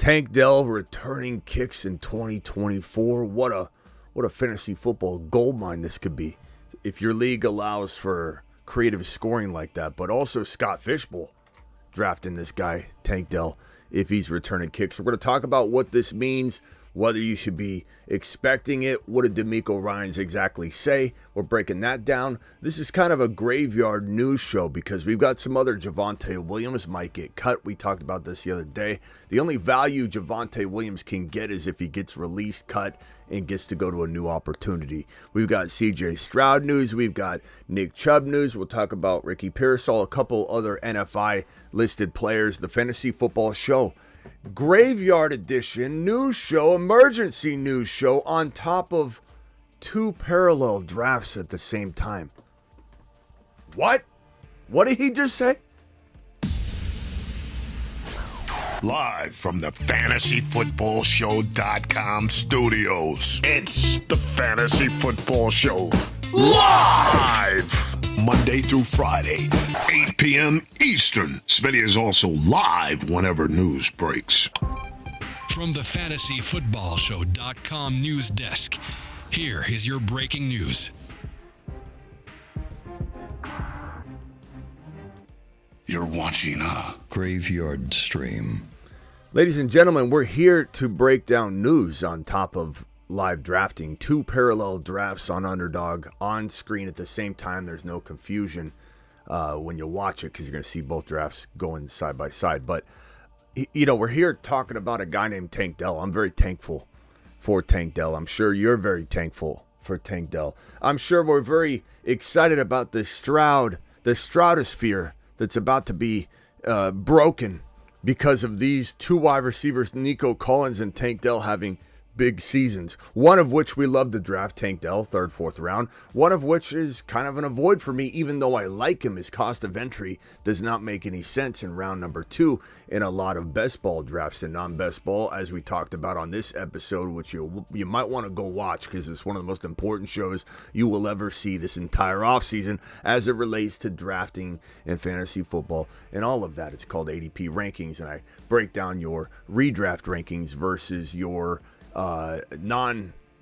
Tank Dell returning kicks in 2024. What a fantasy football goldmine this could be if your league allows for creative scoring like that. But also Scott Fishbowl drafting this guy, Tank Dell, if he's returning kicks. We're going to talk about what this means, whether you should be expecting it. What did DeMeco Ryans exactly say? We're breaking that down. This is kind of a graveyard news show because we've got some other Javonte Williams might get cut. We talked about this the other day. The only value Javonte Williams can get is if he gets released, cut, and gets to go to a new opportunity. We've got CJ Stroud news. We've got Nick Chubb news. We'll talk about Ricky Pearsall, a couple other NFI listed players, the Fantasy Football Show. Graveyard edition news show, emergency news show on top of two parallel drafts at the same time. What? What did he just say? Live from the FantasyFootballShow.com studios. It's the Fantasy Football Show. Live! Monday through Friday, 8 p.m. Eastern. Smitty is also live whenever news breaks. From the FantasyFootballShow.com news desk, here is your breaking news. You're watching a graveyard stream. Ladies and gentlemen, we're here to break down news on top of live drafting. Two parallel drafts on Underdog on screen at the same time. There's no confusion when you watch it because you're going to see both drafts going side by side. But, you know, we're here talking about a guy named Tank Dell. I'm very thankful for Tank Dell. I'm sure you're very thankful for Tank Dell. I'm sure we're very excited about the Stroudosphere that's about to be broken because of these two wide receivers, Nico Collins and Tank Dell, having big seasons. One of which we love to draft, Tank Dell, third, fourth round. One of which is kind of an avoid for me, even though I like him. His cost of entry does not make any sense in round number 2 in a lot of best ball drafts and non-best ball, as we talked about on this episode, which you might want to go watch because it's one of the most important shows you will ever see this entire offseason as it relates to drafting and fantasy football and all of that. It's called ADP Rankings, and I break down your redraft rankings versus your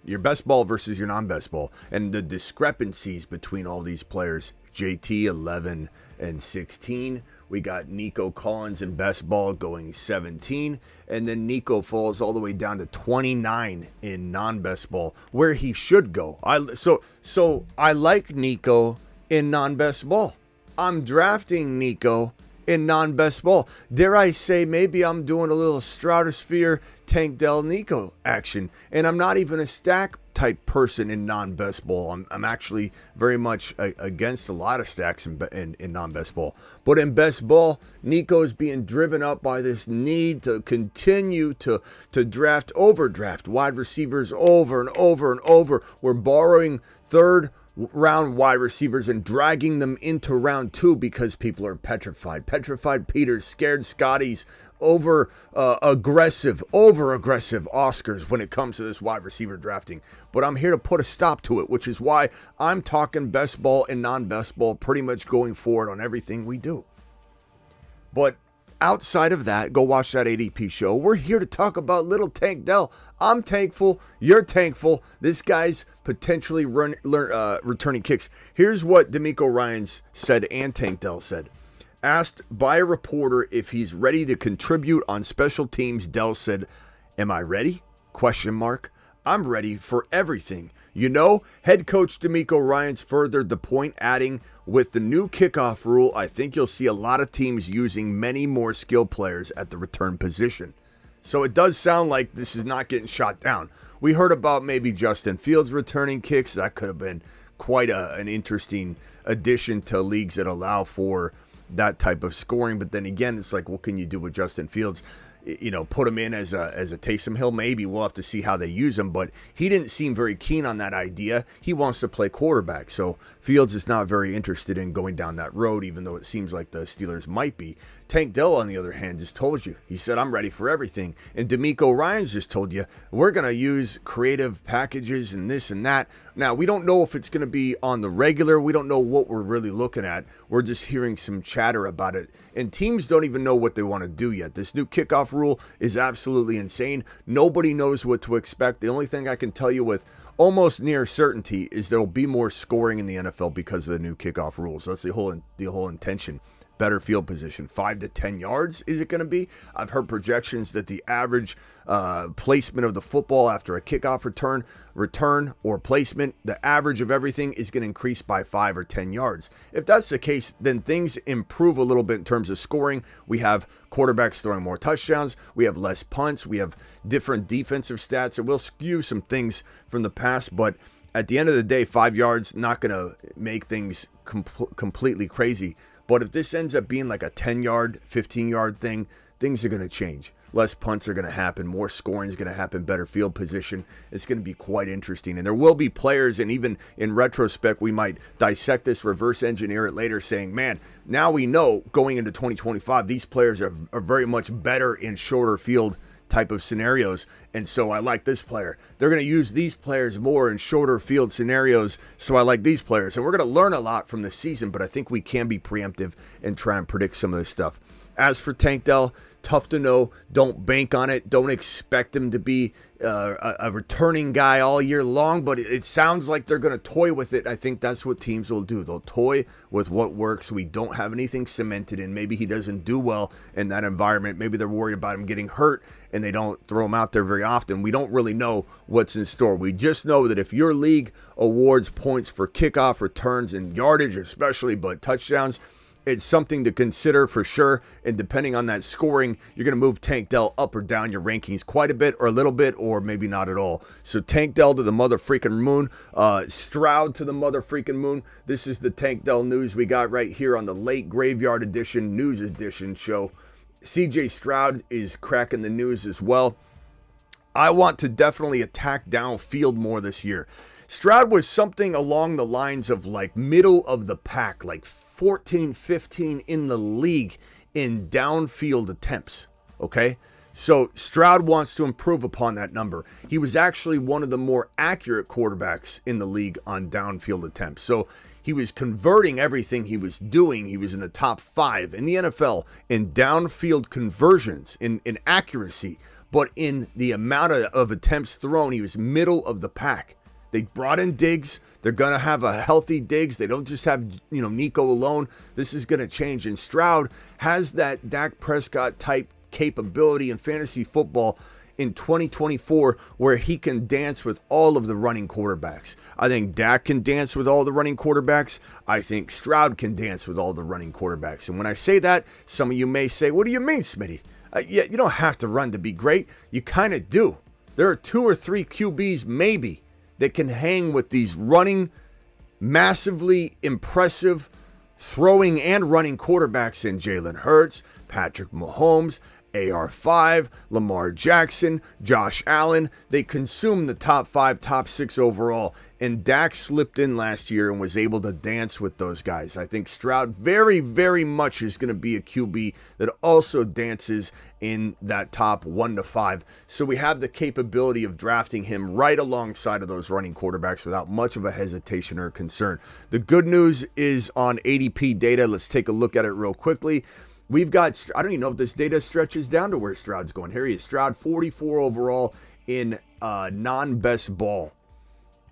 your best ball versus your non-best ball, and the discrepancies between all these players. JT 11 and 16. We got Nico Collins in best ball going 17, and then Nico falls all the way down to 29 in non-best ball, where he should go. So I like Nico in non-best ball. I'm drafting Nico in non-best ball. Dare I say, maybe I'm doing a little Stroudosphere, Tank Dell, Nico action, and I'm not even a stack type person in non-best ball. I'm actually very much against a lot of stacks in non-best ball. But in best ball, Nico is being driven up by this need to continue to overdraft wide receivers over and over and over. We're borrowing third round wide receivers and dragging them into round 2 because people are petrified Peters, scared Scotties, over aggressive Oscars when it comes to this wide receiver drafting. But I'm here to put a stop to it, which is why I'm talking best ball and non-best ball pretty much going forward on everything we do. But outside of that, go watch that ADP show. We're here to talk about little Tank Dell. I'm thankful. You're thankful. This guy's potentially returning kicks. Here's what DeMeco Ryans said and Tank Dell said. Asked by a reporter if he's ready to contribute on special teams, Dell said, "Am I ready? ? I'm ready for everything. You know," head coach DeMeco Ryans furthered the point, adding, "With the new kickoff rule, I think you'll see a lot of teams using many more skill players at the return position." So it does sound like this is not getting shot down. We heard about maybe Justin Fields returning kicks. That could have been quite an interesting addition to leagues that allow for that type of scoring. But then again, it's like, what can you do with Justin Fields? You know, put him in as a Taysom Hill. Maybe we'll have to see how they use him, but he didn't seem very keen on that idea. He wants to play quarterback, so Fields is not very interested in going down that road, even though it seems like the Steelers might be. Tank Dell, on the other hand, just told you. He said, "I'm ready for everything." And DeMeco Ryans just told you, we're going to use creative packages and this and that. Now, we don't know if it's going to be on the regular. We don't know what we're really looking at. We're just hearing some chatter about it. And teams don't even know what they want to do yet. This new kickoff kickoff rule is absolutely insane. Nobody knows what to expect. The only thing I can tell you with almost near certainty is there'll be more scoring in the NFL because of the new kickoff rules. That's the whole intention. Better field position, 5 to 10 yards is it going to be? I've heard projections that the average placement of the football after a kickoff return or placement, the average of everything is going to increase by 5 or 10 yards. If that's the case, then things improve a little bit in terms of scoring. We have quarterbacks throwing more touchdowns. We have less punts. We have different defensive stats. It will skew some things from the past, but at the end of the day, 5 yards not going to make things completely crazy. But if this ends up being like a 10-yard, 15-yard thing, things are going to change. Less punts are going to happen. More scoring is going to happen. Better field position. It's going to be quite interesting. And there will be players, and even in retrospect, we might dissect this, reverse engineer it later, saying, man, now we know going into 2025, these players are very much better in shorter field type of scenarios, and so I like this player. They're going to use these players more in shorter field scenarios, so I like these players. And we're going to learn a lot from this season, but I think we can be preemptive and try and predict some of this stuff. As for Tank Dell, tough to know. Don't bank on it. Don't expect him to be a returning guy all year long, but it sounds like they're going to toy with it. I think that's what teams will do. They'll toy with what works. We don't have anything cemented in. Maybe he doesn't do well in that environment. Maybe they're worried about him getting hurt and they don't throw him out there very often. We don't really know what's in store. We just know that if your league awards points for kickoff returns and yardage especially, but touchdowns, it's something to consider for sure. And depending on that scoring, you're going to move Tank Dell up or down your rankings quite a bit or a little bit or maybe not at all. So Tank Dell to the mother freaking moon. Stroud to the mother freaking moon. This is the Tank Dell news we got right here on the late graveyard edition, news edition show. CJ Stroud is cracking the news as well. I want to definitely attack downfield more this year. Stroud was something along the lines of like middle of the pack, like 14, 15 in the league in downfield attempts, okay? So Stroud wants to improve upon that number. He was actually one of the more accurate quarterbacks in the league on downfield attempts. So he was converting everything he was doing. He was in the top 5 in the NFL in downfield conversions, in accuracy, but in the amount of attempts thrown, he was middle of the pack. They brought in Diggs. They're going to have a healthy Diggs. They don't just have, Nico alone. This is going to change. And Stroud has that Dak Prescott type capability in fantasy football in 2024 where he can dance with all of the running quarterbacks. I think Dak can dance with all the running quarterbacks. I think Stroud can dance with all the running quarterbacks. And when I say that, some of you may say, what do you mean, Smitty? Yeah, you don't have to run to be great. You kind of do. There are 2 or 3 QBs maybe that can hang with these running, massively impressive throwing and running quarterbacks in Jalen Hurts, Patrick Mahomes, AR5, Lamar Jackson, Josh Allen. They consumed the top 5, top 6 overall. And Dak slipped in last year and was able to dance with those guys. I think Stroud very, very much is going to be a QB that also dances in that top 1 to 5. So we have the capability of drafting him right alongside of those running quarterbacks without much of a hesitation or concern. The good news is on ADP data. Let's take a look at it real quickly. We've got, I don't even know if this data stretches down to where Stroud's going. Here he is, Stroud 44 overall in non-best ball.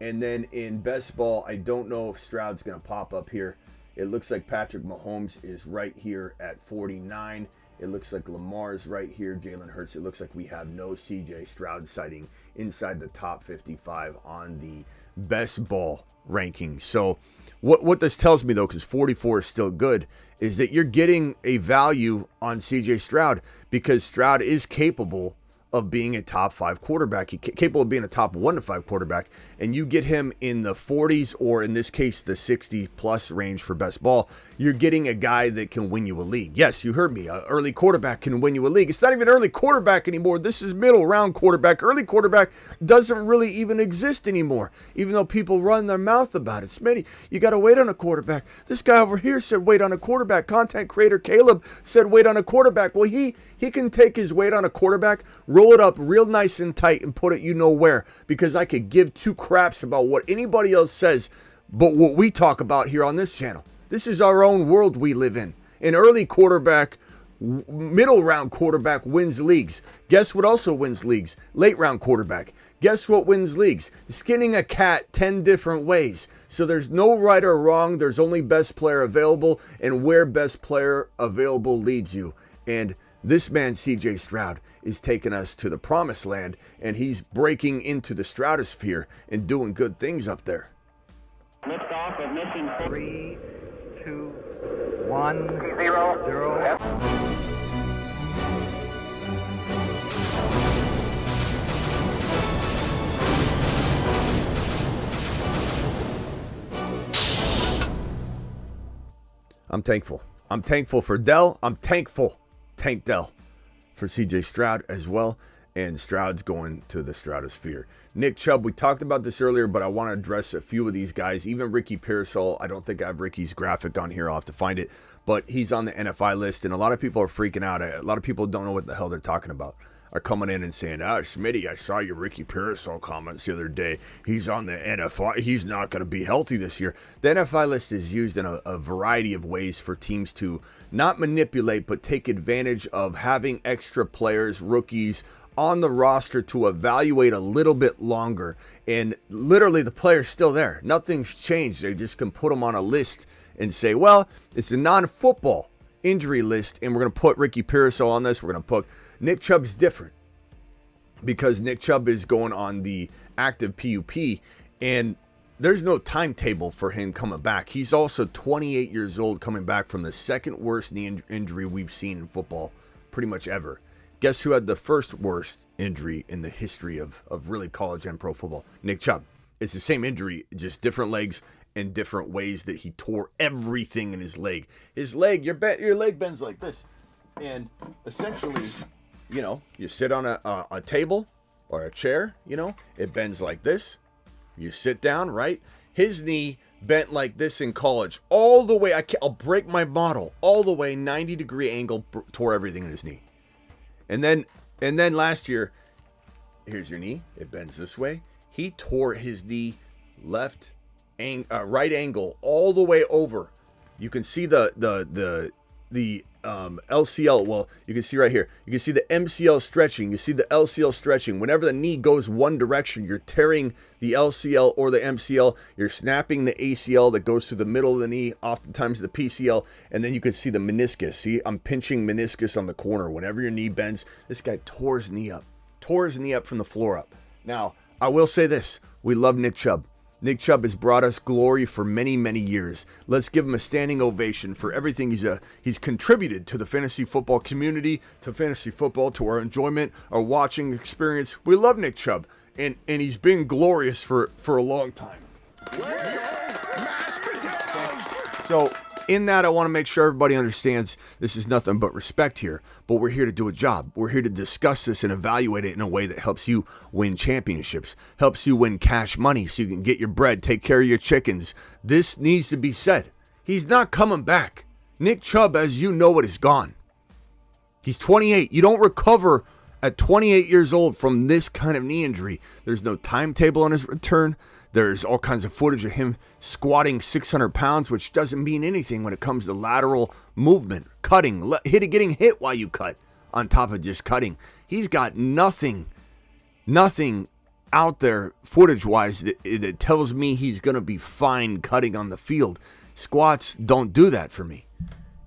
And then in best ball, I don't know if Stroud's going to pop up here. It looks like Patrick Mahomes is right here at 49. It looks like Lamar's right here. Jalen Hurts. It looks like we have no CJ Stroud sighting inside the top 55 on the best ball rankings. So what this tells me, though, because 44 is still good, is that you're getting a value on CJ Stroud because Stroud is capable of being a top 5 quarterback. He's capable of being a top 1 to 5 quarterback, and you get him in the 40s or in this case the 60 plus range for best ball. You're getting a guy that can win you a league. Yes, you heard me. An early quarterback can win you a league. It's not even early quarterback anymore. This is middle round quarterback. Early quarterback doesn't really even exist anymore, even though people run their mouth about it. Smitty, you got to wait on a quarterback. This guy over here said wait on a quarterback. Content creator Caleb said wait on a quarterback. Well, he can take his weight on a quarterback, roll it up real nice and tight and put it you know where, because I could give 2 craps about what anybody else says but what we talk about here on this channel. This is our own world we live in. An early quarterback Middle round quarterback wins leagues. Guess what also wins leagues? Late round quarterback. Guess what wins leagues? Skinning a cat 10 different ways. So there's no right or wrong. There's only best player available and where best player available leads you. And this man, CJ Stroud, is taking us to the promised land, and he's breaking into the Stroudosphere and doing good things up there. Liftoff of mission 3, 2, 1, 0. I'm thankful. I'm thankful for Dell. I'm thankful. Tank Dell for CJ Stroud as well. And Stroud's going to the Stroudosphere. Nick Chubb, we talked about this earlier, but I want to address a few of these guys. Even Ricky Pearsall. I don't think I have Ricky's graphic on here. I'll have to find it. But he's on the NFI list, and a lot of people are freaking out. A lot of people don't know what the hell they're talking about. Are coming in and saying, Smitty, I saw your Ricky Pearsall comments the other day. He's on the NFI. He's not going to be healthy this year. The NFI list is used in a variety of ways for teams to not manipulate, but take advantage of having extra players, rookies, on the roster to evaluate a little bit longer. And literally the player's still there. Nothing's changed. They just can put them on a list and say, well, it's a non-football injury list, and we're going to put Ricky Pearsall on this. We're going to put Nick Chubb's different because Nick Chubb is going on the active PUP, and there's no timetable for him coming back. He's also 28 years old, coming back from the second worst knee injury we've seen in football pretty much ever. Guess who had the first worst injury in the history of really college and pro football? Nick Chubb. It's the same injury, just different legs and different ways that he tore everything in his leg. His leg, your leg bends like this. And essentially, you sit on a table or a chair, it bends like this. You sit down, right? His knee bent like this in college, all the way. I'll break my model, all the way 90-degree angle, tore everything in his knee. And then last year, here's your knee. It bends this way. He tore his knee right angle all the way over. You can see the LCL. Well, you can see right here. You can see the MCL stretching. You see the LCL stretching. Whenever the knee goes one direction, you're tearing the LCL or the MCL. You're snapping the ACL that goes through the middle of the knee, oftentimes the PCL, and then you can see the meniscus. See, I'm pinching meniscus on the corner. Whenever your knee bends, this guy tore his knee up from the floor up. Now, I will say this. We love Nick Chubb. Nick Chubb has brought us glory for many, many years. Let's give him a standing ovation for everything he's contributed to the fantasy football community, to fantasy football, to our enjoyment, our watching experience. We love Nick Chubb, and he's been glorious for a long time. So in that, I want to make sure everybody understands this is nothing but respect here, but we're here to do a job. We're here to discuss this and evaluate it in a way that helps you win championships, helps you win cash money so you can get your bread, take care of your chickens. This needs to be said. He's not coming back. Nick Chubb, as you know it, is gone. He's 28. You don't recover at 28 years old from this kind of knee injury. There's no timetable on his return. There's all kinds of footage of him squatting 600 pounds, which doesn't mean anything when it comes to lateral movement, cutting, getting hit while you cut, on top of just cutting. He's got nothing out there footage-wise that tells me he's going to be fine cutting on the field. Squats don't do that for me.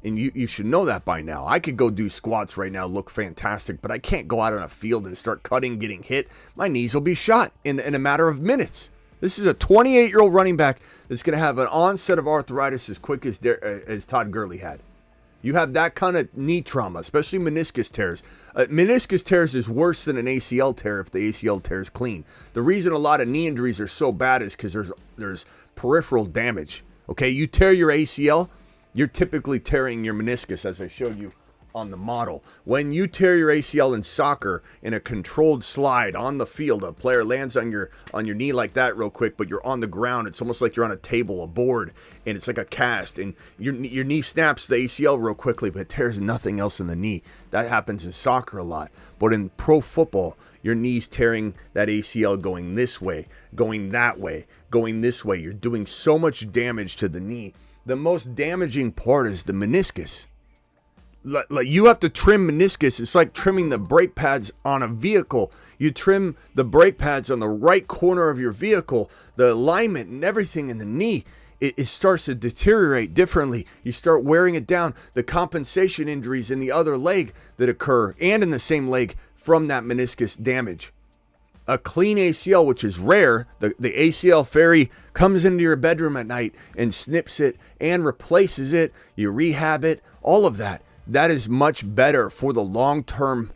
And you should know that by now. I could go do squats right now, look fantastic, but I can't go out on a field and start cutting, getting hit. My knees will be shot in a matter of minutes. This is a 28-year-old running back that's going to have an onset of arthritis as quick as Todd Gurley had. You have that kind of knee trauma, especially meniscus tears. Meniscus tears is worse than an ACL tear if the ACL tear is clean. The reason a lot of knee injuries are so bad is because there's peripheral damage. Okay, you tear your ACL, you're typically tearing your meniscus, as I showed you on the model. When you tear your ACL in soccer in a controlled slide on the field, a player lands on your knee like that real quick, but you're on the ground. It's almost like you're on a table, a board, and it's like a cast, and your knee snaps the ACL real quickly, but it tears nothing else in the knee. That happens in soccer a lot. But in pro football, your knee's tearing that ACL going this way, going that way, going this way. You're doing so much damage to the knee. The most damaging part is the meniscus. Like you have to trim meniscus. It's like trimming the brake pads on a vehicle. You trim the brake pads on the right corner of your vehicle, the alignment and everything in the knee. It starts to deteriorate differently. You start wearing it down. The compensation injuries in the other leg that occur and in the same leg from that meniscus damage. A clean ACL, which is rare, the ACL fairy comes into your bedroom at night and snips it and replaces it. You rehab it, all of that. That is much better for the long-term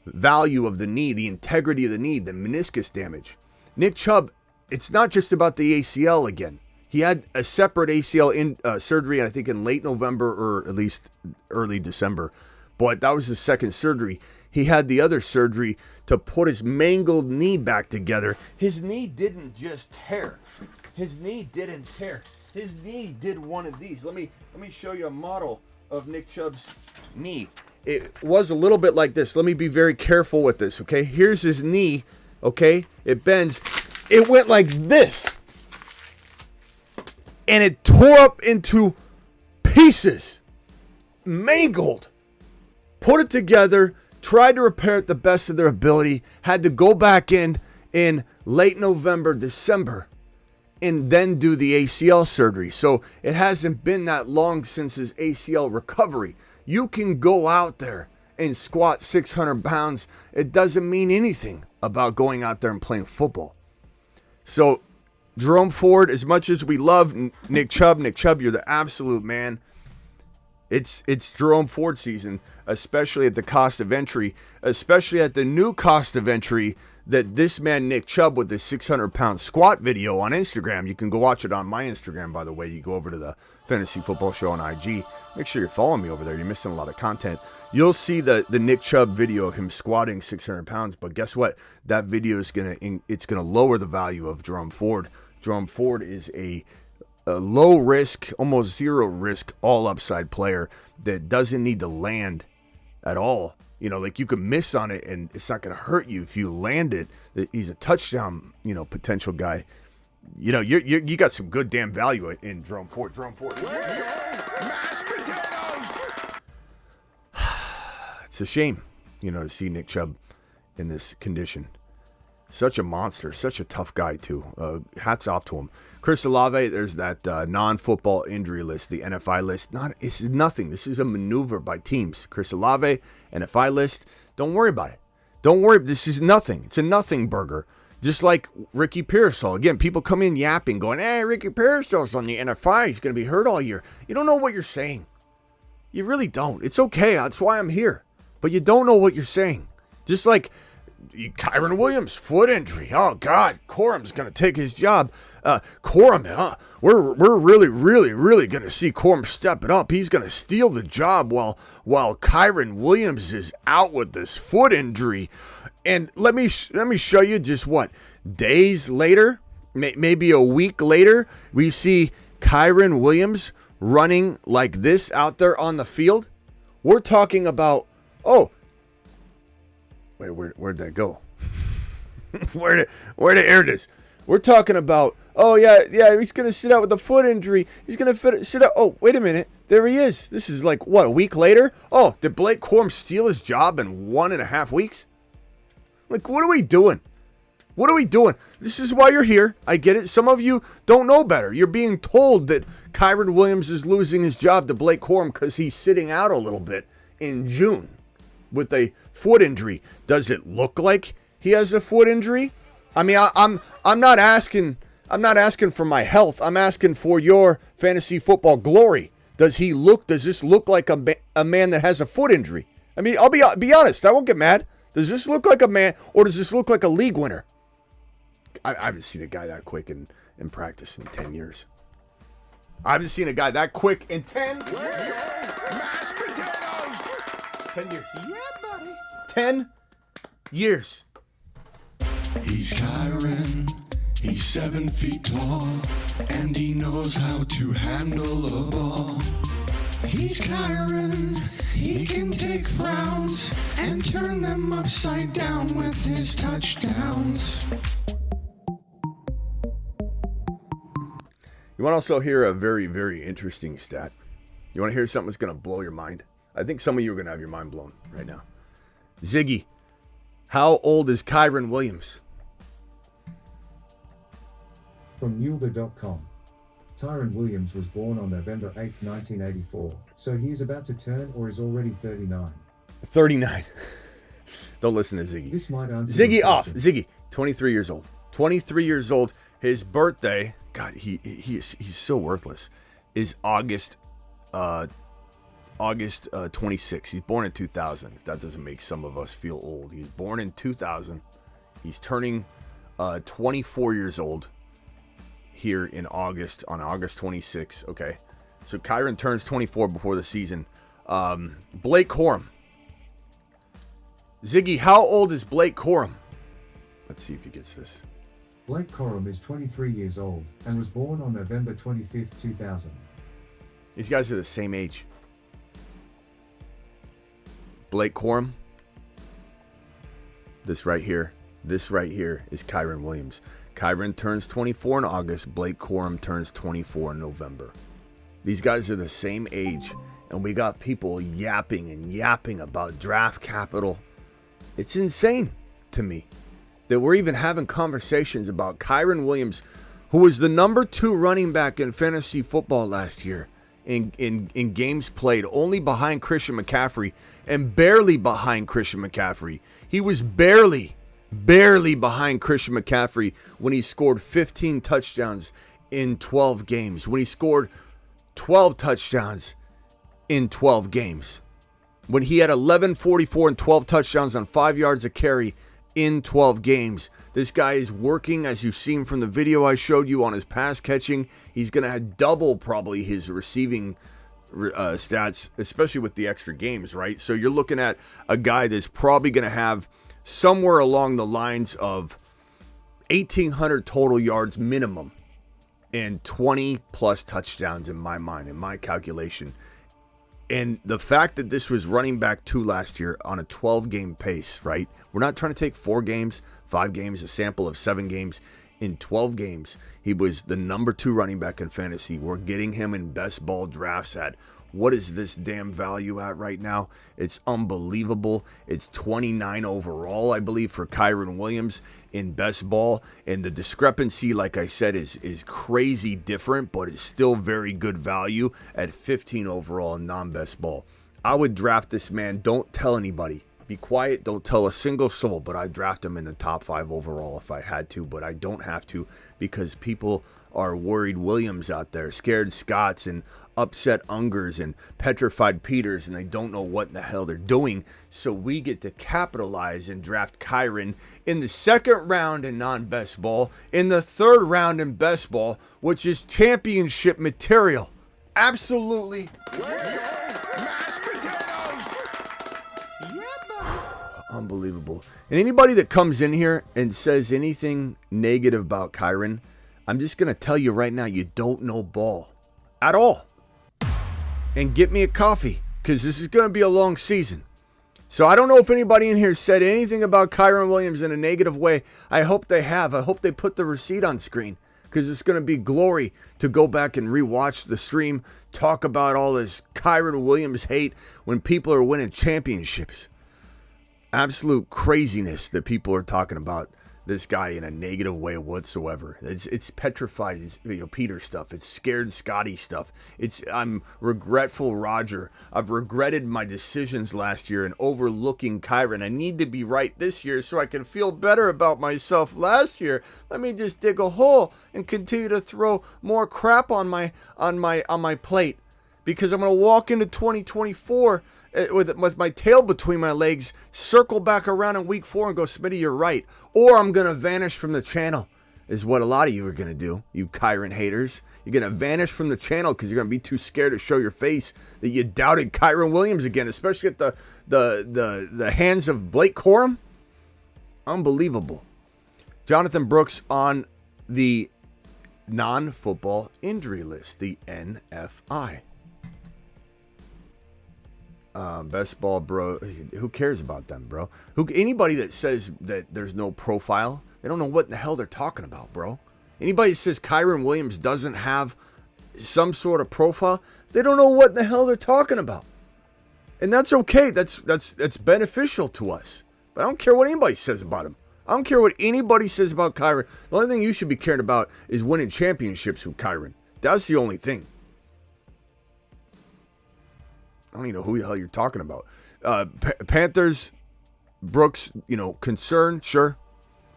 value of the knee, the integrity of the knee, the meniscus damage. Nick Chubb, it's not just about the ACL again. He had a separate ACL surgery, I think, in late November or at least early December. But that was his second surgery. He had the other surgery to put his mangled knee back together. His knee didn't just tear. His knee didn't tear. His knee did one of these. Let me show you a model of Nick Chubb's knee. It was a little bit like this. Let me be very careful with this, okay? Here's his knee, okay? It bends. It went like this. And it tore up into pieces. Mangled. Put it together. Tried to repair it the best of their ability. Had to go back in late November, December. And then do the ACL surgery. So it hasn't been that long since his ACL recovery. You can go out there and squat 600 pounds. It doesn't mean anything about going out there and playing football. So Jerome Ford, as much as we love Nick Chubb, you're the absolute man. It's Jerome Ford season, especially at the cost of entry, especially at the new cost of entry that this man Nick Chubb with the 600-pound squat video on Instagram. You can go watch it on my Instagram, by the way. You go over to the Fantasy Football Show on IG. Make sure you're following me over there. You're missing a lot of content. You'll see the Nick Chubb video of him squatting 600 pounds. But guess what? That video is gonna lower the value of Jerome Ford. Jerome Ford is a low risk, almost zero risk, all upside player that doesn't need to land at all. You know, like you can miss on it and it's not going to hurt you if you land it. He's a touchdown, potential guy. You know, you got some good damn value in Jerome Ford. Jerome Ford. Mashed potatoes! It's a shame, to see Nick Chubb in this condition. Such a monster, such a tough guy too. Hats off to him. Chris Olave, there's that non-football injury list, the NFI list. It's nothing. This is a maneuver by teams. Chris Olave, NFI list. Don't worry about it. Don't worry. This is nothing. It's a nothing burger. Just like Ricky Pearsall. Again, people come in yapping, going, "Hey, Ricky Pearsall's on the NFI. He's going to be hurt all year." You don't know what you're saying. You really don't. It's okay. That's why I'm here. But you don't know what you're saying. Just like Kyren Williams, foot injury. Oh, God. Corum's going to take his job. Corum, we're really going to see Corum step it up. He's going to steal the job while Kyren Williams is out with this foot injury. And let me show you just what days later, maybe a week later, we see Kyren Williams running like this out there on the field. We're talking about, wait, where'd that go? Where'd it air this? We're talking about, he's going to sit out with a foot injury. He's going to sit out. Oh, wait a minute. There he is. This is like, what, a week later? Oh, did Blake Corum steal his job in 1.5 weeks? Like, what are we doing? What are we doing? This is why you're here. I get it. Some of you don't know better. You're being told that Kyren Williams is losing his job to Blake Corum because he's sitting out a little bit in June with a foot injury. Does it look like he has a foot injury? I mean, I'm not asking for my health. I'm asking for your fantasy football glory. Does this look like a man that has a foot injury? I mean, I'll be honest. I won't get mad. Does this look like a man, or does this look like a league winner? I haven't seen a guy that quick in practice in 10 years. I haven't seen a guy that quick in 10 years. Mashed potatoes! 10 years. Yeah, buddy. 10 years. He's Kyren, he's 7 feet tall, and he knows how to handle a ball. He's Kyren, he can take frowns and turn them upside down with his touchdowns. You want to also hear a very, very interesting stat? You want to hear something that's going to blow your mind? I think some of you are going to have your mind blown right now. Ziggy, how old is Kyren Williams? From Newber.com. Kyren Williams was born on November 8, 1984, so he is about to turn or is already 39. 39. Don't listen to Ziggy. This might answer Ziggy your off. question. Ziggy, 23 years old. 23 years old. His birthday, God, he's so worthless, is August 26. He's born in 2000. If that doesn't make some of us feel old. He's born in 2000. He's turning 24 years old here in August, on August 26. Okay. So Kyren turns 24 before the season. Blake Corum. Ziggy, how old is Blake Corum? Let's see if he gets this. Blake Corum is 23 years old and was born on November 25, 2000. These guys are the same age. Blake Corum. This right here is Kyren Williams. Kyren turns 24 in August. Blake Corum turns 24 in November. These guys are the same age, and we got people yapping about draft capital. It's insane to me that we're even having conversations about Kyren Williams, who was the number 2 running back in fantasy football last year in games played, only behind Christian McCaffrey and barely behind Christian McCaffrey. He was barely behind Christian McCaffrey when he scored 15 touchdowns in 12 games, when he scored 12 touchdowns in 12 games, when he had 11, 44, and 12 touchdowns on 5 yards a carry in 12 games. This guy is working, as you've seen from the video I showed you, on his pass catching. He's going to have double probably his receiving stats, especially with the extra games, right? So you're looking at a guy that's probably going to have somewhere along the lines of 1,800 total yards minimum and 20 plus touchdowns in my mind, in my calculation. And the fact that this was running back 2 last year on a 12-game pace, right? We're not trying to take 4 games, 5 games, a sample of 7 games. In 12 games, he was the number 2 running back in fantasy. We're getting him in best ball drafts at, what is this damn value at right now? It's unbelievable. It's 29 overall, I believe, for Kyren Williams in best ball. And the discrepancy, like I said, is crazy different, but it's still very good value at 15 overall in non-best ball. I would draft this man. Don't tell anybody. Be quiet. Don't tell a single soul, but I'd draft him in the top 5 overall if I had to, but I don't have to because people are worried Williams out there, scared Scotts and upset Ungers and petrified Peters, and they don't know what in the hell they're doing. So we get to capitalize and draft Kyren in the 2nd round in non-best ball, in the 3rd round in best ball, which is championship material. Absolutely. Unbelievable. And anybody that comes in here and says anything negative about Kyren, I'm just going to tell you right now, you don't know ball at all. And get me a coffee, because this is going to be a long season. So I don't know if anybody in here said anything about Kyren Williams in a negative way. I hope they have. I hope they put the receipt on screen, because it's going to be glory to go back and rewatch the stream, talk about all this Kyren Williams hate when people are winning championships. Absolute craziness that people are talking about this guy in a negative way whatsoever. It's petrified, Peter stuff. It's scared Scotty stuff. I'm regretful Roger. I've regretted my decisions last year and overlooking Kyren. I need to be right this year so I can feel better about myself last year. Let me just dig a hole and continue to throw more crap on my plate, because I'm going to walk into 2024 with my tail between my legs, circle back around in week 4 and go, Smitty, you're right. Or I'm going to vanish from the channel, is what a lot of you are going to do, you Kyren haters. You're going to vanish from the channel because you're going to be too scared to show your face that you doubted Kyren Williams again, especially at the hands of Blake Corum. Unbelievable. Jonathan Brooks on the non-football injury list, the NFI. Best ball, bro. Who cares about them, bro? Anybody that says that there's no profile, they don't know what in the hell they're talking about, bro. Anybody that says Kyren Williams doesn't have some sort of profile, they don't know what in the hell they're talking about. And that's okay. That's beneficial to us. But I don't care what anybody says about him. I don't care what anybody says about Kyren. The only thing you should be caring about is winning championships with Kyren. That's the only thing. I don't even know who the hell you're talking about. Panthers, Brooks, concern, sure.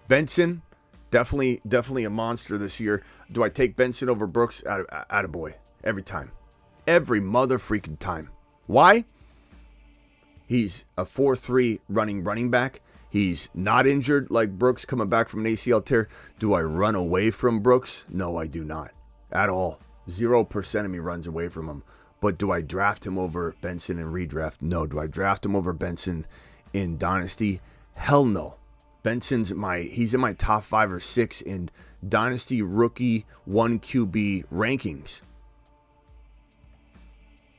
Benson, definitely a monster this year. Do I take Benson over Brooks? Attaboy. Every time. Every mother freaking time. Why? He's a 4-3 running back. He's not injured like Brooks coming back from an ACL tear. Do I run away from Brooks? No, I do not. At all. 0% of me runs away from him. But do I draft him over Benson in redraft? No. Do I draft him over Benson in Dynasty? Hell no. Benson's he's in my top 5 or 6 in Dynasty rookie 1 QB rankings.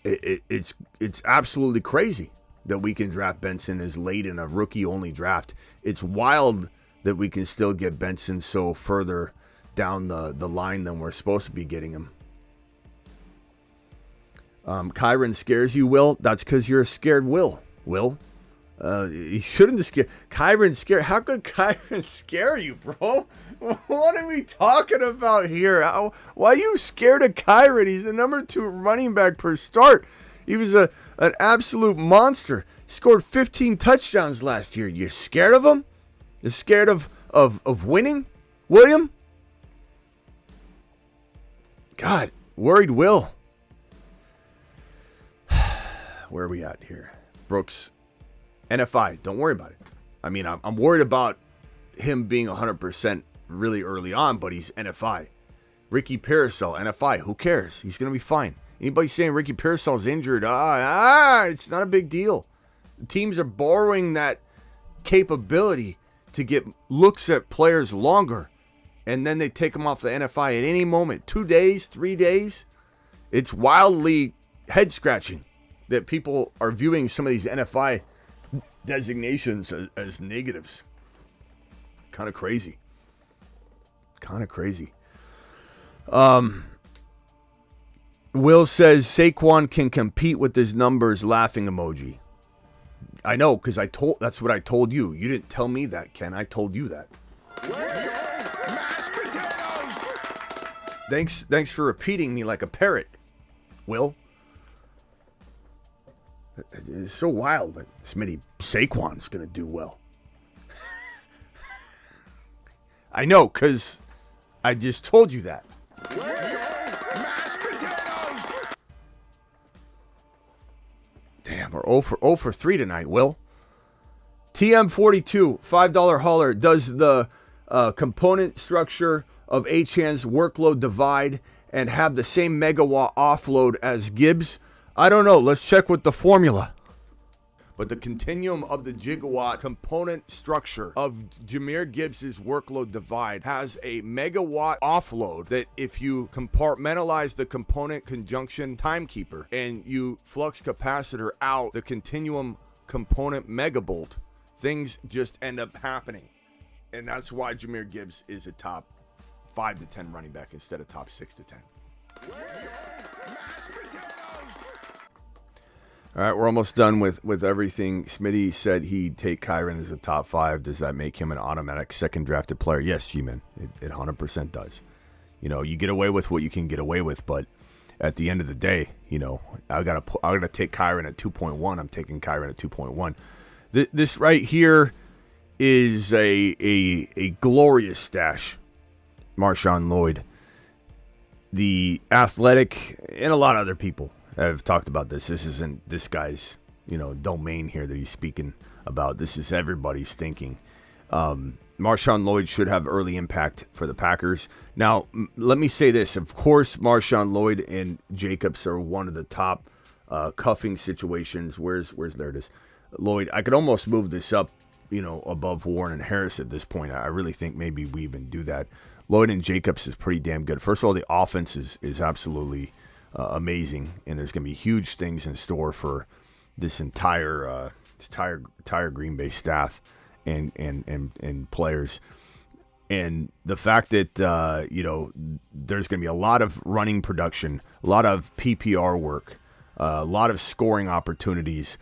It's absolutely crazy that we can draft Benson as late in a rookie-only draft. It's wild that we can still get Benson so further down the line than we're supposed to be getting him. Kyren scares you, Will? That's because you're a scared Will. Will? He shouldn't have scared. Kyren scare. How could Kyren scare you, bro? What are we talking about here? Why are you scared of Kyren? He's the number 2 running back per start. He was an absolute monster. He scored 15 touchdowns last year. You scared of him? You scared of winning, William? God, worried Will. Where are we at here? Brooks, NFI. Don't worry about it. I mean, I'm worried about him being 100% really early on, but he's NFI. Ricky Parasol, NFI. Who cares? He's going to be fine. Anybody saying Ricky Parasol's injured, it's not a big deal. Teams are borrowing that capability to get looks at players longer, and then they take them off the NFI at any moment. 2 days, 3 days. It's wildly head-scratching that people are viewing some of these NFI designations as negatives. Kind of crazy. Will says Saquon can compete with his numbers, laughing emoji. I know, because that's what I told you. You didn't tell me that, Ken. I told you that. Let's go! Mashed potatoes! Thanks for repeating me like a parrot, Will. It's so wild that Smitty, Saquon's going to do well. I know, because I just told you that. Let's go! Mashed potatoes! Damn, we're 0 for 3 tonight, Will. TM42, $5 hauler. Does the component structure of Achan's workload divide and have the same megawatt offload as Gibbs? I don't know. Let's check with the formula. But the continuum of the gigawatt component structure of Jahmyr Gibbs's workload divide has a megawatt offload that if you compartmentalize the component conjunction timekeeper and you flux capacitor out the continuum component megabolt, things just end up happening. And that's why Jahmyr Gibbs is a top 5 to 10 running back instead of top 6 to 10. Let's go! Mashed potatoes! All right, we're almost done with everything. Smitty said he'd take Kyren as a top 5. Does that make him an automatic second drafted player? Yes, G-Man, it 100% does. You get away with what you can get away with, but at the end of the day, I gotta take Kyren at 2.1. I'm taking Kyren at 2.1. This right here is a glorious stash. Marshawn Lloyd, the Athletic, and a lot of other people have talked about this. This isn't this guy's, domain here that he's speaking about. This is everybody's thinking. Marshawn Lloyd should have early impact for the Packers. Now, let me say this. Of course, Marshawn Lloyd and Jacobs are one of the top cuffing situations. Where's there it is. Lloyd, I could almost move this up, above Warren and Harris at this point. I really think maybe we even do that. Lloyd and Jacobs is pretty damn good. First of all, the offense is absolutely amazing, and there's going to be huge things in store for this entire Green Bay staff and players. And the fact that there's going to be a lot of running production, a lot of PPR work, a lot of scoring opportunities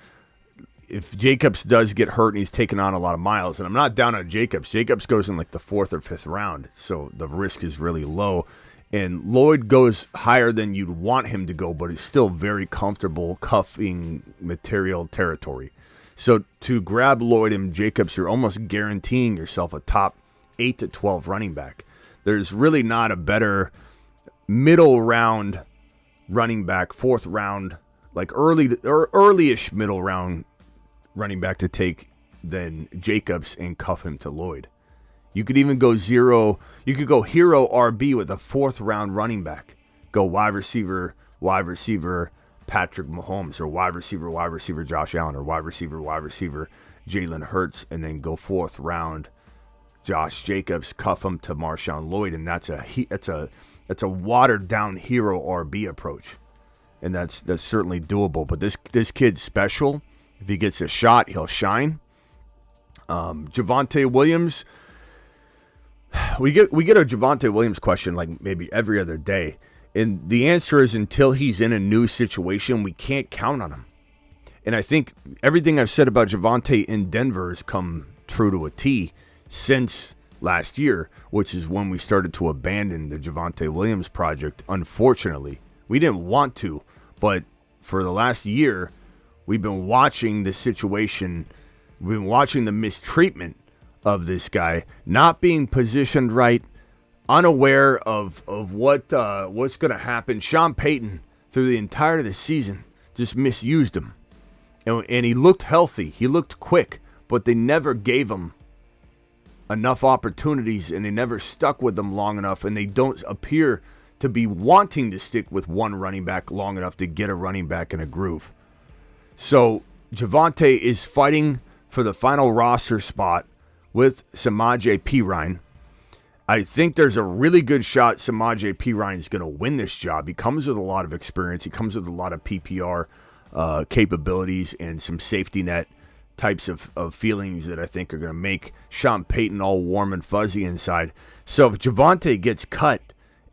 if Jacobs does get hurt and he's taking on a lot of miles, and I'm not down on Jacobs. Jacobs goes in like the 4th or 5th round, so the risk is really low. And Lloyd goes higher than you'd want him to go, but it's still very comfortable cuffing material territory. So to grab Lloyd and Jacobs, you're almost guaranteeing yourself a top 8 to 12 running back. There's really not a better middle round running back, 4th round, like early-ish middle round running back to take than Jacobs and cuff him to Lloyd. You could even go hero RB with a 4th round running back. Go wide receiver, Patrick Mahomes, or wide receiver, Josh Allen, or wide receiver, Jalen Hurts, and then go 4th round, Josh Jacobs, cuff him to Marshawn Lloyd, and that's a watered down hero RB approach, and that's certainly doable. But this kid's special. If he gets a shot, he'll shine. Javonte Williams. We get a Javonte Williams question like maybe every other day. And the answer is until he's in a new situation, we can't count on him. And I think everything I've said about Javonte in Denver has come true to a T since last year, which is when we started to abandon the Javonte Williams project. Unfortunately, we didn't want to, but for the last year, we've been watching the situation. We've been watching the mistreatment of this guy, not being positioned right, unaware of what's going to happen. Sean Payton, through the entirety of the season, just misused him. And he looked healthy. He looked quick, but they never gave him enough opportunities, and they never stuck with them long enough, and they don't appear to be wanting to stick with one running back long enough to get a running back in a groove. So Javonte is fighting for the final roster spot with Samaje Perine. I think there's a really good shot Samaje Perine is going to win this job. He comes with a lot of experience. He comes with a lot of PPR capabilities and some safety net types of feelings that I think are going to make Sean Payton all warm and fuzzy inside. So if Javonte gets cut,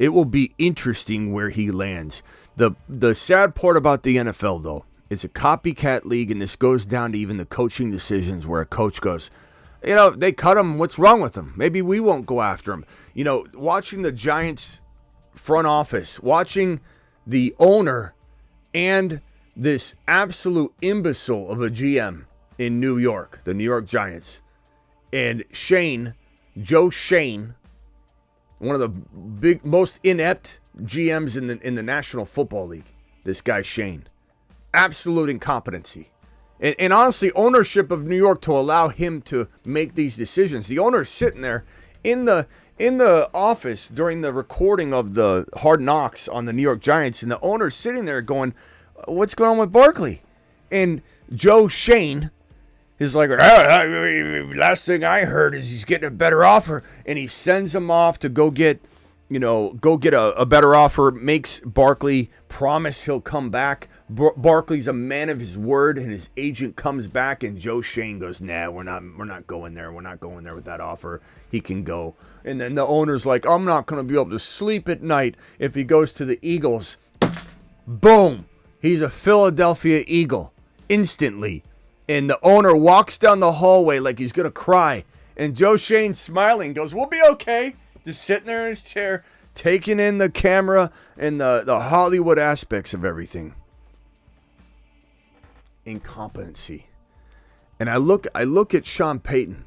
it will be interesting where he lands. The sad part about the NFL, though, it's a copycat league, and this goes down to even the coaching decisions where a coach goes, they cut him. What's wrong with him? Maybe we won't go after him. Watching the Giants front office, watching the owner and this absolute imbecile of a GM in New York, the New York Giants, and Joe Shane, one of the most inept GMs in the National Football League. This guy Shane, absolute incompetency. And honestly, ownership of New York to allow him to make these decisions. The owner's sitting there in the office during the recording of the Hard Knocks on the New York Giants, and the owner's sitting there going, "What's going on with Barkley?" And Joe Shane is like, "Last thing I heard is he's getting a better offer," and he sends him off to go get a better offer. Makes Barkley promise he'll come back. Barkley's a man of his word, and his agent comes back, and Joe Shane goes, "Nah, we're not going there. We're not going there with that offer. He can go." And then the owner's like, "I'm not going to be able to sleep at night if he goes to the Eagles." Boom! He's a Philadelphia Eagle instantly. And the owner walks down the hallway like he's going to cry. And Joe Shane smiling goes, "We'll be okay." Just sitting there in his chair, taking in the camera and the Hollywood aspects of everything. Incompetency. And I look at Sean Payton,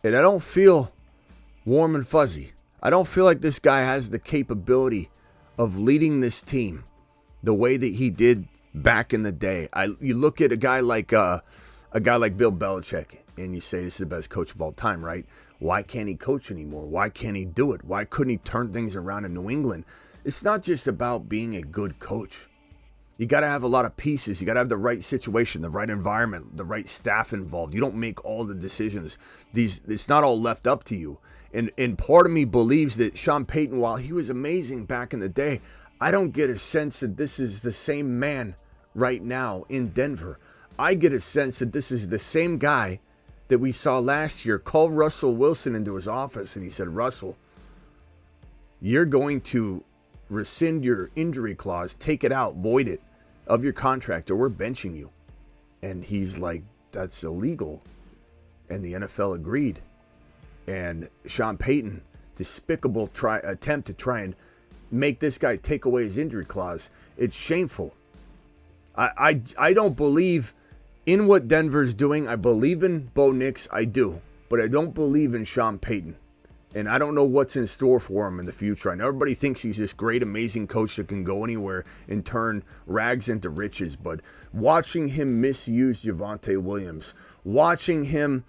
and I don't feel warm and fuzzy. I don't feel like this guy has the capability of leading this team the way that he did back in the day. You look at a guy like Bill Belichick, and you say, this is the best coach of all time, right? Why can't he coach anymore? Why can't he do it? Why couldn't he turn things around in New England? It's not just about being a good coach. You got to have a lot of pieces. You got to have the right situation, the right environment, the right staff involved. You don't make all the decisions. It's not all left up to you. And part of me believes that Sean Payton, while he was amazing back in the day, I don't get a sense that this is the same man right now in Denver. I get a sense that this is the same guy that we saw last year call Russell Wilson into his office, and he said, "Russell, you're going to rescind your injury clause, take it out, void it of your contract, or we're benching you." And he's like, that's illegal. And the NFL agreed. And Sean Payton, despicable attempt to try and make this guy take away his injury clause. It's shameful. I don't believe in what Denver's doing. I believe in Bo Nix, I do. But I don't believe in Sean Payton. And I don't know what's in store for him in the future. I know everybody thinks he's this great, amazing coach that can go anywhere and turn rags into riches. But watching him misuse Javonte Williams, watching him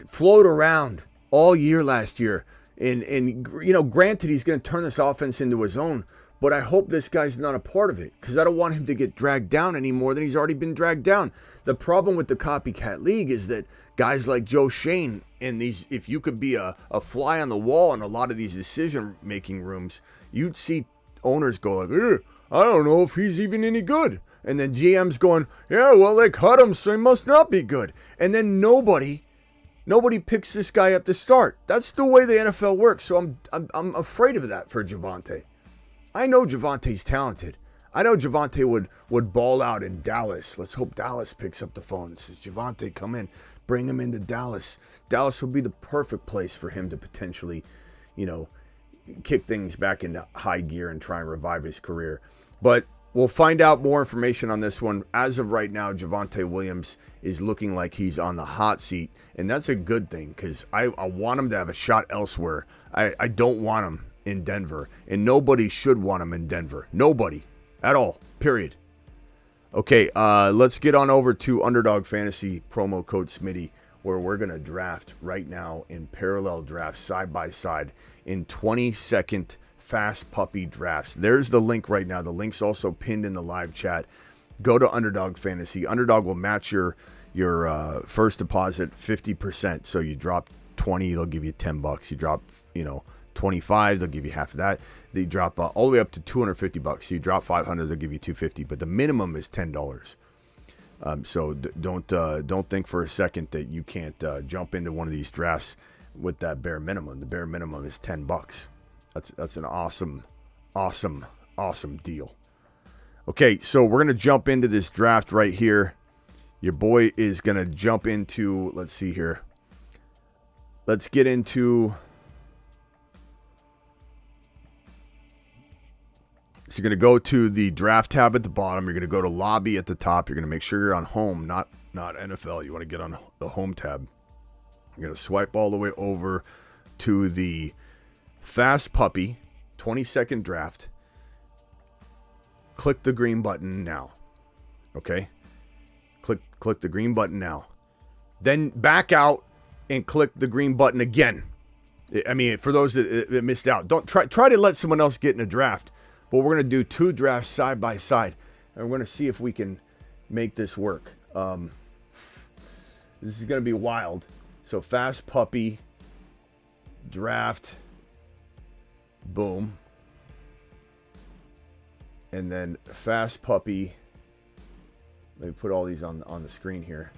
float around all year last year, and you know, granted, he's going to turn this offense into his own, but I hope this guy's not a part of it, because I don't want him to get dragged down any more than he's already been dragged down. The problem with the copycat league is that guys like Joe Shane and these, if you could be a fly on the wall in a lot of these decision-making rooms, you'd see owners go like, I don't know if he's even any good. And then GM's going, yeah, well, they cut him, so he must not be good. And then nobody picks this guy up to start. That's the way the NFL works. So I'm afraid of that for Javonte. I know Javonte's talented. I know Javonte would ball out in Dallas. Let's hope Dallas picks up the phone and says, Javonte, come in. Bring him into Dallas. Dallas would be the perfect place for him to potentially, you know, kick things back into high gear and try and revive his career. But we'll find out more information on this one. As of right now, Javonte Williams is looking like he's on the hot seat. And that's a good thing, because I want him to have a shot elsewhere. I don't want him in Denver. And nobody should want him in Denver. Nobody at all. Period. Okay, let's get on over to Underdog Fantasy, promo code Smitty, where we're going to draft right now in parallel drafts, side by side, in 20-second fast puppy drafts. There's the link right now. The link's also pinned in the live chat. Go to Underdog Fantasy. Underdog will match your first deposit 50%. So you drop 20, they'll give you $10. You drop, 25, they'll give you half of that. They drop all the way up to $250. So you drop 500, they'll give you $250. But the minimum is $10. So don't think for a second that you can't jump into one of these drafts with that bare minimum. The bare minimum is $10. That's an awesome deal. Okay, so we're gonna jump into this draft right here. Your boy is gonna jump into. Let's see here. Let's get into. So you're going to go to the draft tab at the bottom. You're going to go to lobby at the top. You're going to make sure you're on home, not NFL. You want to get on the home tab. You're going to swipe all the way over to the Fast Puppy 20-second draft. Click the green button now. Okay? Click the green button now. Then back out and click the green button again. I mean, for those that missed out, don't try to let someone else get in a draft. But we're going to do two drafts side by side. And we're going to see if we can make this work. This is going to be wild. So Fast Puppy, draft, boom. And then Fast Puppy. Let me put all these on the screen here.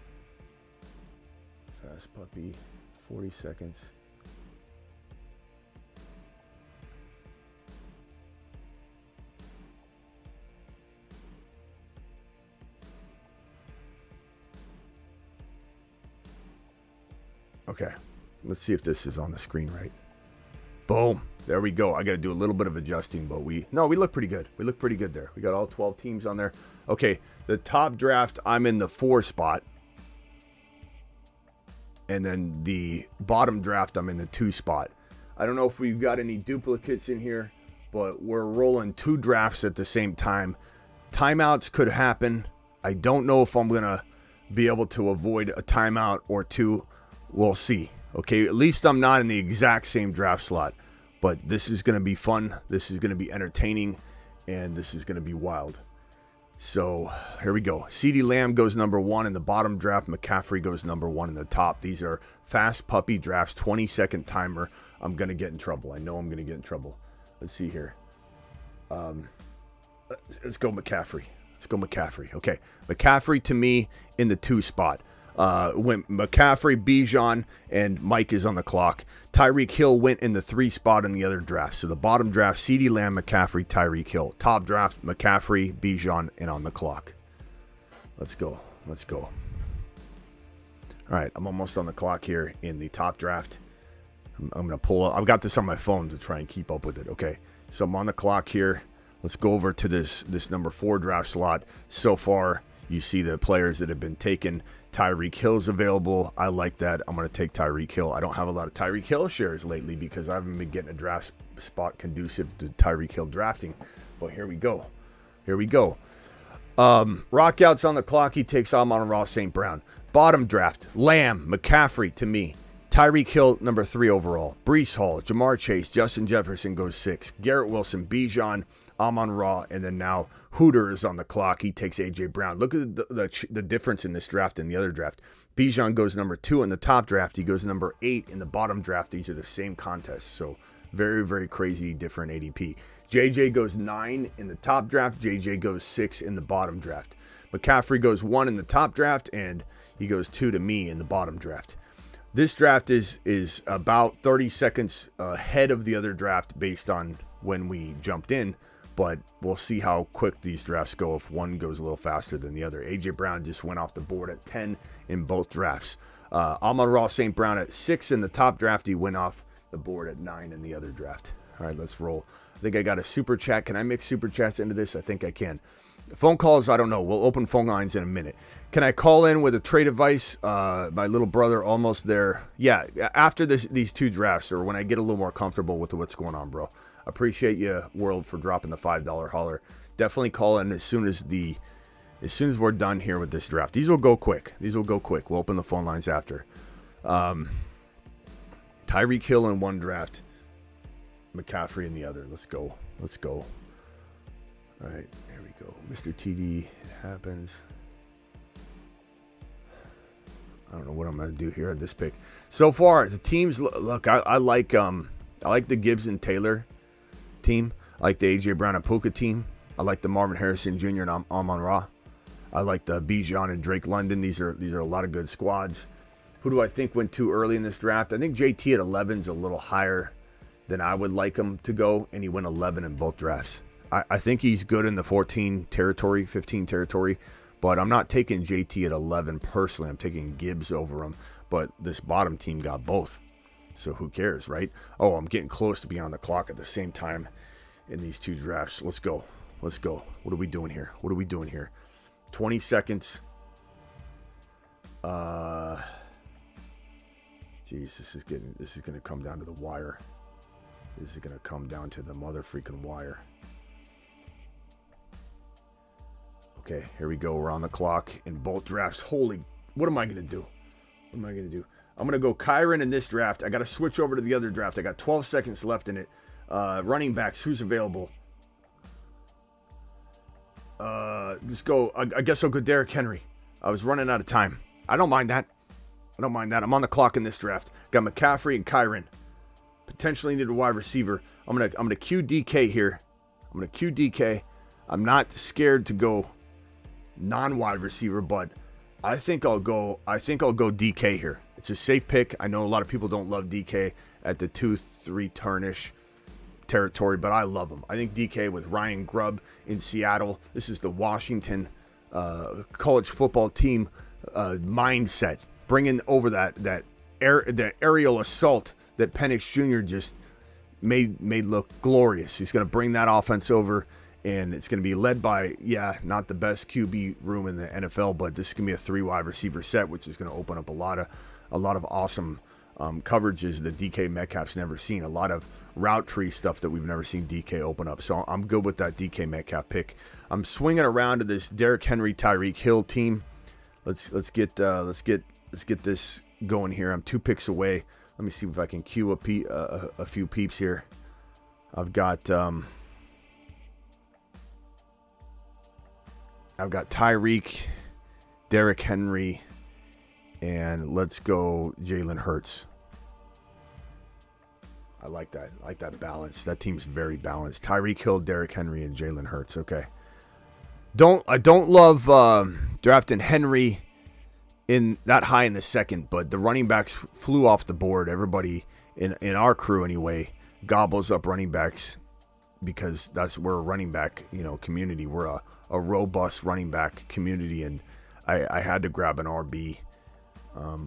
Fast Puppy, 40 seconds. Okay, let's see if this is on the screen right. Boom. There we go. I got to do a little bit of adjusting, but we look pretty good. We look pretty good there. We got all 12 teams on there. Okay, the top draft, I'm in the 4 spot. And then the bottom draft, I'm in the 2 spot. I don't know if we've got any duplicates in here, but we're rolling 2 drafts at the same time. Timeouts could happen. I don't know if I'm going to be able to avoid a timeout or 2. We'll see. Okay, at least I'm not in the exact same draft slot. But this is going to be fun. This is going to be entertaining. And this is going to be wild. So, here we go. CeeDee Lamb goes number 1 in the bottom draft. McCaffrey goes number 1 in the top. These are Fast Puppy drafts, 20-second timer. I'm going to get in trouble. I know I'm going to get in trouble. Let's see here. Let's go McCaffrey. Okay, McCaffrey to me in the 2 spot. Went McCaffrey, Bijan, and Mike is on the clock. Tyreek Hill went in the 3 spot in the other draft. So the bottom draft, CeeDee Lamb, McCaffrey, Tyreek Hill. Top draft, McCaffrey, Bijan, and on the clock. Let's go. All right, I'm almost on the clock here in the top draft. I'm going to pull up. I've got this on my phone to try and keep up with it. Okay, so I'm on the clock here. Let's go over to this number 4 draft slot. So far, you see the players that have been taken. Tyreek Hill's available. I like that. I'm going to take Tyreek Hill. I don't have a lot of Tyreek Hill shares lately because I haven't been getting a draft spot conducive to Tyreek Hill drafting. But here we go. Here we go. Rockouts on the clock. He takes Amon-Ra St. Brown. Bottom draft, Lamb, McCaffrey to me. Tyreek Hill, number 3 overall. Breece Hall, Jamar Chase, Justin Jefferson goes 6. Garrett Wilson, Bijan, Amon-Ra, and then now Hooter is on the clock. He takes A.J. Brown. Look at the difference in this draft and the other draft. Bijan goes number 2 in the top draft. He goes number 8 in the bottom draft. These are the same contests, so very, very crazy different ADP. J.J. goes 9 in the top draft. J.J. goes 6 in the bottom draft. McCaffrey goes 1 in the top draft, and he goes 2 to me in the bottom draft. This draft is about 30 seconds ahead of the other draft based on when we jumped in, but we'll see how quick these drafts go if one goes a little faster than the other. A.J. Brown just went off the board at 10 in both drafts. Amon-Ra St. Brown at 6 in the top draft. He went off the board at 9 in the other draft. All right, let's roll. I think I got a super chat. Can I mix super chats into this? I think I can. Phone calls, I don't know. We'll open phone lines in a minute. Can I call in with a trade advice? My little brother almost there. Yeah, after these 2 drafts or when I get a little more comfortable with what's going on, bro. Appreciate you, World, for dropping the $5 holler. Definitely call in as soon as we're done here with this draft. These will go quick. We'll open the phone lines after. Tyreek Hill in one draft. McCaffrey in the other. Let's go. All right. Go. Mr. TD, it happens. I don't know what I'm going to do here at this pick. So far, the teams look. I like the Gibbs and Taylor team. I like the AJ Brown and Puka team. I like the Marvin Harrison Jr. and Amon-Ra. I like the Bijan and Drake London. These are a lot of good squads. Who do I think went too early in this draft? I think JT at 11 is a little higher than I would like him to go, and he went 11 in both drafts. I think he's good in the 14 territory, 15 territory, but I'm not taking JT at 11 personally. I'm taking Gibbs over him, but this bottom team got both, so who cares, right? Oh, I'm getting close to being on the clock at the same time in these 2 drafts. Let's go. What are we doing here? 20 seconds. Geez, this is going to come down to the wire. This is going to come down to the mother freaking wire. Okay, here we go. We're on the clock in both drafts. Holy, what am I going to do? I'm going to go Kyren in this draft. I got to switch over to the other draft. I got 12 seconds left in it. Running backs, who's available? Just go. I guess I'll go Derrick Henry. I was running out of time. I don't mind that. I'm on the clock in this draft. Got McCaffrey and Kyren. Potentially need a wide receiver. I'm gonna cue DK here. I'm not scared to go non-wide receiver, but I think I'll go DK here. It's a safe pick. I know a lot of people don't love DK at the 2-3 turnish territory, but I love him. I think DK with Ryan Grubb in Seattle. This is the Washington college football team mindset, bringing over that aerial assault that Penix Jr. just made look glorious. He's going to bring that offense over, and it's going to be led by, not the best QB room in the NFL, but this is going to be a 3 wide receiver set, which is going to open up a lot of awesome coverages that DK Metcalf's never seen. A lot of route tree stuff that we've never seen DK open up. So I'm good with that DK Metcalf pick. I'm swinging around to this Derrick Henry, Tyreek Hill team. Let's get this going here. I'm 2 picks away. Let me see if I can cue a few peeps here. I've got Tyreek, Derrick Henry, and let's go Jalen Hurts. I like that. I like that balance. That team's very balanced. Tyreek Hill, Derrick Henry, and Jalen Hurts. Okay. I don't love drafting Henry in that high in the second, but the running backs flew off the board. Everybody in our crew anyway gobbles up running backs because we're a running back, community. We're a robust running back community, and I had to grab an RB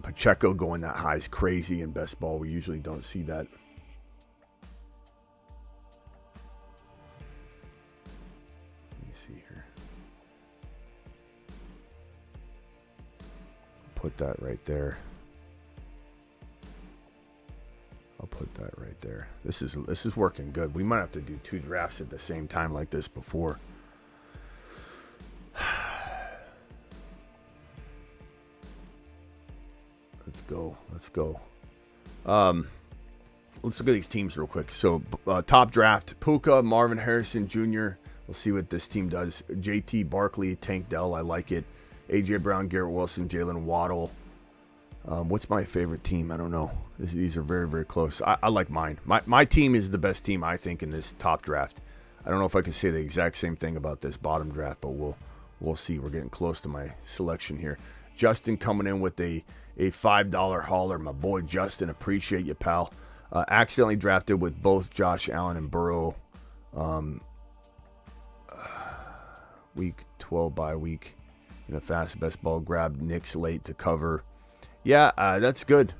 Pacheco going that high is crazy in best ball. We usually don't see that. Let me see here. Put that right there. I'll put that right there. This is working good. We might have to do 2 drafts at the same time like this before. Let's go. Let's look at these teams real quick. So top draft: Puka, Marvin Harrison Jr. We'll see what this team does. JT Barkley, Tank Dell. I like it. AJ Brown, Garrett Wilson, Jalen Waddle. What's my favorite team? I don't know. These are very, very close. I like mine. My team is the best team, I think, in this top draft. I don't know if I can say the exact same thing about this bottom draft, but we'll see. We're getting close to my selection here. Justin coming in with a $5 hauler. My boy Justin, appreciate you, pal. Accidentally drafted with both Josh Allen and Burrow. Week 12 bye week in a fast best ball. Grabbed Knicks late to cover. Yeah, that's good.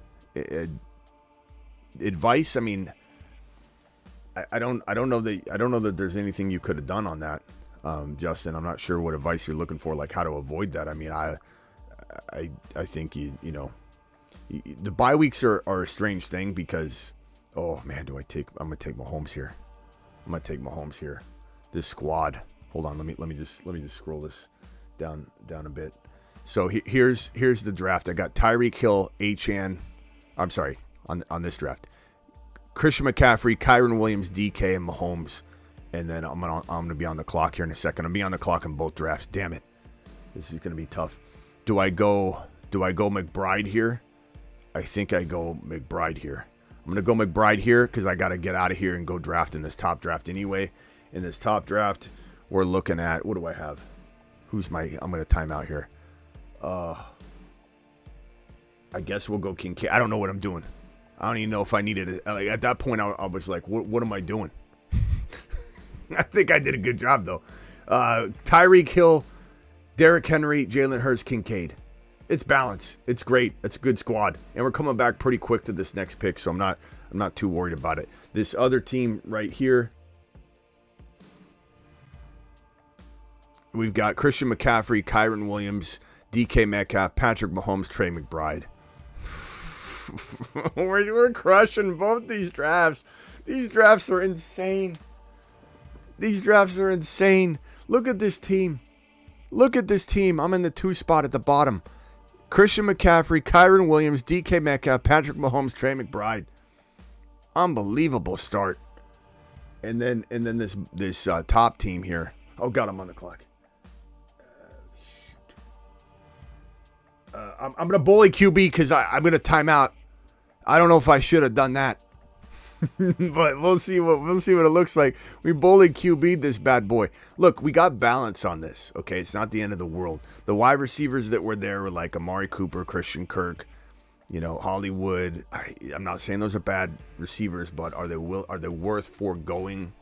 Advice. I mean, I don't know that there's anything you could have done on that, Justin. I'm not sure what advice you're looking for, like how to avoid that. I mean, I think you know, the bye weeks are a strange thing because, oh man, I'm gonna take Mahomes here. This squad. Hold on, let me just scroll this down a bit. So here's the draft. I got Tyreek Hill, I'm sorry, on this draft. Christian McCaffrey, Kyren Williams, DK, and Mahomes. And then I'm gonna be on the clock here in a second. I'm gonna be on the clock in both drafts. Damn it. This is gonna be tough. Do I go McBride here? I think I go McBride here. I'm gonna go McBride here because I gotta get out of here and go draft in this top draft anyway. In this top draft, we're looking at, what do I have? I'm gonna time out here. I guess we'll go Kincaid. I don't know what I'm doing. I don't even know if I needed it. Like, at that point, I was like, what am I doing? I think I did a good job, though. Tyreek Hill, Derrick Henry, Jalen Hurts, Kincaid. It's balanced. It's great. It's a good squad. And we're coming back pretty quick to this next pick, so I'm not too worried about it. This other team right here, we've got Christian McCaffrey, Kyren Williams, DK Metcalf, Patrick Mahomes, Trey McBride. We're crushing both these drafts. These drafts are insane. Look at this team. I'm in the 2 spot at the bottom. Christian McCaffrey, Kyren Williams, DK Metcalf, Patrick Mahomes, Trey McBride. Unbelievable start. And then this top team here. Oh God, I'm on the clock. I'm going to bully QB because I'm going to time out. I don't know if I should have done that. But we'll see what it looks like. We bullied QB this bad boy. Look, we got balance on this. Okay, it's not the end of the world. The wide receivers that were there were like Amari Cooper, Christian Kirk, Hollywood. I'm not saying those are bad receivers, but are they worth foregoing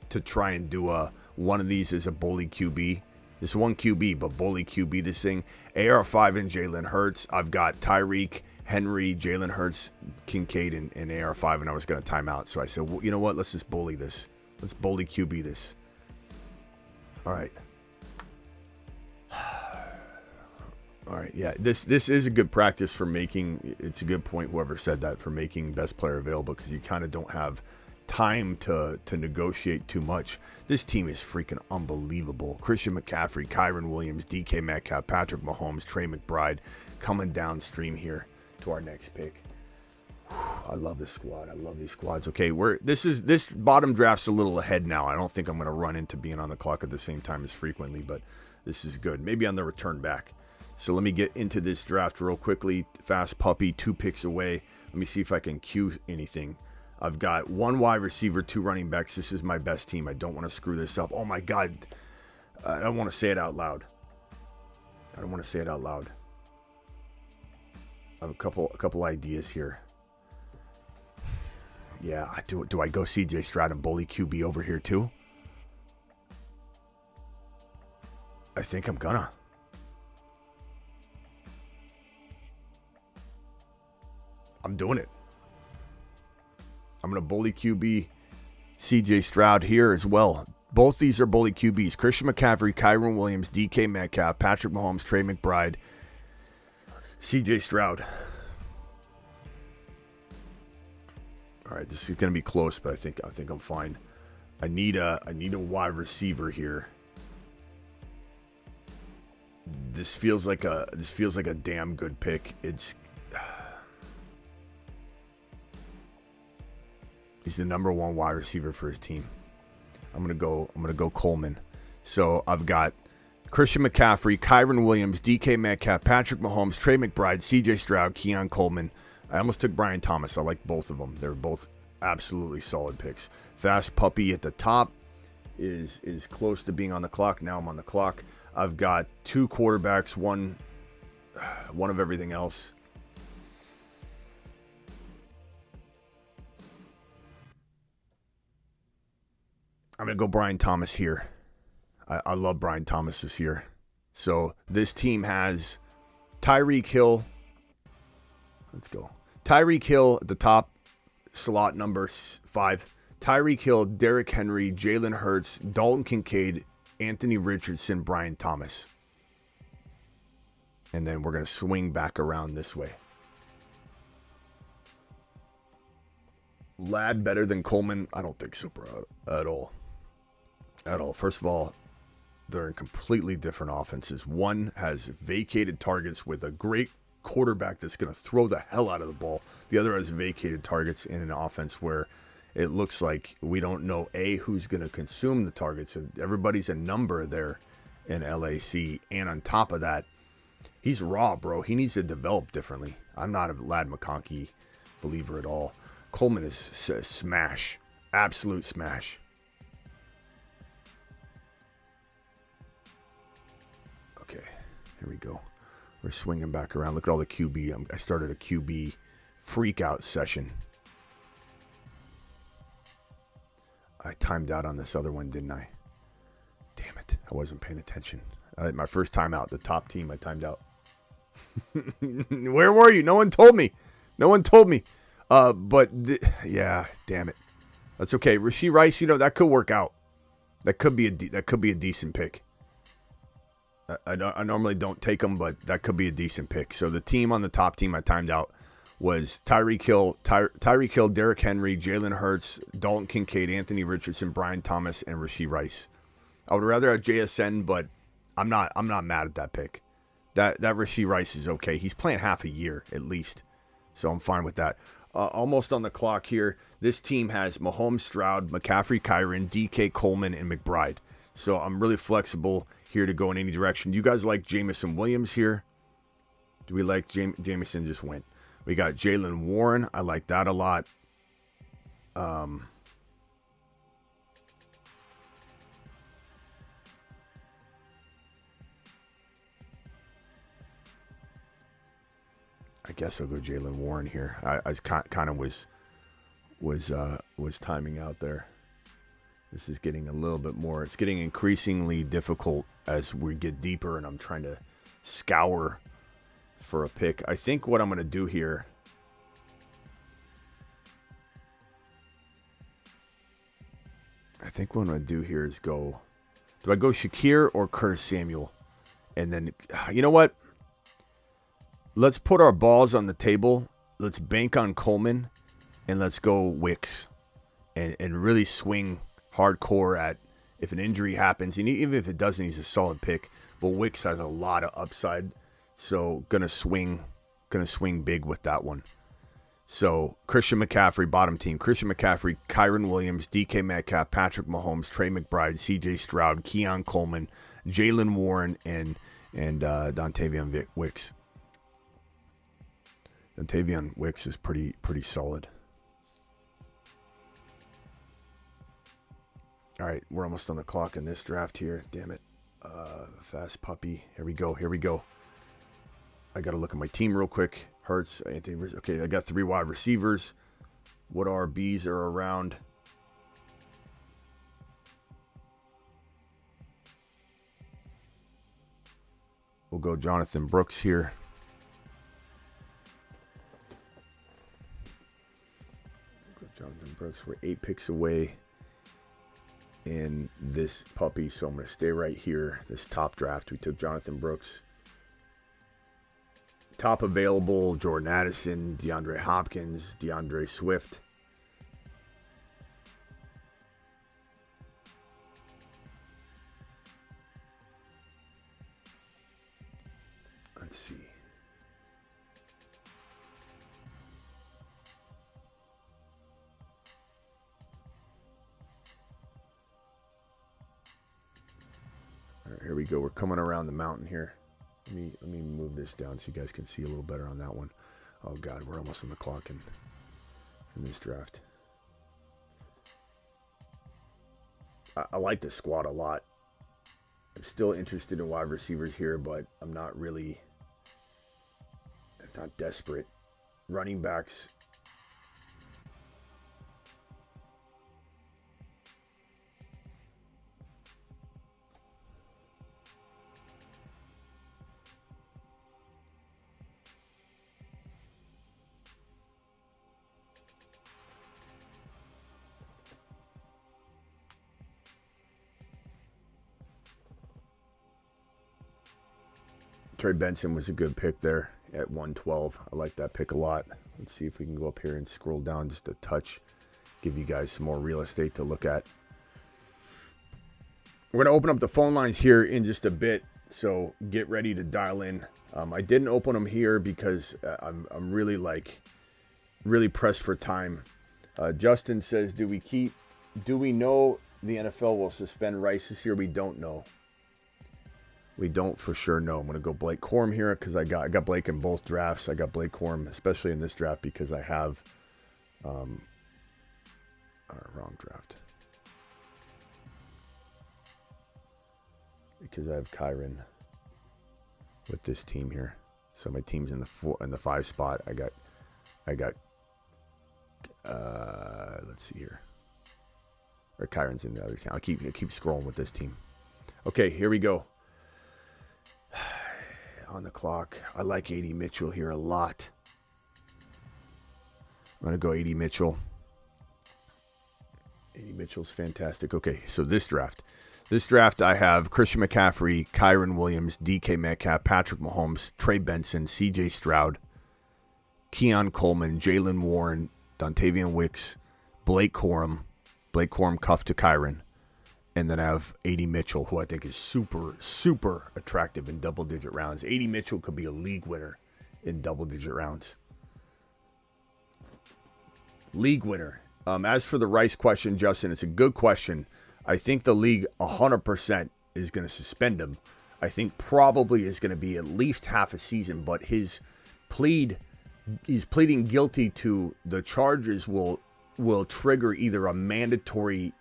to try and do one of these as a bully QB? This one QB, but bully QB this thing. AR5 and Jalen Hurts. I've got Tyreek, Henry, Jalen Hurts, Kincaid, and AR5, and I was going to time out. So I said, well, you know what? Let's just bully this. Let's bully QB this. All right. All right, yeah. This is a good practice for making. It's a good point, whoever said that, for making best player available, because you kind of don't have time to negotiate too much. This team is freaking unbelievable. Christian McCaffrey, Kyren Williams, DK Metcalf, Patrick Mahomes, Trey McBride coming downstream here to our next pick. I love this squad. I love these squads. Okay, this bottom draft's a little ahead now. I don't think I'm going to run into being on the clock at the same time as frequently, but this is good. Maybe on the return back. So let me get into this draft real quickly. Fast puppy, 2 picks away. Let me see if I can cue anything. I've got 1 wide receiver, 2 running backs. This is my best team. I don't want to screw this up. Oh my God. I don't want to say it out loud. I have a couple ideas here. Yeah, do I go CJ Stroud and bully QB over here too? I think I'm gonna. I'm doing it. I'm going to bully QB CJ Stroud here as well. Both these are bully QBs. Christian McCaffrey, Kyren Williams, DK Metcalf, Patrick Mahomes, Trey McBride, CJ Stroud. All right, this is going to be close, but I think I'm fine. I need a wide receiver here. This feels like a damn good pick. He's the number one wide receiver for his team. I'm gonna go Coleman. So I've got Christian McCaffrey, Kyren Williams, DK Metcalf, Patrick Mahomes, Trey McBride, CJ Stroud, Keon Coleman. I almost took Brian Thomas. I like both of them. They're both absolutely solid picks. Fast Puppy at the top is close to being on the clock. Now I'm on the clock. I've got two quarterbacks, one of everything else. I'm going to go Brian Thomas here. I love Brian Thomas this year. So this team has Tyreek Hill. Let's go. Tyreek Hill at the top, slot number 5. Tyreek Hill, Derrick Henry, Jalen Hurts, Dalton Kincaid, Anthony Richardson, Brian Thomas. And then we're going to swing back around this way. Ladd better than Coleman? I don't think so, bro. At all. First of all, they're in completely different offenses. One has vacated targets with a great quarterback that's going to throw the hell out of the ball. The other has vacated targets in an offense where it looks like we don't know who's going to consume the targets. Everybody's a number there in LAC. And on top of that, he's raw, bro. He needs to develop differently. I'm not a Ladd McConkey believer at all. Coleman is smash. Absolute smash. Okay, here we go. We're swinging back around. Look at all the QB. I started a QB freak out session. I timed out on this other one, didn't I? Damn it. I wasn't paying attention. My first time out, the top team, I timed out. Where were you? No one told me. Yeah, damn it. That's okay. Rashee Rice, that could work out. That could be a decent pick. I normally don't take them, but that could be a decent pick. So the team on the top team I timed out was Tyreek Hill, Derrick Henry, Jalen Hurts, Dalton Kincaid, Anthony Richardson, Brian Thomas, and Rashee Rice. I would rather have JSN, but I'm not mad at that pick. That Rashee Rice is okay. He's playing half a year at least, so I'm fine with that. Almost on the clock here. This team has Mahomes, Stroud, McCaffrey, Kyren, DK, Coleman, and McBride. So I'm really flexible here to go in any direction. You guys like Jameson Williams here? Do we like Jameson just went? We got Jalen Warren. I like that a lot. I guess I'll go Jalen Warren here. I kind of was timing out there. This is getting a little bit more. It's getting increasingly difficult as we get deeper, and I'm trying to scour for a pick. I think what I'm going to do here. Is go. Do I go Shakir or Curtis Samuel? And then, you know what? Let's put our balls on the table. Let's bank on Coleman, and let's go Wicks, and really swing hardcore at if an injury happens, and even if it doesn't, he's a solid pick. But Wicks has a lot of upside, so gonna swing big with that one. So Christian McCaffrey, bottom team. Christian McCaffrey, Kyren Williams, DK Metcalf, Patrick Mahomes, Trey McBride, CJ Stroud, Keon Coleman, Jalen Warren, and Dontavian Wicks. Dontavian Wicks is pretty solid. All right, we're almost on the clock in this draft here. Damn it. Fast Puppy. Here we go. I got to look at my team real quick. Hurts, Anthony. Okay, I got 3 wide receivers. What RBs are around? We'll go Jonathan Brooks here. Jonathan Brooks. We're 8 picks away in this puppy, so I'm going to stay right here. This top draft, we took Jonathan Brooks. Top available, Jordan Addison, DeAndre Hopkins, DeAndre Swift. Let's see. All right, here we go. We're coming around the mountain here. Let me move this down so you guys can see a little better on that one. Oh God, we're almost on the clock in this draft. I like the squad a lot. I'm still interested in wide receivers here, but I'm not desperate. Running backs. Trey Benson was a good pick there at 112. I like that pick a lot. Let's see if we can go up here and scroll down just a touch. Give you guys some more real estate to look at. We're going to open up the phone lines here in just a bit, so get ready to dial in. I didn't open them here because I'm really pressed for time. Justin says, do we know the NFL will suspend Rice this year? We don't know. We don't for sure know. I'm going to go Blake Corum here because I got Blake in both drafts. I got Blake Corum, especially in this draft, because I have wrong draft. Because I have Kyren with this team here. So my team's in the 5 spot. I got let's see here. Or Kyren's in the other team. I'll keep scrolling with this team. Okay, here we go. On the clock. I like A.D. Mitchell here a lot. I'm going to go A.D. Mitchell. A.D. Mitchell's fantastic. Okay, so this draft. I have Christian McCaffrey, Kyren Williams, DK Metcalf, Patrick Mahomes, Trey Benson, CJ Stroud, Keon Coleman, Jalen Warren, Dontavian Wicks, Blake Corum cuffed to Kyren. And then I have A.D. Mitchell, who I think is super, super attractive in double-digit rounds. A.D. Mitchell could be a league winner in double-digit rounds. League winner. As for the Rice question, Justin, it's a good question. I think the league 100% is going to suspend him. I think probably is going to be at least half a season, but he's pleading guilty to the charges will trigger either a mandatory,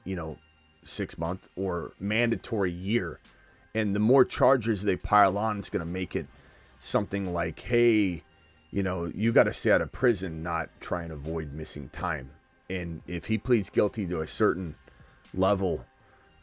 6-month or mandatory year. And the more charges they pile on, it's going to make it something like, hey, you got to stay out of prison, not try and avoid missing time. And if he pleads guilty to a certain level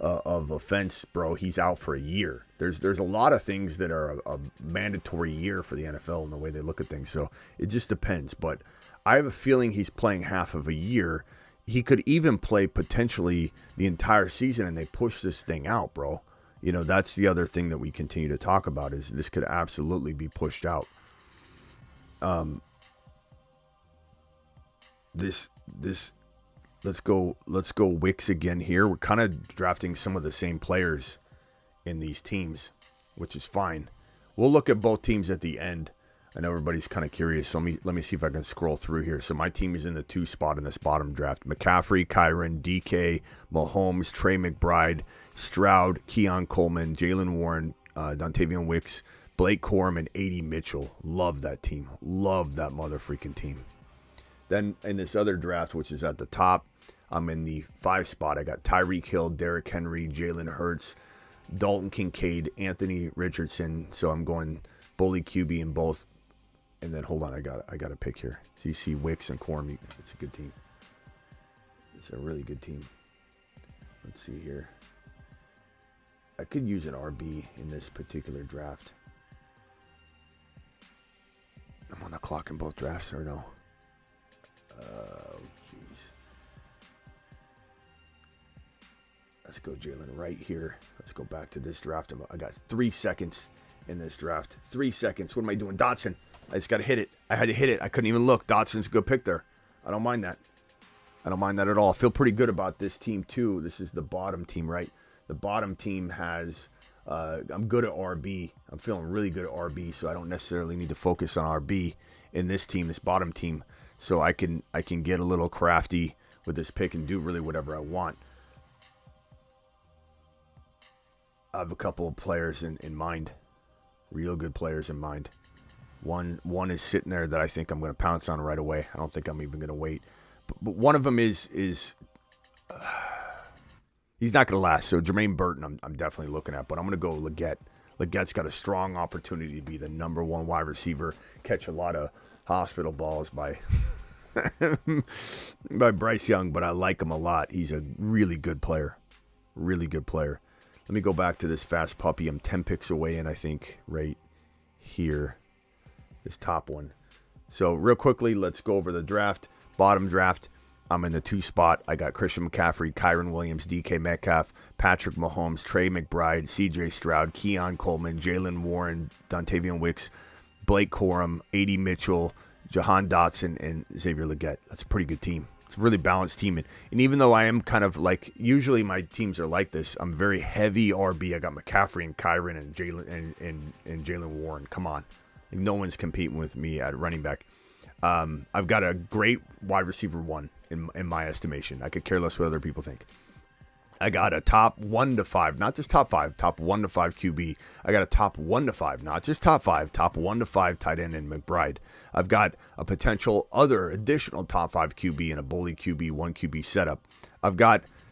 of offense, bro, he's out for a year. There's a lot of things that are a mandatory year for the NFL and the way they look at things. So it just depends. But I have a feeling he's playing half of a year. He could even play potentially the entire season and they push this thing out, bro. That's the other thing that we continue to talk about is this could absolutely be pushed out. Let's go Wicks again here. We're kind of drafting some of the same players in these teams, which is fine. We'll look at both teams at the end. I know everybody's kind of curious, so let me see if I can scroll through here. So my team is in the 2 spot in this bottom draft. McCaffrey, Kyren, DK, Mahomes, Trey McBride, Stroud, Keon Coleman, Jalen Warren, Dontavian Wicks, Blake Corum, and A.D. Mitchell. Love that team. Love that mother-freaking team. Then in this other draft, which is at the top, I'm in the 5 spot. I got Tyreek Hill, Derrick Henry, Jalen Hurts, Dalton Kincaid, Anthony Richardson. So I'm going bully QB in both. And then hold on, I got a pick here. So you see Wicks and Corum. It's a good team. It's a really good team. Let's see here. I could use an RB in this particular draft. I'm on the clock in both drafts, or no? Oh, jeez. Let's go Jalen right here. Let's go back to this draft. I got 3 seconds in this draft. 3 seconds. What am I doing? Dotson. I just got to hit it. I had to hit it. I couldn't even look. Dotson's a good pick there. I don't mind that. I don't mind that at all. I feel pretty good about this team too. This is the bottom team, right? The bottom team has, I'm good at RB. I'm feeling really good at RB, so I don't necessarily need to focus on RB in this team, this bottom team. So I can get a little crafty with this pick and do really whatever I want. I have a couple of players in mind, real good players in mind. One is sitting there that I think I'm going to pounce on right away. I don't think I'm even going to wait. But one of them is he's not going to last. So Jermaine Burton, I'm definitely looking at, but I'm going to go Leggett. Leggett's got a strong opportunity to be the number one wide receiver, catch a lot of hospital balls by by Bryce Young, but I like him a lot. He's a really good player. Really good player. Let me go back to this fast puppy. I'm 10 picks away, and I think right here, this top one. So real quickly, let's go over the draft. Bottom draft, I'm in the 2 spot. I got Christian McCaffrey, Kyren Williams, DK Metcalf, Patrick Mahomes, Trey McBride, CJ Stroud, Keon Coleman, Jalen Warren, Dontavian Wicks, Blake Corum, A.D. Mitchell, Jahan Dotson, and Xavier Leggett. That's a pretty good team. It's a really balanced team. And even though I am kind of like, usually my teams are like this, I'm very heavy RB. I got McCaffrey and Kyren and Jalen and Jalen Warren. Come on. Like, no one's competing with me at running back. I've got a great wide receiver 1 in my estimation. I could care less what other people think. I got a top 1 to 5, not just top 5, top 1 to 5 QB. I got a top 1 to 5, not just top 5, top 1 to 5 tight end in McBride. I've got a potential other additional top 5 QB in a bully QB, 1 QB setup.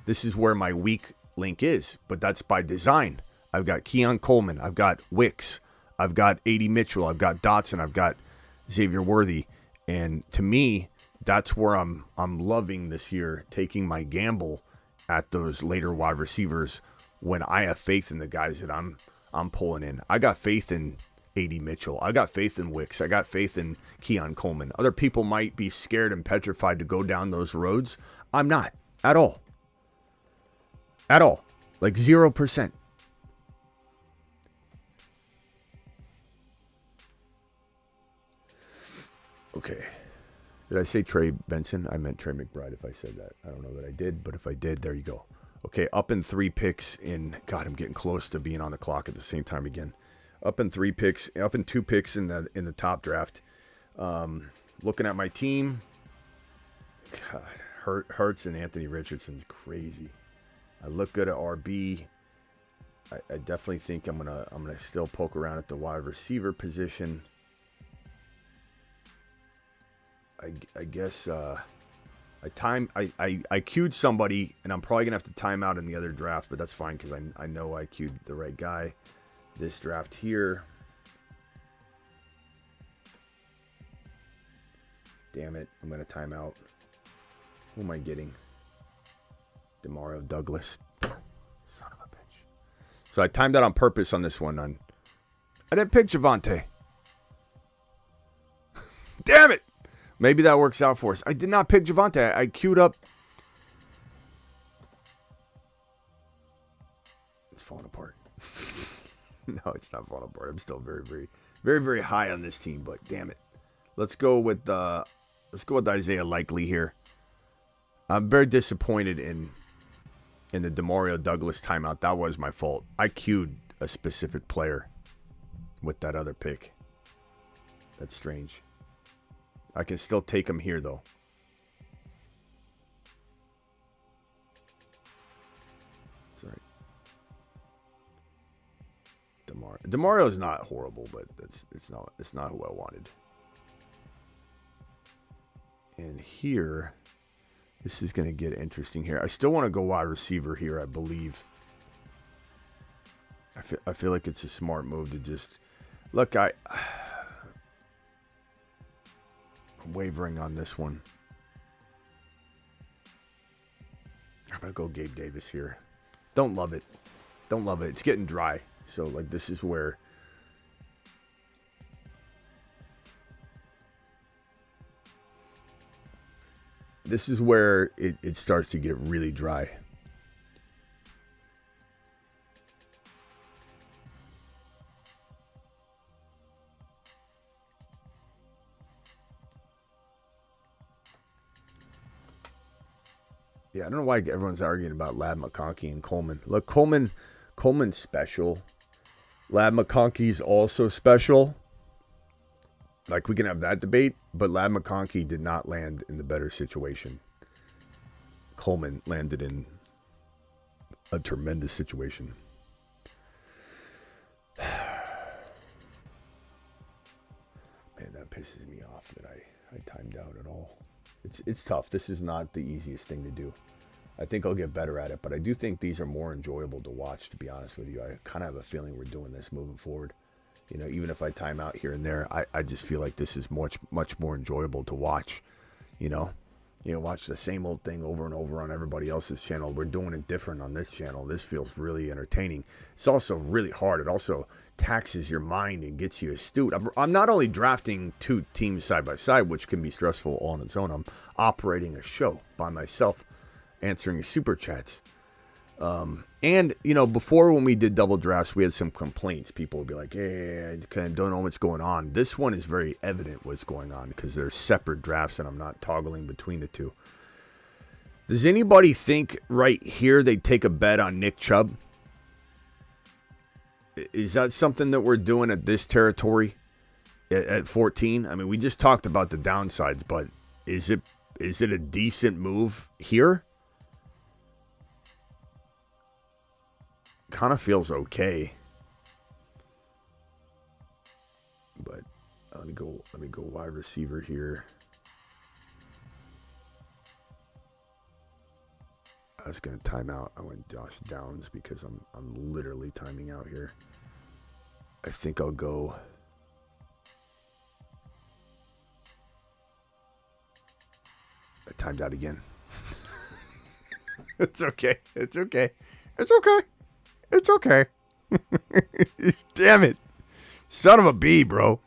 This is where my weak link is, but that's by design. I've got Keon Coleman. I've got Wicks. I've got A.D. Mitchell. I've got Dotson. I've got Xavier Worthy. And to me, that's where I'm loving this year, taking my gamble at those later wide receivers when I have faith in the guys that I'm pulling in. I got faith in A.D. Mitchell. I got faith in Wicks. I got faith in Keon Coleman. Other people might be scared and petrified to go down those roads. I'm not at all. At all. Like 0%. Okay. Did I say Trey Benson? I meant Trey McBride if I said that. I don't know that I did, but if I did, there you go. Okay, up in 3 picks in, God, I'm getting close to being on the clock at the same time again. Up in 2 picks in the top draft. Looking at my team, God, Hurts and Anthony Richardson's crazy. I look good at RB. I definitely think I'm gonna still poke around at the wide receiver position. I guess I queued somebody, and I'm probably gonna have to time out in the other draft, but that's fine because I know I queued the right guy. This draft here, damn it, I'm gonna time out. Who am I getting? Demario Douglas, son of a bitch. So I timed out on purpose on this one. I didn't pick Javonte. Damn it. Maybe that works out for us. I did not pick Javonte. I queued up. It's falling apart. No, it's not falling apart. I'm still very, very, very, very high on this team, but damn it. Let's go with Isaiah Likely here. I'm very disappointed in the Demario Douglas timeout. That was my fault. I queued a specific player with that other pick. That's strange. I can still take him here, though. Sorry. Demario's not horrible, but it's not who I wanted. And here, this is going to get interesting here. I still want to go wide receiver here, I believe. I feel like it's a smart move to just look. I'm wavering on this one. I'm going to go Gabe Davis here. Don't love it. Don't love it. It's getting dry. So, like, this is where it starts to get really dry. Yeah, I don't know why everyone's arguing about Lab McConkey and Coleman. Look, Coleman's special. Lab McConkey's also special. Like, we can have that debate, but Lab McConkey did not land in the better situation. Coleman landed in a tremendous situation. Man, that pisses me off that I timed out at all. It's tough. This is not the easiest thing to do. I think I'll get better at it, but I do think these are more enjoyable to watch, to be honest with you. I kind of have a feeling we're doing this moving forward. You know, even if I time out here and there, I just feel like this is much more enjoyable to watch. You know, watch the same old thing over and over on everybody else's channel. We're doing it different on this channel. This feels really entertaining. It's also really hard. It also taxes your mind and gets you astute. I'm not only drafting two teams side by side, which can be stressful all on its own. I'm operating a show by myself, answering super chats. And, you know, before when we did double drafts, we had some complaints. People would be like, hey, I kind of don't know what's going on. This one is very evident what's going on because they're separate drafts and I'm not toggling between the two. Does anybody think right here they'd take a bet on Nick Chubb? Is that something that we're doing at this territory at 14? I mean, we just talked about the downsides, but is it a decent move here? Kind of feels okay, but let me go wide receiver here. I was gonna time out. I went Josh Downs because I'm literally timing out here. I think I'll go. I timed out again. It's okay. It's okay. It's okay. It's okay. Damn it. Son of a bee, bro.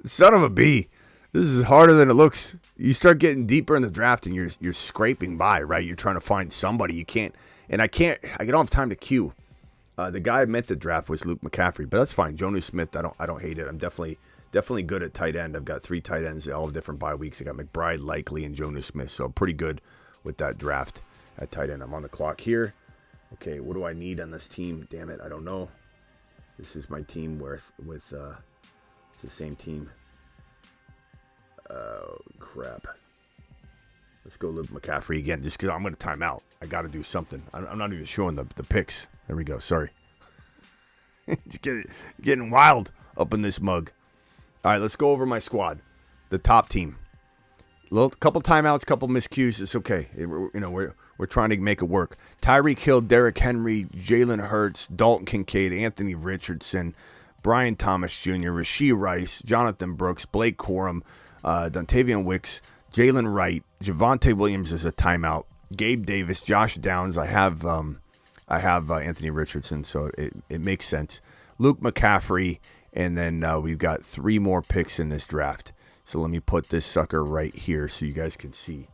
Son of a bee. This is harder than it looks. You start getting deeper in the draft and you're scraping by, right? You're trying to find somebody. You can't. And I don't have time to queue. The guy I meant to draft was Luke McCaffrey, but that's fine. Jonnu Smith, I don't hate it. I'm definitely good at tight end. I've got 3 tight ends, all different bye weeks. I got McBride, Likely, and Jonnu Smith. So I'm pretty good with that draft at tight end. I'm on the clock here. Okay, what do I need on this team? Damn it, I don't know. This is my team with it's the same team. Oh, crap. Let's go Luke McCaffrey again, just because I'm going to time out. I got to do something. I'm not even showing the picks. There we go. Sorry. It's getting wild up in this mug. All right, let's go over my squad. The top team. Couple timeouts, couple miscues. It's okay. We're trying to make it work. Tyreek Hill, Derrick Henry, Jalen Hurts, Dalton Kincaid, Anthony Richardson, Brian Thomas Jr., Rashee Rice, Jonathan Brooks, Blake Corum, Dontavian Wicks, Jalen Wright, Javonte Williams is a timeout, Gabe Davis, Josh Downs. I have Anthony Richardson, so it makes sense. Luke McCaffrey, and then we've got 3 more picks in this draft. So let me put this sucker right here so you guys can see.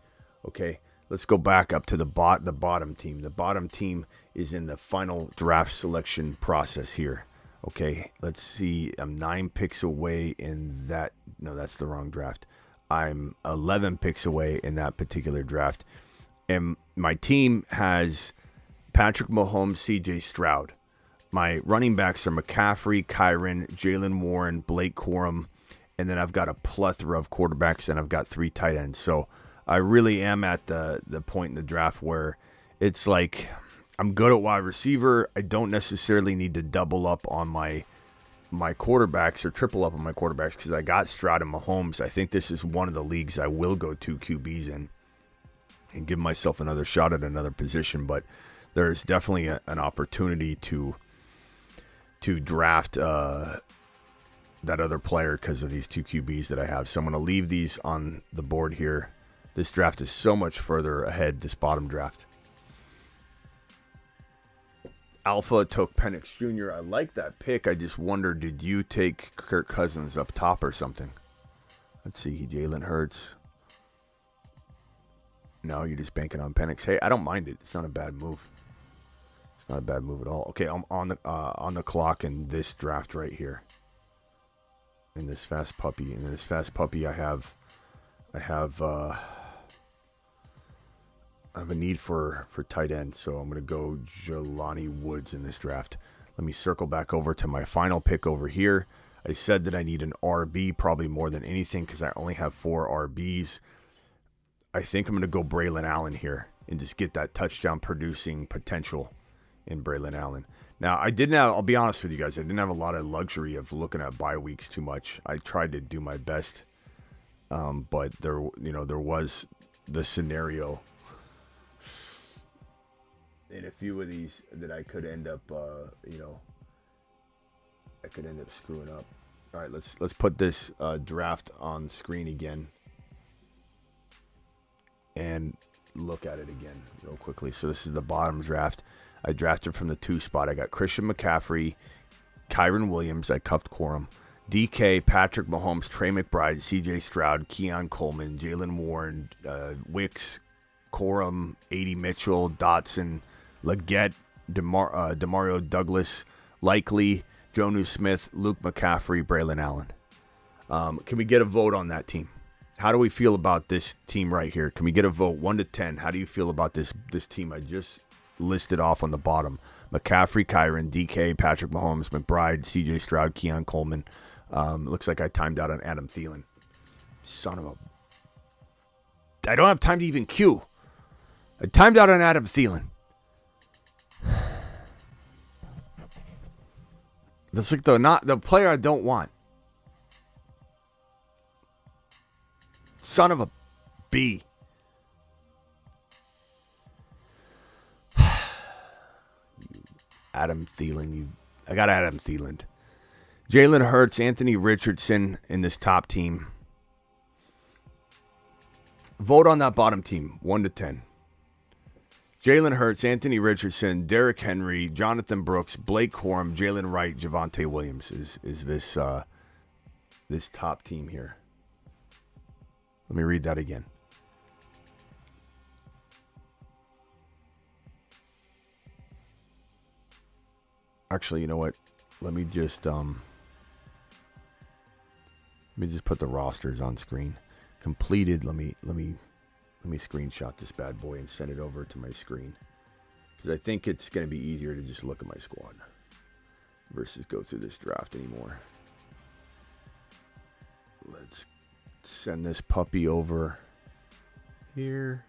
Okay, let's go back up to the bottom team. The bottom team is in the final draft selection process here. Okay, let's see. I'm 9 picks away in that. No, that's the wrong draft. I'm 11 picks away in that particular draft. And my team has Patrick Mahomes, CJ Stroud. My running backs are McCaffrey, Kyren, Jalen Warren, Blake Corum. And then I've got a plethora of quarterbacks, and I've got 3 tight ends. So I really am at the point in the draft where it's like I'm good at wide receiver. I don't necessarily need to double up on my quarterbacks or triple up on my quarterbacks because I got Stroud and Mahomes. I think this is one of the leagues I will go 2 QBs in and give myself another shot at another position. But there's definitely an opportunity to draft that other player because of these 2 QBs that I have. So I'm going to leave these on the board here. This draft is so much further ahead, this bottom draft. Alpha took Penix Jr. I like that pick. I just wonder, did you take Kirk Cousins up top or something? Let's see. Jalen Hurts. No, you're just banking on Penix. Hey, I don't mind it. It's not a bad move. It's not a bad move at all. Okay, I'm on the clock in this draft right here. In this fast puppy. In this fast puppy, I have I have a need for tight end, so I'm going to go Jelani Woods in this draft. Let me circle back over to my final pick over here. I said that I need an RB probably more than anything because I only have 4 RBs. I think I'm going to go Braylon Allen here and just get that touchdown producing potential in Braylon Allen. Now, I'll be honest with you guys, I didn't have a lot of luxury of looking at bye weeks too much. I tried to do my best, but there was the scenario in a few of these that I could end up, I could end up screwing up. All right, let's put this draft on screen again and look at it again real quickly. So this is the bottom draft. I drafted from the 2 spot. I got Christian McCaffrey, Kyren Williams. I cuffed Corum. DK, Patrick Mahomes, Trey McBride, CJ Stroud, Keon Coleman, Jalen Warren, Wicks, Corum, A.D. Mitchell, Dotson, Leggett, Demario Douglas, Likely, Jonnu Smith, Luke McCaffrey, Braylon Allen. Can we get a vote on that team? How do we feel about this team right here? Can we get a vote 1 to 10? How do you feel about this team I just listed off on the bottom? McCaffrey, Kyren, DK, Patrick Mahomes, McBride, CJ Stroud, Keon Coleman. Looks like I timed out on Adam Thielen. Son of a... I don't have time to even queue. I timed out on Adam Thielen. That's like the player I don't want. Son of a B. Adam Thielen. I got Adam Thielen. Jalen Hurts, Anthony Richardson in this top team. Vote on that bottom team, 1 to 10. Jalen Hurts, Anthony Richardson, Derrick Henry, Jonathan Brooks, Blake Corum, Jalen Wright, Javonte Williams is this this top team here. Let me read that again. Actually, you know what? Let me just put the rosters on screen. Completed. Let me screenshot this bad boy and send it over to my screen, because I think it's going to be easier to just look at my squad versus go through this draft anymore. Let's send this puppy over here.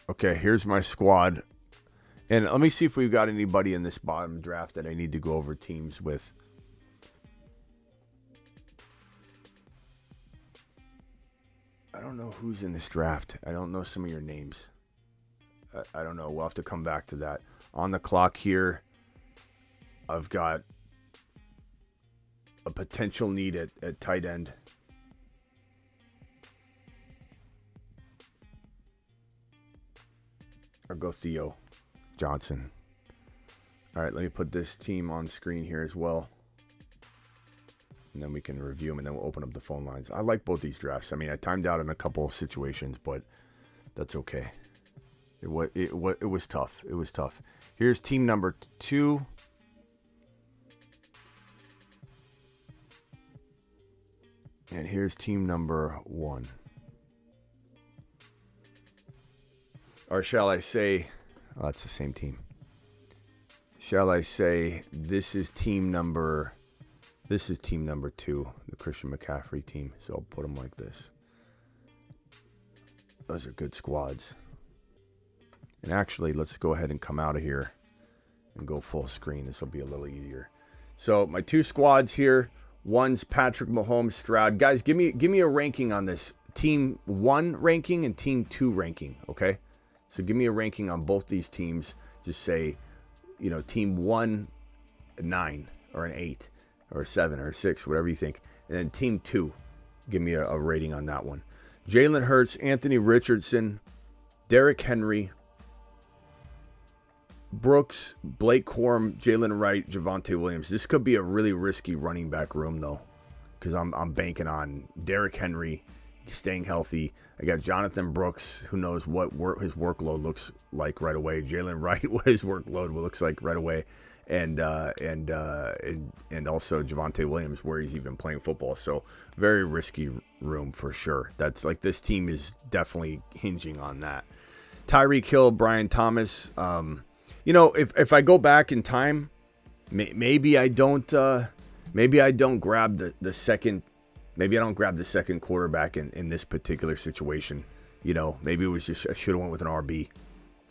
Okay, here's my squad. And let me see if we've got anybody in this bottom draft that I need to go over teams with. I don't know who's in this draft. I don't know some of your names. I don't know. We'll have to come back to that. On the clock here, I've got a potential need at tight end. I'll go Theo Johnson. All right, let me put this team on screen here as well. And then we can review them, and then we'll open up the phone lines. I like both these drafts. I mean, I timed out in a couple of situations, but that's okay. It was tough. It was tough. Here's team number 2. And here's team number 1. Or shall I say, oh, that's the same team. Shall I say this is team number 2, the Christian McCaffrey team. So I'll put them like this. Those are good squads. And actually, let's go ahead and come out of here and go full screen. This will be a little easier. So my 2 squads here. One's Patrick Mahomes, Stroud. Guys, give me a ranking on this. Team 1 ranking and team 2 ranking, okay? So give me a ranking on both these teams. Just say, team 1, a 9 or an 8 or a 7 or a 6, whatever you think. And then team 2, give me a rating on that one. Jalen Hurts, Anthony Richardson, Derrick Henry, Brooks, Blake Corum, Jalen Wright, Javonte Williams. This could be a really risky running back room, though, because I'm banking on Derrick Henry staying healthy. I got Jonathan Brooks, who knows what his workload looks like right away. Jalen Wright, what his workload looks like right away. and also Javonte Williams, where he's even playing football. So very risky room for sure. That's like this team is definitely hinging on that. Tyreek Hill, Brian Thomas. If I go back in time, maybe I don't grab the second. Maybe I don't grab the second quarterback in this particular situation. Maybe it was just I should have went with an RB.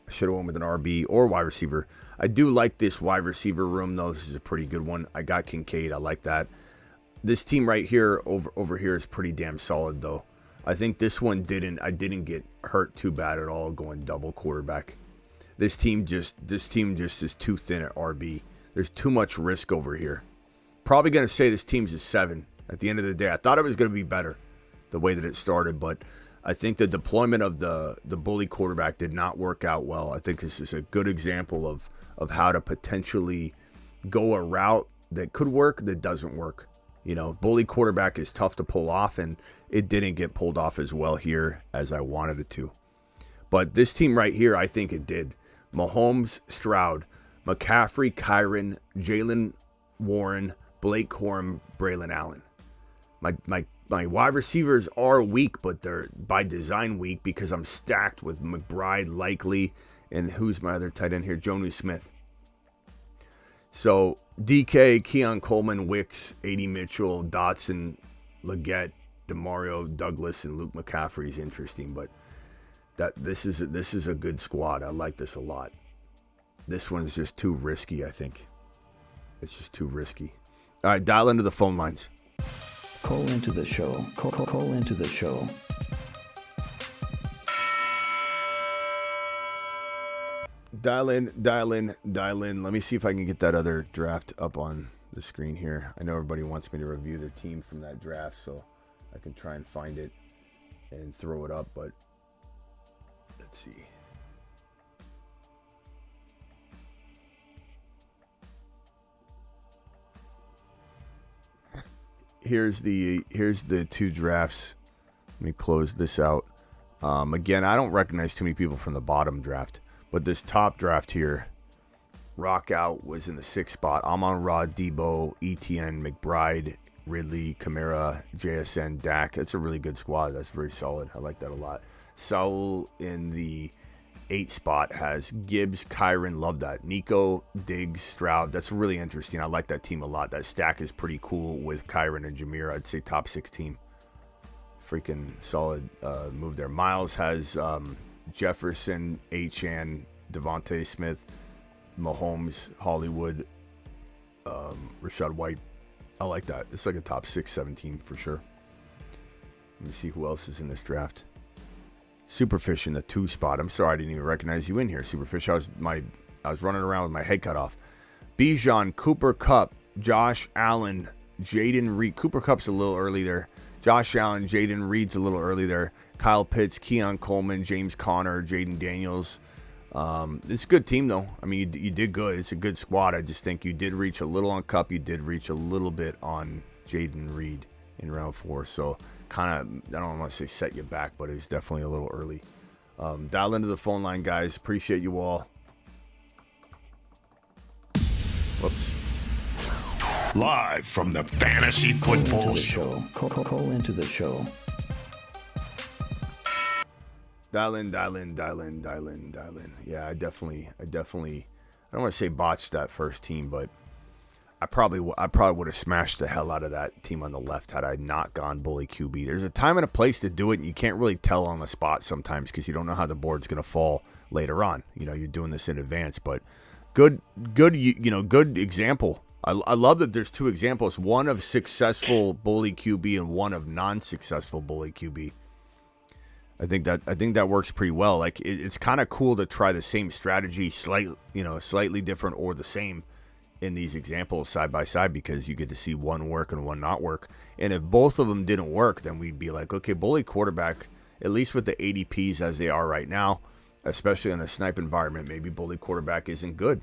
I should have went with an RB or wide receiver. I do like this wide receiver room, though. This is a pretty good one. I got Kincaid. I like that. This team right here over here is pretty damn solid, though. I think this one I didn't get hurt too bad at all going double quarterback. This team just is too thin at RB. There's too much risk over here. Probably going to say this team's a 7 at the end of the day. I thought it was going to be better the way that it started, but I think the deployment of the bully quarterback did not work out well. I think this is a good example of how to potentially go a route that could work that doesn't work. Bully quarterback is tough to pull off, and it didn't get pulled off as well here as I wanted it to. But this team right here, I think it did. Mahomes, Stroud, McCaffrey, Kyren, Jalen Warren, Blake Corum, Braylon Allen. My wide receivers are weak, but they're by design weak because I'm stacked with McBride, Likely, and who's my other tight end here? Jonnu Smith. So DK, Keon Coleman, Wicks, A.D. Mitchell, Dotson, Leggett, DeMario Douglas, and Luke McCaffrey is interesting, but this is a good squad. I like this a lot. This one's just too risky, I think. It's just too risky. All right, dial into the phone lines. Call into the show. Call into the show. Dial in. Let me see if I can get that other draft up on the screen here. I know everybody wants me to review their team from that draft, so I can try and find it and throw it up, but let's see. Here's the two drafts. Let me close this out. Again, I don't recognize too many people from the bottom draft, but this top draft here, Rock Out was in the 6th spot. Amon-Ra, Debo, ETN, McBride, Ridley, Kamara, JSN, Dak. That's a really good squad. That's very solid. I like that a lot. Saul in the 8th spot has Gibbs, Kyren. Love that. Nico, Diggs, Stroud. That's really interesting. I like that team a lot. That stack is pretty cool with Kyren and Jameer. I'd say top 6 team. Freaking solid move there. Miles has Jefferson, Achane, Devontae Smith, Mahomes, Hollywood, Rashad White. I like that. It's like a top 6-7 team for sure. Let me see who else is in this draft. Superfish in the 2 spot. I'm sorry I didn't even recognize you in here, Superfish. I was running around with my head cut off. Bijan, Cooper Kupp, Josh Allen, Jaden Reed. Cooper Kupp's a little early there. Josh Allen, Jaden Reed's a little early there. Kyle Pitts, Keon Coleman, James Conner, Jaden Daniels. It's a good team, though. I mean, you did good. It's a good squad. I just think you did reach a little on Kupp. You did reach a little bit on Jaden Reed in round 4. So, kind of, I don't want to say set you back, but it was definitely a little early. Dial into the phone line, guys. Appreciate you all. Whoops. Live from the Fantasy Football Show. Call into the show. Dial in. Yeah, I definitely, I don't want to say botched that first team, but I probably would have smashed the hell out of that team on the left had I not gone bully QB. There's a time and a place to do it, and you can't really tell on the spot sometimes because you don't know how the board's going to fall later on. You know, you're doing this in advance, but good example. I love that there's 2 examples, one of successful bully QB and one of non-successful bully QB. I think that works pretty well. Like it's kind of cool to try the same strategy, slightly different or the same in these examples side by side because you get to see one work and one not work. And if both of them didn't work, then we'd be like, okay, bully quarterback, at least with the ADPs as they are right now, especially in a snipe environment, maybe bully quarterback isn't good,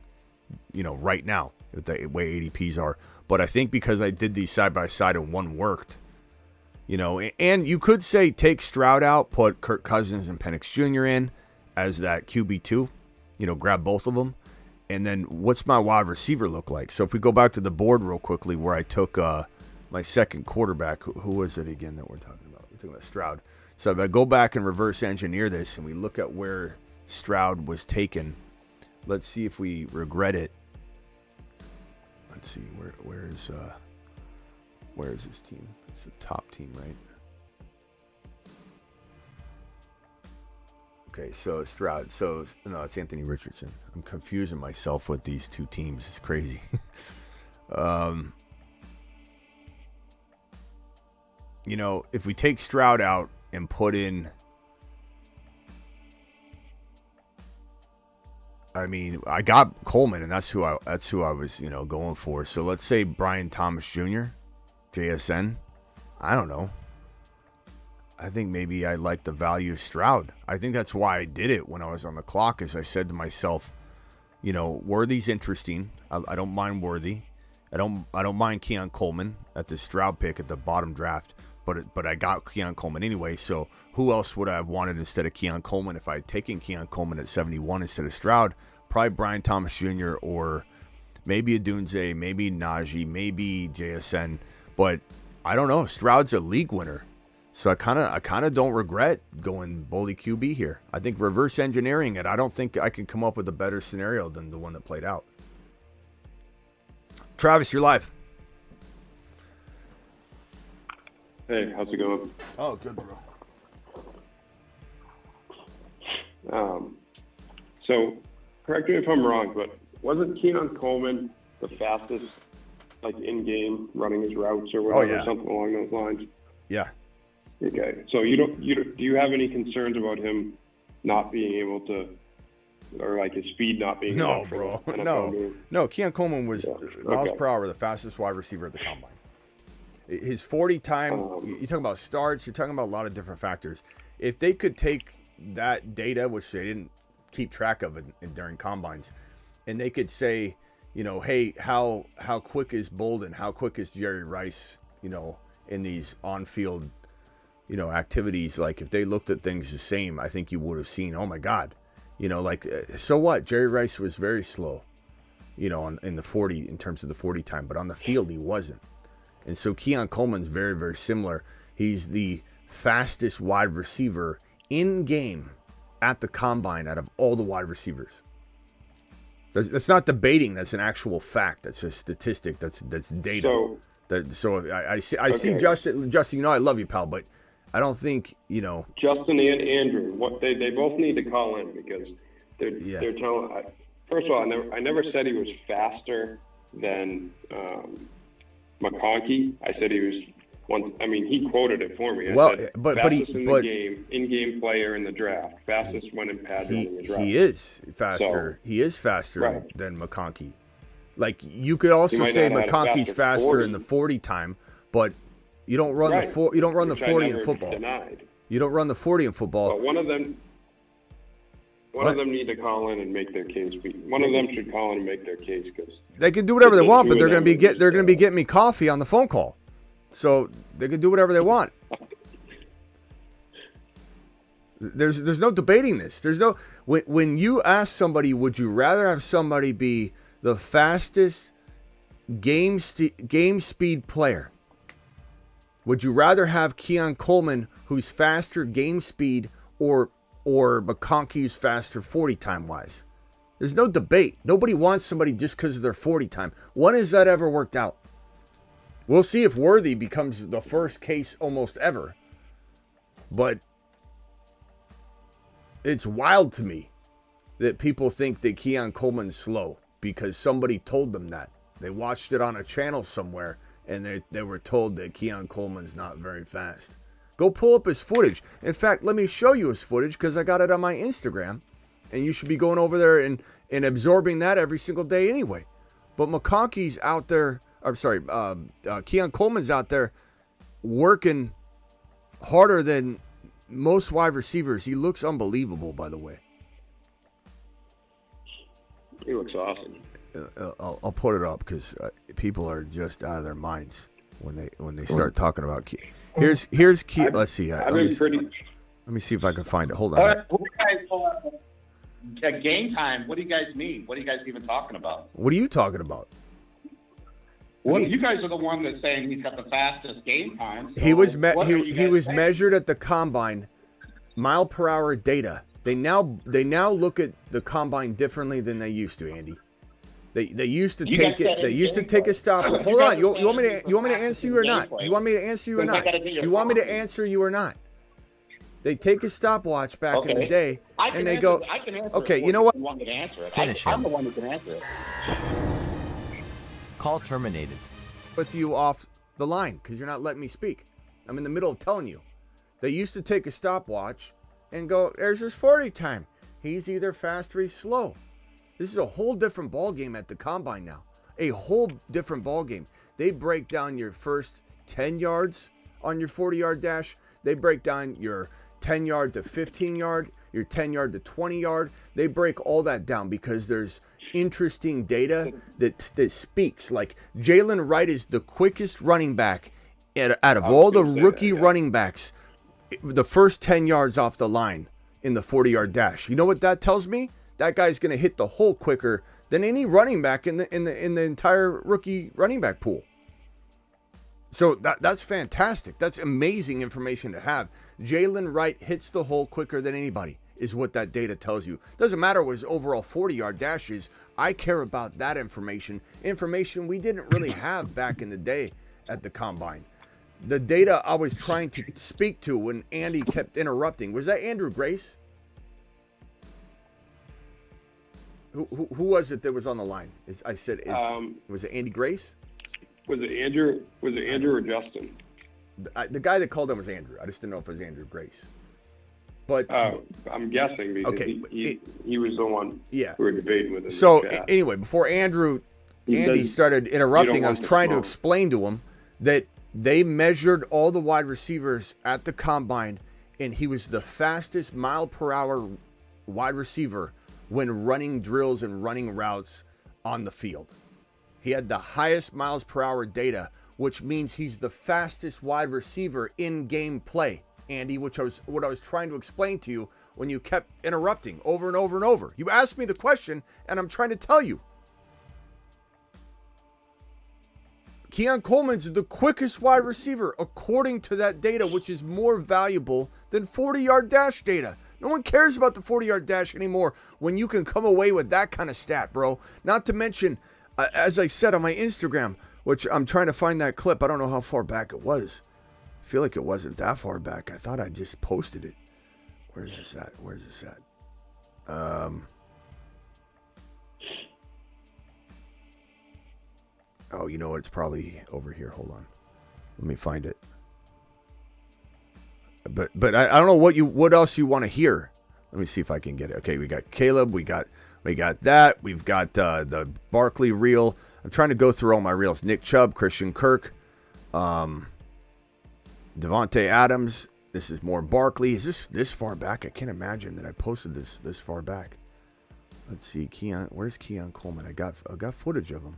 right now with the way ADPs are. But I think because I did these side by side and one worked, and you could say take Stroud out, put Kirk Cousins and Penix Jr. in as that QB2, grab both of them. And then what's my wide receiver look like? So if we go back to the board real quickly where I took my second quarterback, who was it again that we're talking about? We're talking about Stroud. So if I go back and reverse engineer this and we look at where Stroud was taken, let's see if we regret it. Let's see, where is this team? It's the top team, right? Okay, so Stroud. So, no, it's Anthony Richardson. I'm confusing myself with these two teams. It's crazy. You know, if we take Stroud out and put in, I mean, I got Coleman, and that's who I was, you know, going for. So let's say Brian Thomas Jr., JSN. I don't know. I think maybe I like the value of Stroud. I think that's why I did it when I was on the clock, is I said to myself, you know, Worthy's interesting. I don't mind Worthy. I don't mind Keon Coleman at the Stroud pick at the bottom draft, but I got Keon Coleman anyway. So who else would I have wanted instead of Keon Coleman if I had taken Keon Coleman at 71 instead of Stroud? Probably Brian Thomas Jr. or maybe Adunze, maybe Najee, maybe JSN. But I don't know. Stroud's a league winner. So I kind of don't regret going bully QB here. I think reverse engineering it, I don't think I can come up with a better scenario than the one that played out. Travis, you're live. Hey, how's it going? Oh, good, bro. So, correct me if I'm wrong, but wasn't Keon Coleman the fastest, like in-game running his routes or whatever, something along those lines? Yeah. Okay, so do you have any concerns about him not being able to, or like his speed not being enough for bro, the NFL game? no. Keon Coleman was miles Okay. per hour the fastest wide receiver at the combine. His 40 time, you're talking about starts, you're talking about a lot of different factors. If they could take that data, which they didn't keep track of during combines, and they could say, you know, hey, how quick is Bolden? How quick is Jerry Rice? You know, in these on-field, you know, activities, like if they looked at things the same, I think you would have seen, oh my God, you know, like, so what? Jerry Rice was very slow, you know, in the 40, in terms of the 40 time, but on the field, he wasn't. And so Keon Coleman's very, very similar. He's the fastest wide receiver in game at the combine out of all the wide receivers. That's not debating. That's an actual fact. That's a statistic. That's data. So I see Justin, you know, I love you, pal, but I don't think, you know. Justin and Andrew, they both need to call in because they're telling. First of all, I never said he was faster than McConkey. I said he was one. I mean, he quoted it for me. I said, fastest in the game, in-game player in the draft, fastest when in pad in the draft. He is faster. He is faster than McConkey. Like, you could also say McConkey's faster in the 40 time, but you don't run the 40 in football. Denied. You don't run the 40 in football. But one of them need to call in and make their case. One of them should call in and make their case because they can do whatever they want, but they're going to be getting me coffee on the phone call, so they can do whatever they want. There's no debating this. There's no when you ask somebody, would you rather have somebody be the fastest game speed player? Would you rather have Keon Coleman, who's faster game speed, or McConkey, who's faster 40 time wise? There's no debate. Nobody wants somebody just because of their 40 time. When has that ever worked out? We'll see if Worthy becomes the first case almost ever. But it's wild to me that people think that Keon Coleman's slow because somebody told them that. They watched it on a channel somewhere and they were told that Keon Coleman's not very fast. Go pull up his footage. In fact, let me show you his footage because I got it on my Instagram. And you should be going over there and absorbing that every single day anyway. But McConkey's out there, Keon Coleman's out there working harder than most wide receivers. He looks unbelievable, by the way. He looks awesome. I'll put it up because people are just out of their minds when they start talking about Keon. Here's Keon. Let's see. Let me see if I can find it. Hold on. game time. What do you guys mean? What are you guys even talking about? What are you talking about? Well, you guys are the one that's saying he's got the fastest game time. So he was saying? measured at the combine, mile per hour data. They now look at the combine differently than they used to, Andy. They used to take it. They used to take a stop. Hold on. You want me to answer you or not? You want me to answer you or not? You want me to answer you or not? They take a stopwatch back in the day, and they go, okay, you know what? You want me to answer it. Finish I'm him. the one who can answer it. Call terminated. With you off the line because you're not letting me speak. I'm in the middle of telling you. They used to take a stopwatch and go, there's his 40 time. He's either fast or he's slow. This is a whole different ball game at the combine now. A whole different ball game. They break down your first 10 yards on your 40-yard dash. They break down your 10-yard to 15-yard, your 10-yard to 20-yard. They break all that down because there's interesting data that speaks. Like Jalen Wright is the quickest running back out of all the rookie running backs, the first 10 yards off the line in the 40-yard dash. You know what that tells me? That guy's going to hit the hole quicker than any running back in the entire rookie running back pool. So that's fantastic. That's amazing information to have. Jalen Wright hits the hole quicker than anybody is what that data tells you. Doesn't matter what his overall 40-yard dash is. I care about that information we didn't really have back in the day at the combine. The data I was trying to speak to when Andy kept interrupting. Was that Andrew Grace? Who was it that was on the line? Was it Andy Grace? Was it Andrew or Justin? The guy that called him was Andrew. I just didn't know if it was Andrew Grace. But I'm guessing because he was the one we were debating with. So anyway, before Andy started interrupting, I was trying to explain to him that they measured all the wide receivers at the combine, and he was the fastest mile per hour wide receiver when running drills and running routes on the field. He had the highest miles per hour data, which means he's the fastest wide receiver in game play, Andy, what I was trying to explain to you when you kept interrupting over and over and over. You asked me the question, and I'm trying to tell you. Keon Coleman's the quickest wide receiver according to that data, which is more valuable than 40-yard dash data. No one cares about the 40-yard dash anymore when you can come away with that kind of stat, bro. Not to mention, as I said on my Instagram, which I'm trying to find that clip. I don't know how far back it was. I feel like it wasn't that far back. I thought I just posted it. Where's this at? Oh, you know what? It's probably over here. Hold on. Let me find it. But I don't know what else you want to hear. Let me see if I can get it. Okay, we got Caleb. We got that. We've got the Barkley reel. I'm trying to go through all my reels. Nick Chubb, Christian Kirk, Devontae Adams. This is more Barkley. Is this far back? I can't imagine that I posted this far back. Let's see, Keon. Where's Keon Coleman? I got footage of him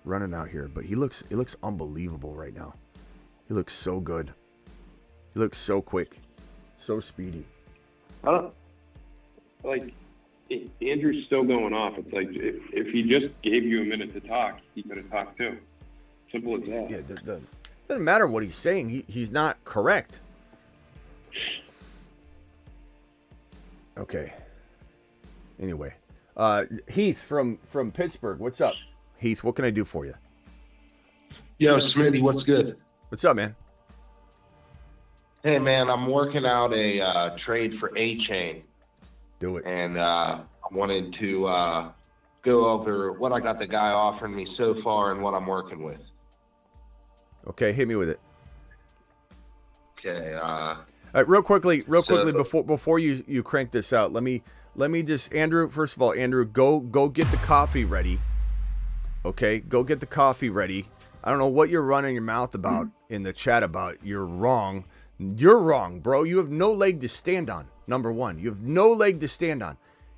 running out here, but he looks unbelievable right now. He looks so good. He looks so quick, so speedy. Andrew's still going off. It's like if he just gave you a minute to talk, he could have talked too. Simple as that. Yeah, doesn't matter what he's saying. He's not correct. Okay. Anyway, Heath from Pittsburgh. What's up, Heath? What can I do for you? Yo, Smitty, what's good? What's up, man? Hey, man, I'm working out a trade for A-Chain. Do it. And I wanted to go over what I got the guy offering me so far and what I'm working with. Okay, hit me with it. Okay. Real quickly, before you crank this out, let me just, Andrew. First of all, Andrew, go get the coffee ready. Okay, go get the coffee ready. I don't know what you're running your mouth about in the chat about. You're wrong. You're wrong, bro. You have no leg to stand on. Number one, you have no leg to stand on.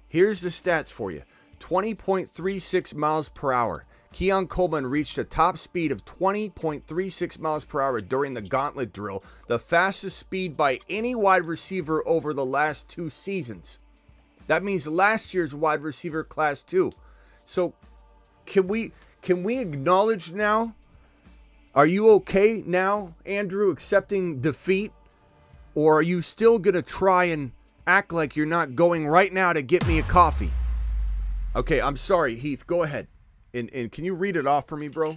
Here's the stats for you. 20.36 miles per hour. Keon Coleman reached a top speed of 20.36 miles per hour during the gauntlet drill, the fastest speed by any wide receiver over the last 2 seasons. That means last year's wide receiver class too. So can we acknowledge now? Are you okay now, Andrew, accepting defeat? Or are you still going to try and act like you're not going right now to get me a coffee? Okay, I'm sorry, Heath. Go ahead. And can you read it off for me, bro?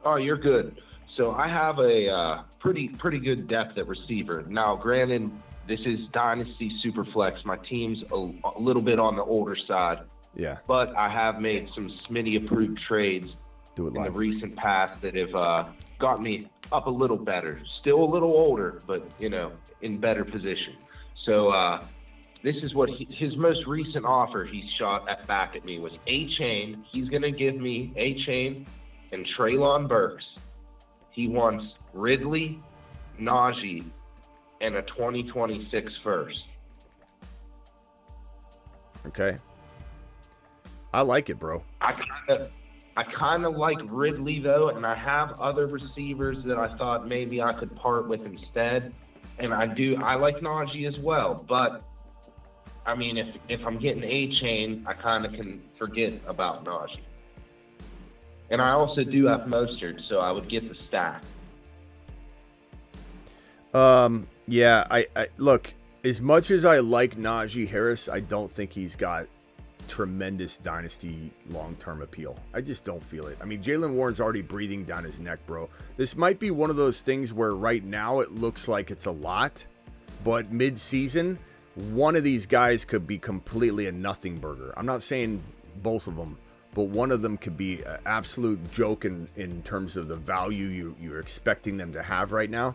Oh, you're good. So I have a pretty good depth at receiver. Now, granted, this is Dynasty Superflex. My team's a little bit on the older side. Yeah. But I have made some Smitty-approved trades in the recent past that have got me up a little better. Still a little older, but, in better position. So this is what his most recent offer he shot back at me was A-Chain. He's going to give me A-Chain and Treylon Burks. He wants Ridley, Najee, and a 2026 first. Okay. I like it, bro. I kind of like Ridley, though, and I have other receivers that I thought maybe I could part with instead. And I like Najee as well. But, I mean, if I'm getting A-Chain, I kind of can forget about Najee. And I also do have Mostert, so I would get the stack. Yeah, I look, as much as I like Najee Harris, I don't think he's got tremendous dynasty long-term appeal. I just don't feel it. I mean, Jaylen Warren's already breathing down his neck, bro. This might be one of those things where right now it looks like it's a lot, but mid-season, one of these guys could be completely a nothing burger. I'm not saying both of them, but one of them could be an absolute joke in terms of the value you're expecting them to have right now.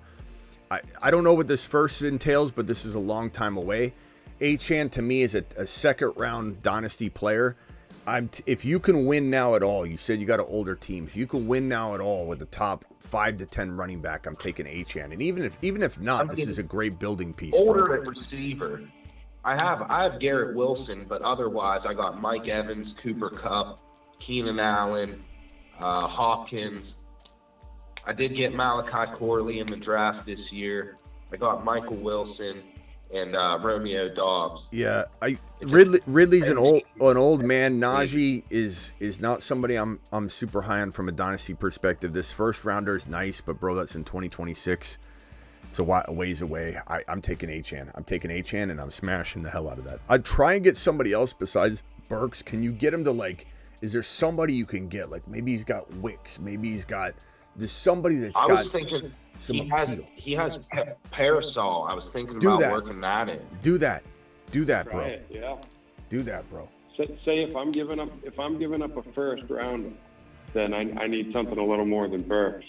I don't know what this first entails, but this is a long time away. Achane to me is a second round dynasty player. If you can win now at all, you said you got an older team. If you can win now at all with the top 5 to 10 running back, I'm taking Achane. And even if not, this is a great building piece. Older at receiver. I have Garrett Wilson, but otherwise I got Mike Evans, Cooper Kupp, Keenan Allen, Hopkins. I did get Malachi Corley in the draft this year. I got Michael Wilson and Romeo Dobbs. Yeah, Ridley's an old man. Najee is not somebody I'm super high on from a dynasty perspective. This first rounder is nice, but bro, that's in 2026. It's a ways away. I'm taking Achane. I'm taking Achane, and I'm smashing the hell out of that. I'd try and get somebody else besides Burks. Can you get him to is there somebody you can get? Maybe he's got Wicks. Maybe he's got... There's somebody that's got... I was thinking he has Parasol. I was thinking about working that in. Do that, bro. Right, yeah. Do that, bro. Say if I'm giving up a first round, then I need something a little more than Burks.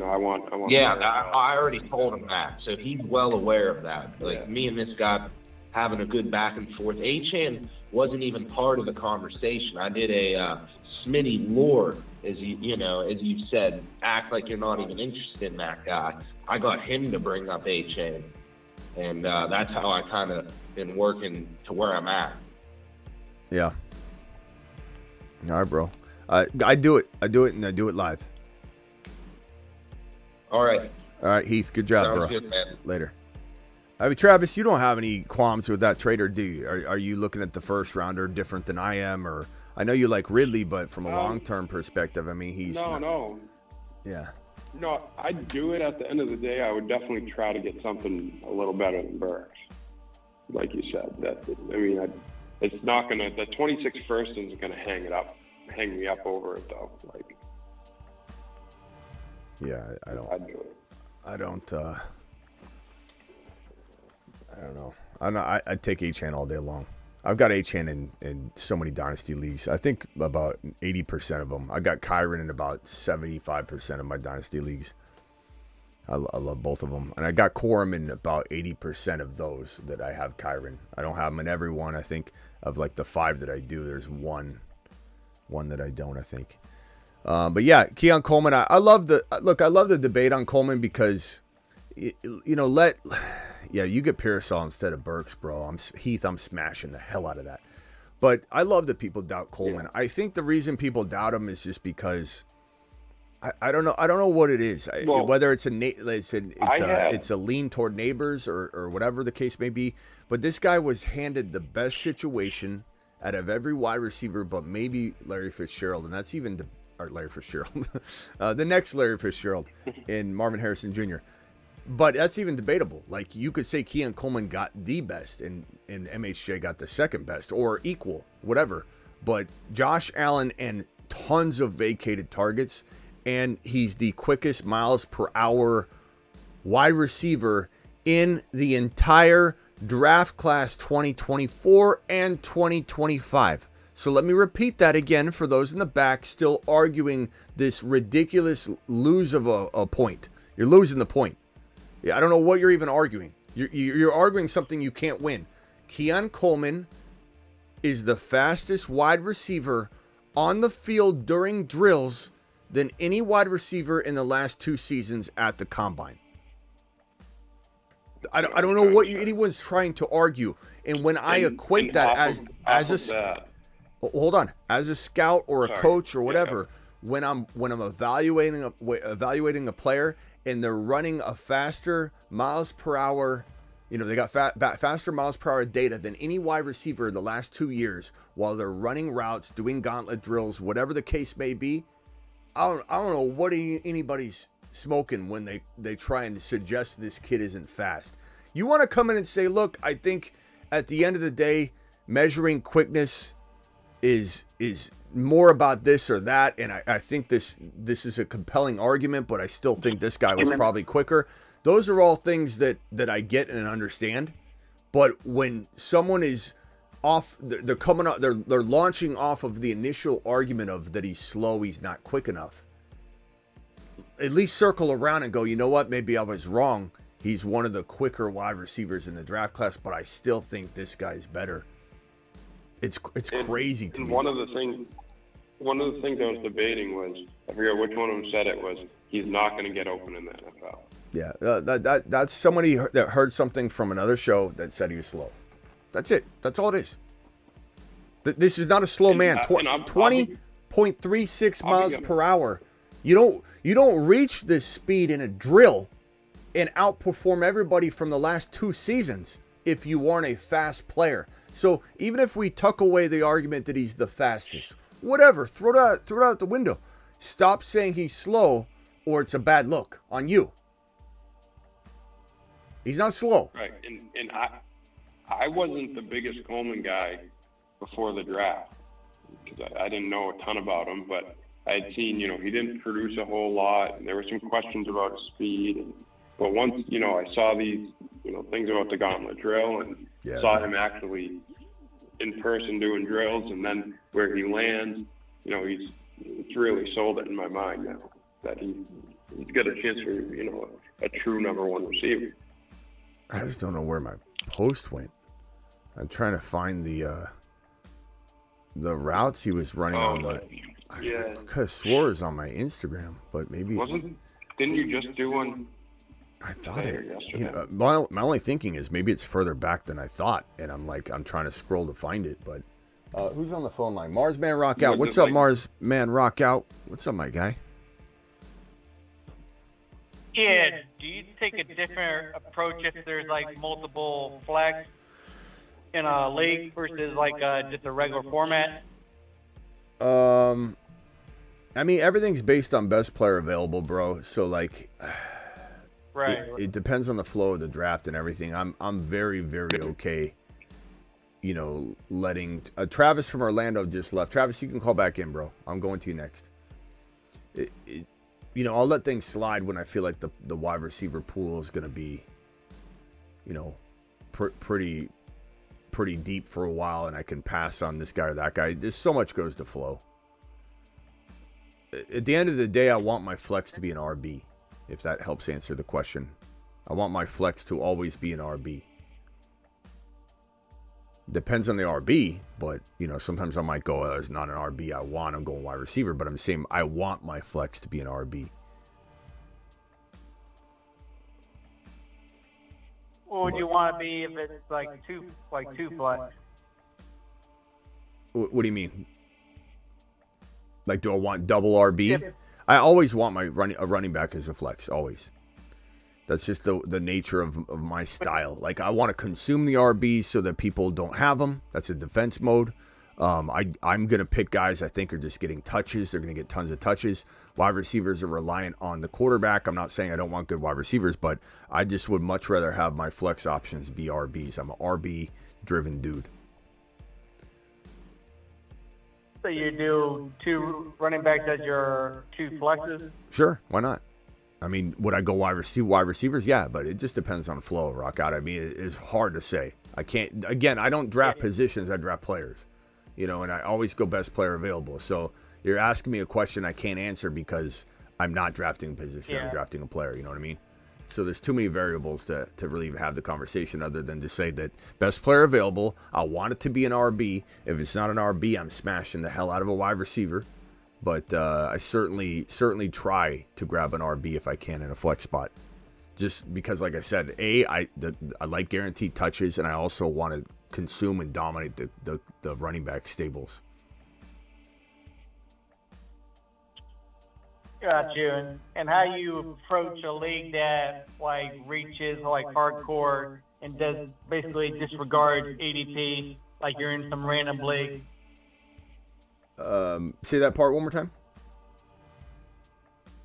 I want. Yeah, I already told him that, so he's well aware of that. Me and this guy having a good back and forth. Achane wasn't even part of the conversation. I did a Smitty lore, as you said, act like you're not even interested in that guy. I got him to bring up Achane, and that's how I kind of been working to where I'm at. Yeah. All right, bro. I do it, and I do it live. All right. All right, Heath. Good job, Sounds bro. good, man. Later. I mean, Travis, you don't have any qualms with that trade, or do you? Are you looking at the first rounder different than I am? Or I know you like Ridley, but from a long-term perspective, I mean, he's... No. Yeah. No, I'd do it. At the end of the day, I would definitely try to get something a little better than Burks. Like you said. It's not going to... The 26 first isn't going to hang me up over it, though. Yeah, I don't... I'd do it. I don't know. I'd take Achane all day long. I've got Achane in so many dynasty leagues. I think about 80% of them. I got Kyren in about 75% of my dynasty leagues. I love both of them. And I got Corum in about 80% of those that I have Kyren. I don't have him in every one. I think of the 5 that I do, there's one that I don't, I think. But yeah, Keon Coleman, I love the debate on Coleman because, you get Parasol instead of Burks, bro. I'm smashing the hell out of that. But I love that people doubt Coleman. Yeah. I think the reason people doubt him is just because I don't know. I don't know what it is. Well, whether it's a lean toward neighbors or whatever the case may be. But this guy was handed the best situation out of every wide receiver, but maybe Larry Fitzgerald, and that's even Larry Fitzgerald, the next Larry Fitzgerald in Marvin Harrison Jr. But that's even debatable. Like, you could say Keon Coleman got the best and MHJ got the second best or equal, whatever. But Josh Allen and tons of vacated targets, and he's the quickest miles per hour wide receiver in the entire draft class 2024 and 2025. So let me repeat that again for those in the back still arguing this ridiculous lose of a point. You're losing the point. Yeah, I don't know what you're even arguing. You're arguing something you can't win. Keon Coleman is the fastest wide receiver on the field during drills than any wide receiver in the last 2 seasons at the combine. I don't know what anyone's trying to argue. And when I equate that as a scout or a coach or whatever, when I'm evaluating a player and they're running a faster miles per hour, they got faster miles per hour data than any wide receiver in the last 2 years while they're running routes, doing gauntlet drills, whatever the case may be. I don't know what anybody's smoking when they try and suggest this kid isn't fast. You want to come in and say, look, I think at the end of the day, measuring quickness is more about this or that, and I think this is a compelling argument, but I still think this guy was probably quicker. Those are all things that I get and understand. But when someone is off, they're coming up, they're launching off of the initial argument of that he's slow, he's not quick enough. At least circle around and go, you know what? Maybe I was wrong. He's one of the quicker wide receivers in the draft class, but I still think this guy's better. It's crazy to me. One of the things I was debating was, I forget which one of them said it, was he's not going to get open in the NFL. Yeah, that's somebody that heard something from another show that said he was slow. That's it. That's all it is. This is not a slow man. 20.36 miles per hour. You don't reach this speed in a drill and outperform everybody from the last 2 seasons if you aren't a fast player. So even if we tuck away the argument that he's the fastest, whatever, throw it out the window. Stop saying he's slow or it's a bad look on you. He's not slow. Right, and I wasn't the biggest Coleman guy before the draft because I didn't know a ton about him, but I had seen, he didn't produce a whole lot, and there were some questions about his speed. But once, I saw these, things about the gauntlet drill and saw him actually in person doing drills, and then where he lands, it's really sold it in my mind now that he's got a chance for, a true number 1 receiver. I just don't know where my post went. I'm trying to find the routes he was running on. I could have swore it was on my Instagram, but maybe didn't you just do one? I thought it. My only thinking is maybe it's further back than I thought, and I'm trying to scroll to find it. But who's on the phone line? Mars Man Rock Out. What's up, Mars Man Rock Out? What's up, my guy? Yeah, do you take a different approach if there's multiple flags in a league versus just a regular format? I mean, everything's based on best player available, bro. So right. It depends on the flow of the draft and everything. I'm very, very okay. Letting Travis from Orlando just left. Travis, you can call back in, bro. I'm going to you next. I'll let things slide when I feel like the wide receiver pool is going to be, pretty deep for a while, and I can pass on this guy or that guy. There's so much goes to flow. At the end of the day, I want my flex to be an RB, if that helps answer the question. I want my flex to always be an RB. Depends on the RB, but sometimes I might go, it's not an RB I want, I'm going wide receiver, but I'm saying I want my flex to be an RB. What would you want to be if it's two flex? What do you mean? Do I want double RB? I always want a running back as a flex, always. That's just the nature of my style. Like, I want to consume the RBs so that people don't have them. That's a defense mode. I'm going to pick guys I think are just getting touches. They're going to get tons of touches. Wide receivers are reliant on the quarterback. I'm not saying I don't want good wide receivers, but I just would much rather have my flex options be RBs. I'm an RB-driven dude. So you do 2 running backs as your 2 flexes? Sure, why not? I mean, would I go wide receivers? Yeah, but it just depends on flow, Rock Out. I mean, it's hard to say. I can't, again, I don't draft positions, I draft players. You know, and I always go best player available. So you're asking me a question I can't answer because I'm not drafting a position, I'm drafting a player, you know what I mean? So there's too many variables to really even have the conversation other than to say that best player available, I want it to be an RB. If it's not an RB, I'm smashing the hell out of a wide receiver. But I certainly try to grab an RB if I can in a flex spot. Just because, like I said, I like guaranteed touches, and I also want to consume and dominate the running back stables. Got you. And how you approach a league that like reaches like hardcore and does basically disregard ADP, like you're in some random league. Say that part one more time.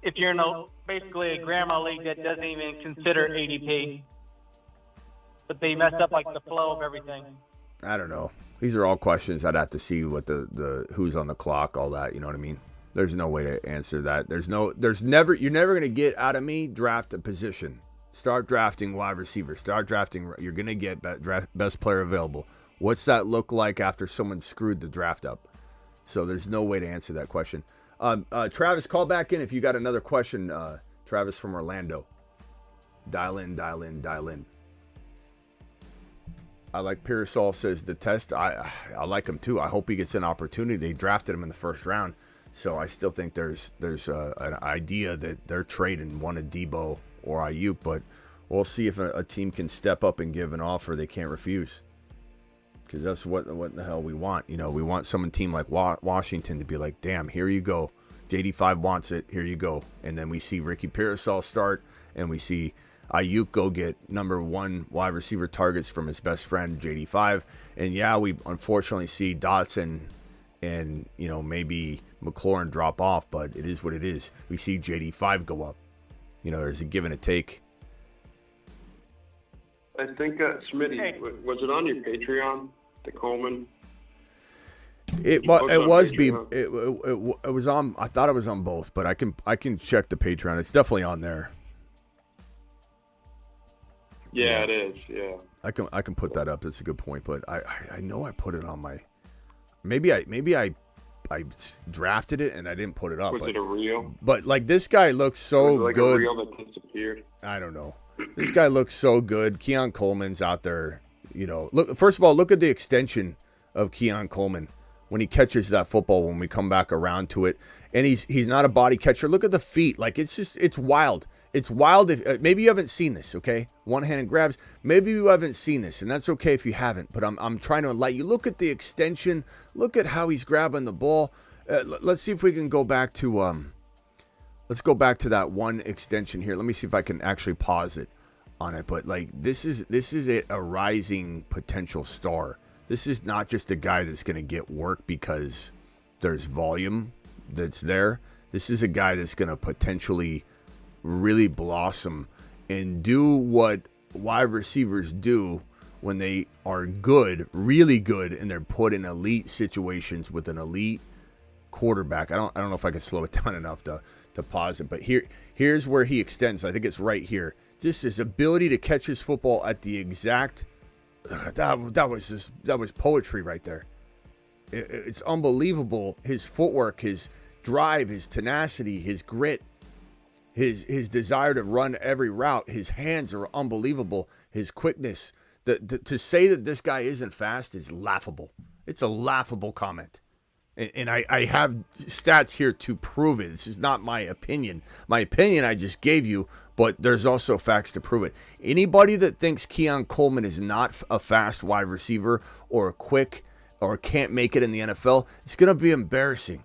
If you're in basically a grandma league that doesn't even consider ADP, but they mess up like the flow of everything. I don't know. These are all questions I'd have to see what the who's on the clock, all that. You know what I mean? There's no way to answer that. You're never gonna get out of me. Draft a position. Start drafting wide receiver. Start drafting. You're gonna get best player available. What's that look like after someone screwed the draft up? So there's no way to answer that question. Travis, call back in if you got another question. Travis from Orlando. Dial in. I like Pearsall says the test. I like him too. I hope he gets an opportunity. They drafted him in the first round. So I still think there's an idea that they're trading one of Debo or Ayuk. But we'll see if a team can step up and give an offer they can't refuse. Because that's what the hell we want. You know, we want some team like Washington to be like, damn, here you go. JD5 wants it. Here you go. And then we see Ricky Pearsall start, and we see Ayuk go get number 1 wide receiver targets from his best friend, JD5. And yeah, we unfortunately see Dotson and, you know, maybe McLaurin drop off, but it is what it is. We see JD5 go up. You know, there's a give and a take. I think Smitty, was it on your Patreon, the Coleman? It was on. I thought it was on both, but I can check the Patreon. It's definitely on there. Yeah, it is. Yeah. I can put that up. That's a good point. But I know I put it on my. Maybe I drafted it and I didn't put it up. Was it a reel? But like this guy looks so like good. A reel that disappeared. I don't know. This guy looks so good. Keon Coleman's out there. You know, look. First of all, look at the extension of Keon Coleman when he catches that football. When we come back around to it, and he's not a body catcher. Look at the feet. Like it's wild. It's wild. If maybe you haven't seen this, okay? One-handed grabs. Maybe you haven't seen this, and that's okay if you haven't. But I'm trying to enlighten you. Look at the extension. Look at how he's grabbing the ball. Let's see if we can go back to Let's go back to that one extension here. Let me see if I can actually pause it on it. But like this is a rising potential star. This is not just a guy that's going to get work because there's volume that's there. This is a guy that's going to potentially really blossom and do what wide receivers do when they are good, really good, and they're put in elite situations with an elite quarterback. I don't know if I can slow it down enough to pause it, but here's where he extends. I think it's right here. Just his ability to catch his football at the exact that was poetry right there. It's unbelievable. His footwork, his drive, his tenacity, his grit, his desire to run every route. His hands are unbelievable. His quickness. To say that this guy isn't fast is laughable. It's a laughable comment. And I have stats here to prove it. This is not my opinion. My opinion I just gave you, but there's also facts to prove it. Anybody that thinks Keon Coleman is not a fast wide receiver or quick or can't make it in the NFL, it's going to be embarrassing.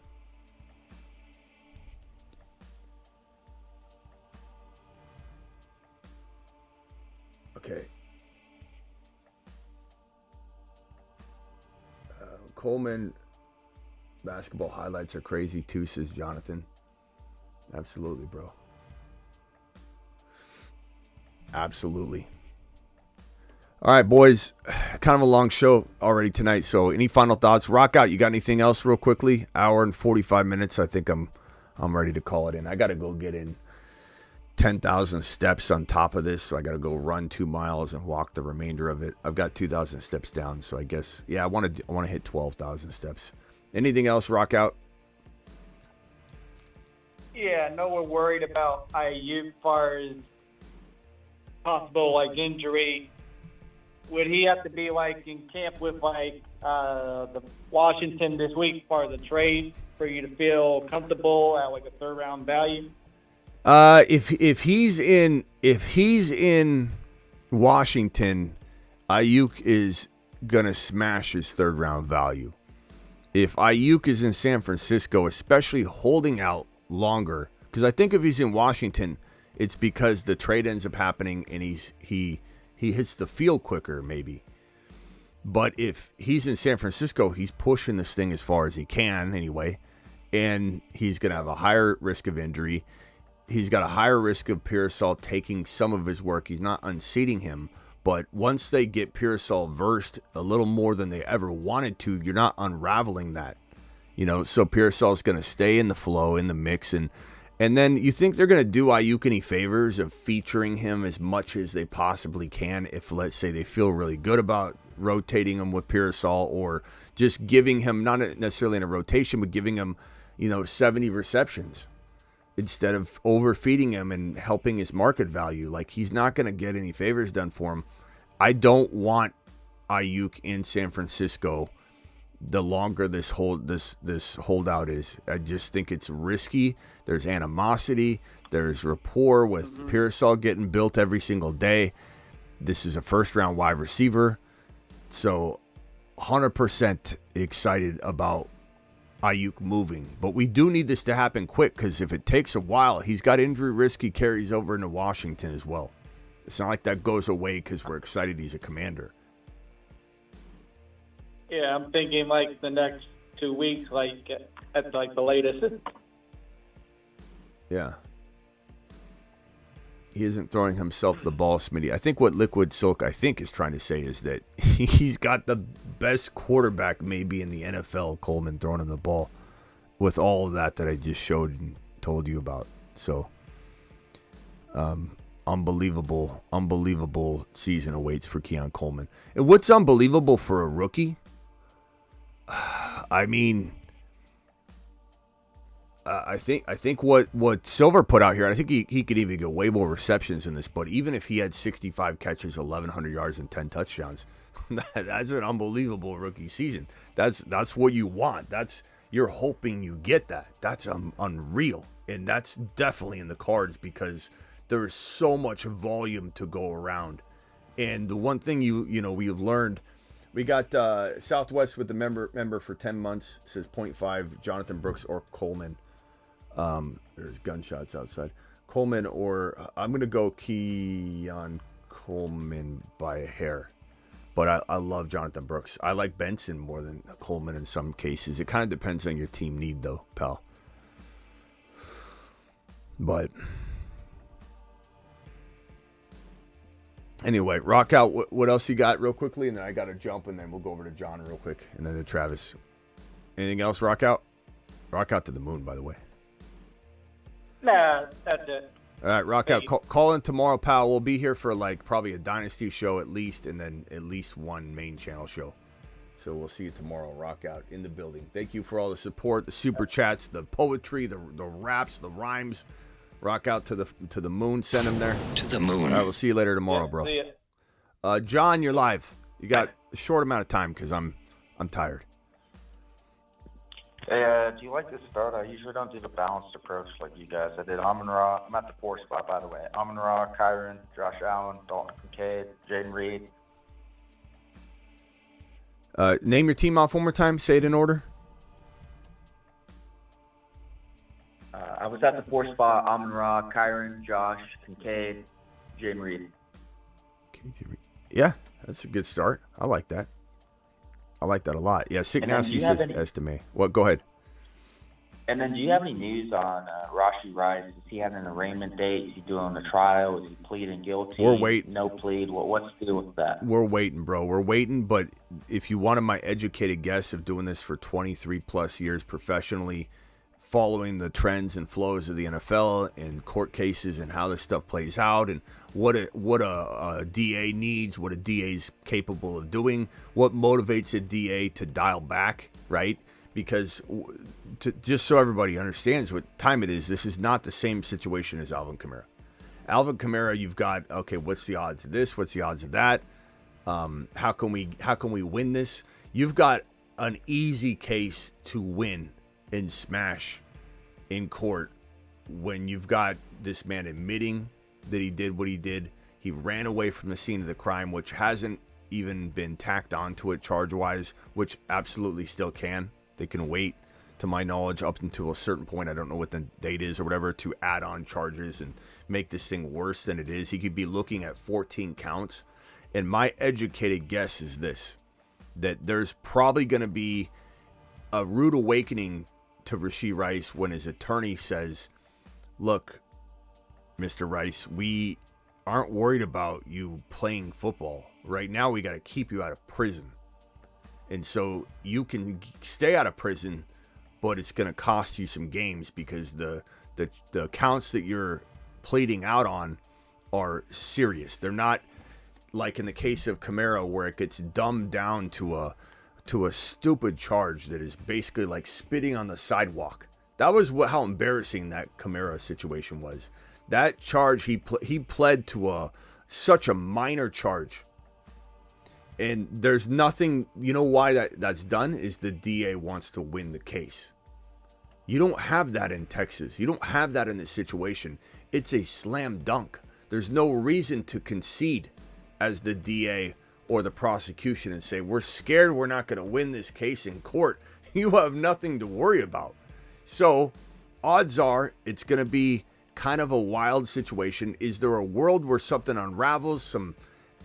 Okay. Coleman basketball highlights are crazy too, says Jonathan. Absolutely, bro. Absolutely. All right, boys. Kind of a long show already tonight. So, any final thoughts? Rock out. You got anything else, real quickly? Hour and 45 minutes. I think I'm ready to call it in. I got to go get in 10,000 steps on top of this, so I got to go run 2 miles and walk the remainder of it. I've got 2,000 steps down, so I guess I want to hit 12,000 steps. Anything else? Rock out. Yeah, no, we're worried about Ayuk as far as possible injury. Would he have to be in camp with the Washington this week as far as the trade for you to feel comfortable at a 3rd round value? If he's in Washington, Ayuk is gonna smash his 3rd round value. If Ayuk is in San Francisco, especially holding out longer, because I think if he's in Washington, it's because the trade ends up happening and he hits the field quicker, maybe. But if he's in San Francisco, he's pushing this thing as far as he can anyway, and he's going to have a higher risk of injury. He's got a higher risk of Pearsall taking some of his work. He's not unseating him, but once they get Pearsall versed a little more than they ever wanted to, you're not unraveling that. So Pearsall's going to stay in the flow, in the mix, and then you think they're going to do Ayuk any favors of featuring him as much as they possibly can if, let's say, they feel really good about rotating him with Pearsall, or just giving him, not necessarily in a rotation, but giving him, 70 receptions instead of overfeeding him and helping his market value. He's not going to get any favors done for him. I don't want Ayuk in San Francisco the longer this holdout is. I just think it's risky. There's animosity. There's rapport with Pearsall getting built every single day. This is a 1st round wide receiver. So 100% excited about Ayuk moving. But we do need this to happen quick, because if it takes a while, he's got injury risk he carries over into Washington as well. It's not like that goes away because we're excited he's a Commander. Yeah, I'm thinking the next 2 weeks, at the latest. Yeah. He isn't throwing himself the ball, Smitty. I think what Liquid Silk, is trying to say is that he's got the best quarterback maybe in the NFL, Coleman, throwing him the ball, with all of that I just showed and told you about. So, unbelievable season awaits for Keon Coleman. And what's unbelievable for a rookie? I think what Silver put out here, I think he could even get way more receptions in this, but even if he had 65 catches, 1,100 yards, and 10 touchdowns, that's an unbelievable rookie season. That's what you want. You're hoping you get that. That's unreal, and that's definitely in the cards because there is so much volume to go around. And the one thing we've learned. We got Southwest with the member for 10 months. Says 0.5, Jonathan Brooks or Coleman. There's gunshots outside. Coleman or I'm going to go Keon Coleman by a hair. But I love Jonathan Brooks. I like Benson more than Coleman in some cases. It kind of depends on your team need, though, pal. But anyway, rock out. What else you got real quickly? And then I got to jump, and then we'll go over to John real quick, and then to Travis. Anything else, rock out? Rock out to the moon, by the way. Nah, that's it. All right, rock out. Call in tomorrow, pal. We'll be here for probably a Dynasty show at least, and then at least one main channel show. So we'll see you tomorrow. Rock out in the building. Thank you for all the support, the super chats, the poetry, the raps, the rhymes. Rock out to the moon. Send them there. To the moon. All right, we'll see you later tomorrow, bro. See ya. John, you're live. You got a short amount of time because I'm tired. Hey, do you like this start? I usually don't do the balanced approach like you guys. I did Amon-Ra. I'm at the 4 spot, by the way. Amon-Ra, Kyren, Josh Allen, Dalton Kincaid, Jaden Reed. Name your team off one more time. Say it in order. I was at the 4 spot. Amon-Ra, Kyren, Josh, Kincaid, Jaden Reed. Yeah, that's a good start. I like that. I like that a lot. Yeah, Sick Nasty says estimate. What? Go ahead. And then do you have any news on Rashee Rice? Is he having an arraignment date? Is he doing a trial? Is he pleading guilty? We're waiting. No plead? What's the deal with that? We're waiting, bro. We're waiting, but if you wanted my educated guess of doing this for 23-plus years professionally, following the trends and flows of the NFL and court cases and how this stuff plays out and what a DA needs, what a DA is capable of doing, what motivates a DA to dial back, right? Because just so everybody understands what time it is, this is not the same situation as Alvin Kamara. Alvin Kamara, you've got, okay, what's the odds of this? What's the odds of that? How can we win this? You've got an easy case to win and smash in court when you've got this man admitting that he did what he did. He ran away from the scene of the crime, which hasn't even been tacked onto it charge-wise, which absolutely still can. They can wait, to my knowledge, up until a certain point. I don't know what the date is or whatever, to add on charges and make this thing worse than it is. He could be looking at 14 counts. And my educated guess is this, that there's probably going to be a rude awakening to Rashee Rice when his attorney says, look, Mr. Rice, we aren't worried about you playing football. Right now, we got to keep you out of prison. And so you can stay out of prison, but it's going to cost you some games because the counts that you're pleading out on are serious. They're not like in the case of Kamara where it gets dumbed down to a stupid charge that is basically like spitting on the sidewalk. That was how embarrassing that Kamara situation was. That charge, he pled to such a minor charge. And there's nothing, you know why that's done is the DA wants to win the case. You don't have that in Texas. You don't have that in this situation. It's a slam dunk. There's no reason to concede as the DA or the prosecution and say, we're scared we're not going to win this case in court. You have nothing to worry about. So odds are it's going to be kind of a wild situation. Is there a world where something unravels, some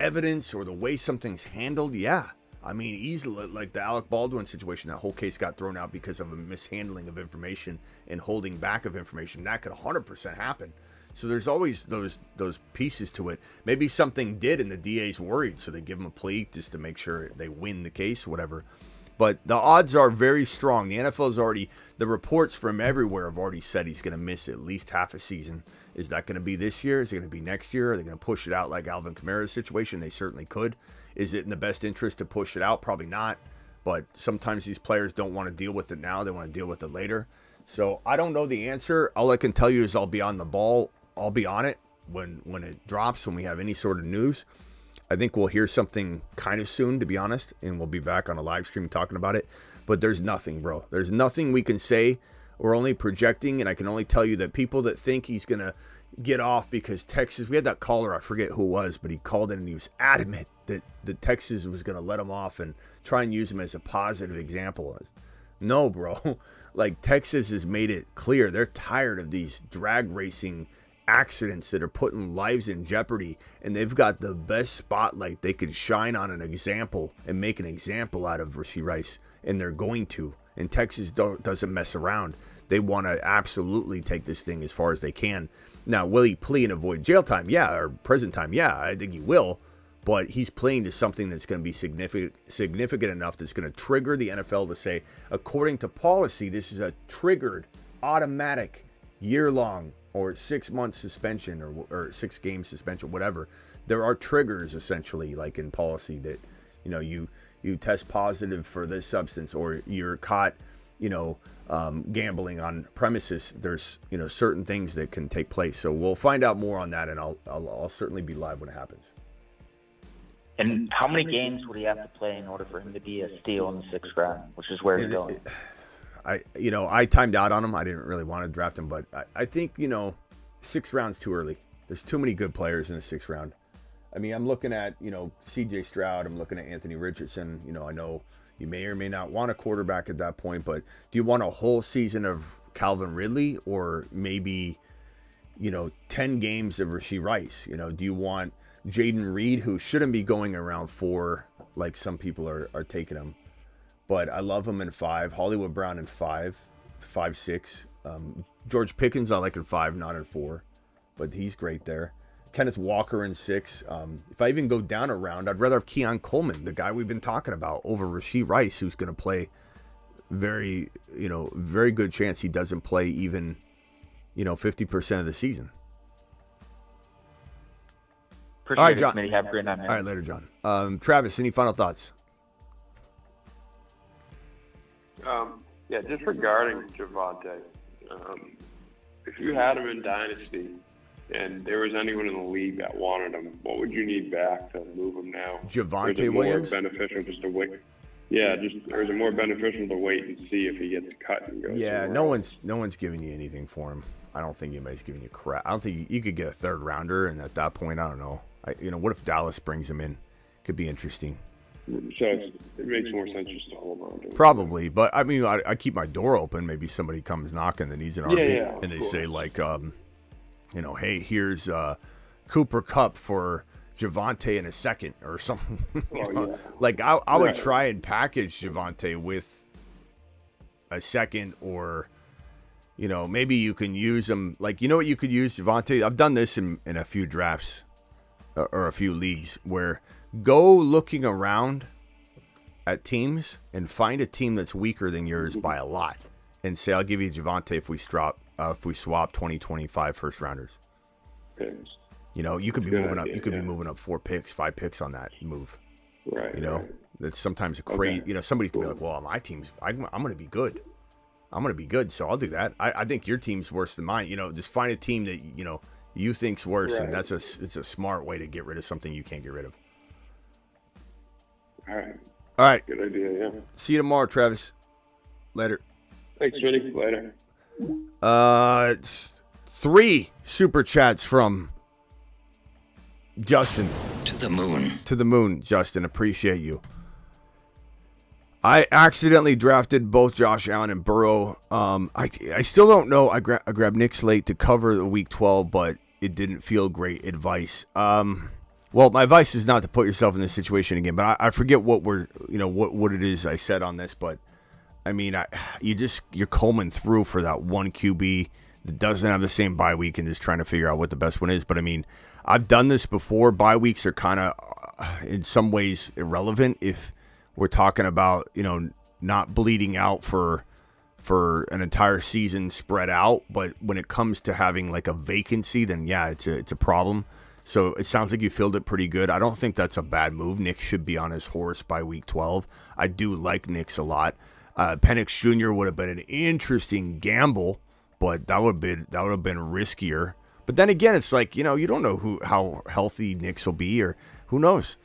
evidence or the way something's handled? Yeah. I mean, easily, like the Alec Baldwin situation, that whole case got thrown out because of a mishandling of information and holding back of information. That could 100% happen. So there's always those pieces to it. Maybe something did and the DA's worried, so they give him a plea just to make sure they win the case, whatever. But the odds are very strong. The NFL's already, the reports from everywhere have already said he's going to miss at least half a season. Is that going to be this year? Is it going to be next year? Are they going to push it out like Alvin Kamara's situation? They certainly could. Is it in the best interest to push it out? Probably not. But sometimes these players don't want to deal with it now. They want to deal with it later. So I don't know the answer. All I can tell you is I'll be on the ball. I'll be on it when it drops, when we have any sort of news. I think we'll hear something kind of soon, to be honest, and we'll be back on a live stream talking about it. But there's nothing, bro. There's nothing we can say. We're only projecting, and I can only tell you that people that think he's going to get off because Texas, we had that caller, I forget who it was, but he called in and he was adamant that Texas was going to let him off and try and use him as a positive example. No, bro. Like, Texas has made it clear they're tired of these drag racing accidents that are putting lives in jeopardy, and they've got the best spotlight they could shine on an example and make an example out of Rashee Rice, and they're going to. And Texas doesn't mess around. They want to absolutely take this thing as far as they can. Now, will he plea and avoid jail time? Yeah, or prison time? Yeah, I think he will. But he's playing to something that's going to be significant enough that's going to trigger the NFL to say, according to policy, this is a triggered, automatic, year-long or 6-month suspension or 6-game suspension, whatever. There are triggers, essentially, like in policy that, you know, you test positive for this substance or you're caught, gambling on premises. There's, certain things that can take place. So we'll find out more on that, and I'll certainly be live when it happens. And how many games would he have to play in order for him to be a steal in the 6th round, which is where he's going? I timed out on him. I didn't really want to draft him, but I think, 6th round's too early. There's too many good players in the 6th round. I mean, I'm looking at, CJ Stroud. I'm looking at Anthony Richardson. I know you may or may not want a quarterback at that point, but do you want a whole season of Calvin Ridley or maybe, 10 games of Rashee Rice? Do you want Jaden Reed, who shouldn't be going around 4 like some people are taking him. But I love him in 5. Hollywood Brown in 5, 6. George Pickens I like in 5, not in 4. But he's great there. Kenneth Walker in 6. If I even go down a round, I'd rather have Keon Coleman, the guy we've been talking about, over Rashee Rice, who's going to play very good chance he doesn't play even, 50% of the season. Appreciate all right, it, John. Smitty. Have a great night, man. All right, later, John. Travis, any final thoughts? Yeah, just regarding Javonte, if you had him in Dynasty and there was anyone in the league that wanted him, what would you need back to move him now? Javonte Williams? More beneficial just to wait? Yeah, or is it more beneficial to wait and see if he gets cut and goes? Yeah, no one's giving you anything for him. I don't think anybody's giving you crap. I don't think you could get a 3rd rounder, and at that point, I don't know. What if Dallas brings him in? Could be interesting. So it makes more sense just to hold on to him. Probably, but I mean, I keep my door open. Maybe somebody comes knocking that needs an RB, and they say like, hey, here's Cooper Kupp for Javonte in a second or something. Like I would try and package Javonte with a second, or maybe you can use him. Like, what you could use Javonte. I've done this in a few drafts or a few leagues where go looking around at teams and find a team that's weaker than yours by a lot, and say, I'll give you Javonte if we swap 2025 first rounders. You could be moving up. You could be moving up 4 picks, 5 picks on that move. Right. That's sometimes a crazy. Somebody could be like, well, my team's. I'm going to be good. I'm going to be good, so I'll do that. I think your team's worse than mine. Just find a team that you think's worse, and it's a smart way to get rid of something you can't get rid of. All right. All right. Good idea. Yeah. See you tomorrow, Travis. Later. Thanks, Smitty. Later. 3 super chats from Justin. To the moon. To the moon, Justin. Appreciate you. I accidentally drafted both Josh Allen and Burrow. I still don't know. I grabbed Nick Slate to cover the Week 12, but it didn't feel great advice. Well, my advice is not to put yourself in this situation again, but I forget what what it is I said on this, but I mean, you're combing through for that one QB that doesn't have the same bye week and just trying to figure out what the best one is. But I mean, I've done this before. Bye weeks are kind of, in some ways, irrelevant if we're talking about, not bleeding out for an entire season spread out. But when it comes to having like a vacancy, then yeah, it's a problem. So it sounds like you filled it pretty good. I don't think that's a bad move. Nick should be on his horse by week 12. I do like Nick's a lot. Penix Jr. would have been an interesting gamble, but that would have been riskier. But then again, it's like, you don't know how healthy Nick's will be, or who knows.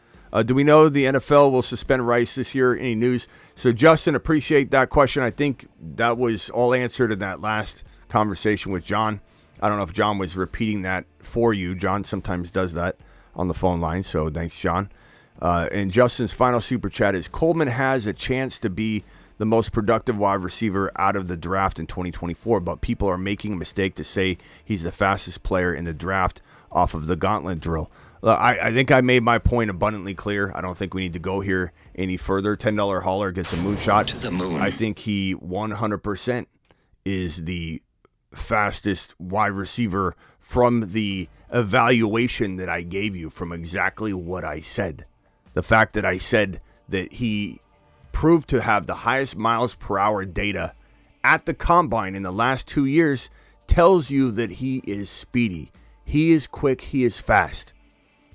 Do we know the NFL will suspend Rice this year? Any news? So Justin, appreciate that question. I think that was all answered in that last conversation with John. I don't know if John was repeating that for you. John sometimes does that on the phone line, so thanks, John. And Justin's final super chat is, Coleman has a chance to be the most productive wide receiver out of the draft in 2024, but people are making a mistake to say he's the fastest player in the draft off of the gauntlet drill. I think I made my point abundantly clear. I don't think we need to go here any further. $10 hauler gets a moonshot. To the moon. I think he 100% is the fastest wide receiver from the evaluation that I gave you, from exactly what I said. The fact that I said that he proved to have the highest miles per hour data at the combine in the last 2 years tells you that he is speedy. He is quick. He is fast.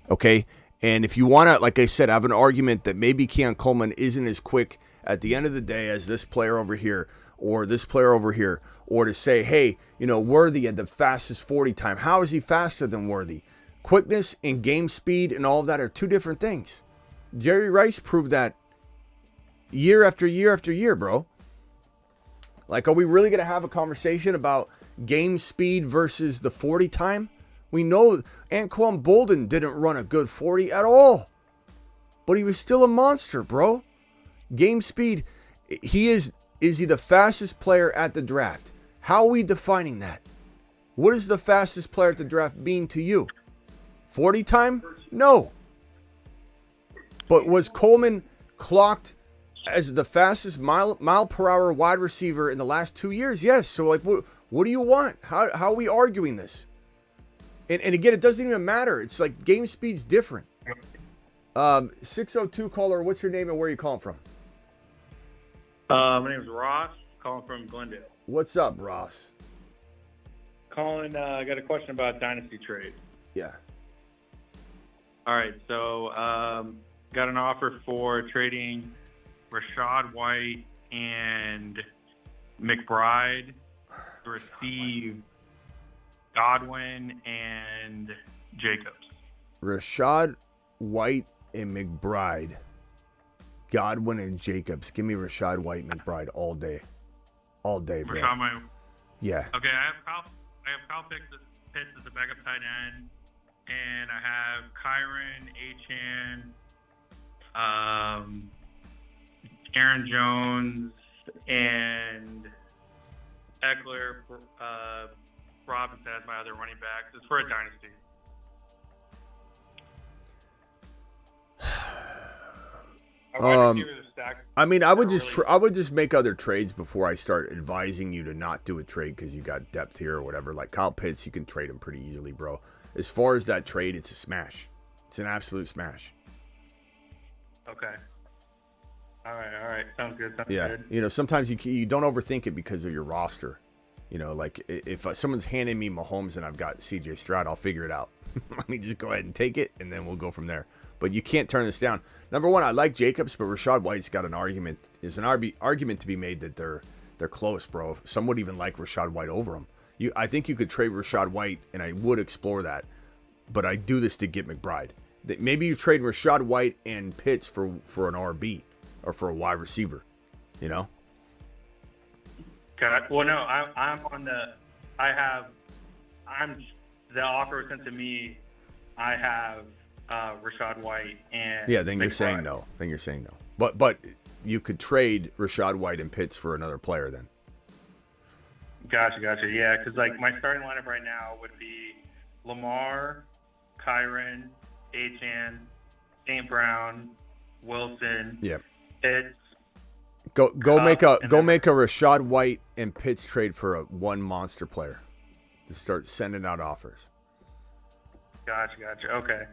Okay? And if you want to, like I said, have an argument that maybe Keon Coleman isn't as quick at the end of the day as this player over here or this player over here, or to say, hey, Worthy had the fastest 40 time. How is he faster than Worthy? Quickness and game speed and all of that are two different things. Jerry Rice proved that year after year after year, bro. Like, are we really going to have a conversation about game speed versus the 40 time? We know Anquan Bolden didn't run a good 40 at all, but he was still a monster, bro. Game speed, is he the fastest player at the draft? How are we defining that? What is the fastest player at the draft being to you? 40 time? No. But was Coleman clocked as the fastest mile per hour wide receiver in the last 2 years? Yes. So, like, what do you want? How are we arguing this? And again, it doesn't even matter. It's like game speed's different. 602 caller, what's your name and where are you calling from? My name is Ross, calling from Glendale. What's up, Ross? Colin, I got a question about dynasty trade. Yeah. All right, so got an offer for trading Rachaad White and McBride to receive Godwin and Jacobs. Rachaad White and McBride. Godwin and Jacobs. Give me Rachaad White, McBride all day. All day, bro. Yeah. Okay, I have Kyle Pitts as the backup tight end, and I have Kyren, Achane, Aaron Jones, and Eckler, Robinson as my other running backs. It's for a dynasty. I mean, I would just make other trades before I start advising you to not do a trade because you got depth here or whatever. Like Kyle Pitts, you can trade him pretty easily, bro. As far as that trade, it's a smash. It's an absolute smash. Okay. All right. Sounds good. Yeah. You know, sometimes you don't overthink it because of your roster. You know, like if someone's handing me Mahomes and I've got CJ Stroud, I'll figure it out. Let me just go ahead and take it, and then we'll go from there. But you can't turn this down. Number one, I like Jacobs, but Rachaad White's got an argument. There's an argument to be made that they're close, bro. Some would even like Rachaad White over him. I think you could trade Rachaad White, and I would explore that. But I do this to get McBride. Maybe you trade Rachaad White and Pitts for an RB or for a wide receiver. You know. Okay. Well, no, I'm the offer was sent to me. I have Rachaad White and then you're saying no. But you could trade Rachaad White and Pitts for another player then. Gotcha. Yeah, because like my starting lineup right now would be Lamar, Kyren, Achane, St. Brown, Wilson. Yeah. Pitts. Go make a Rachaad White and Pitts trade for one monster player to start sending out offers. Gotcha. Okay.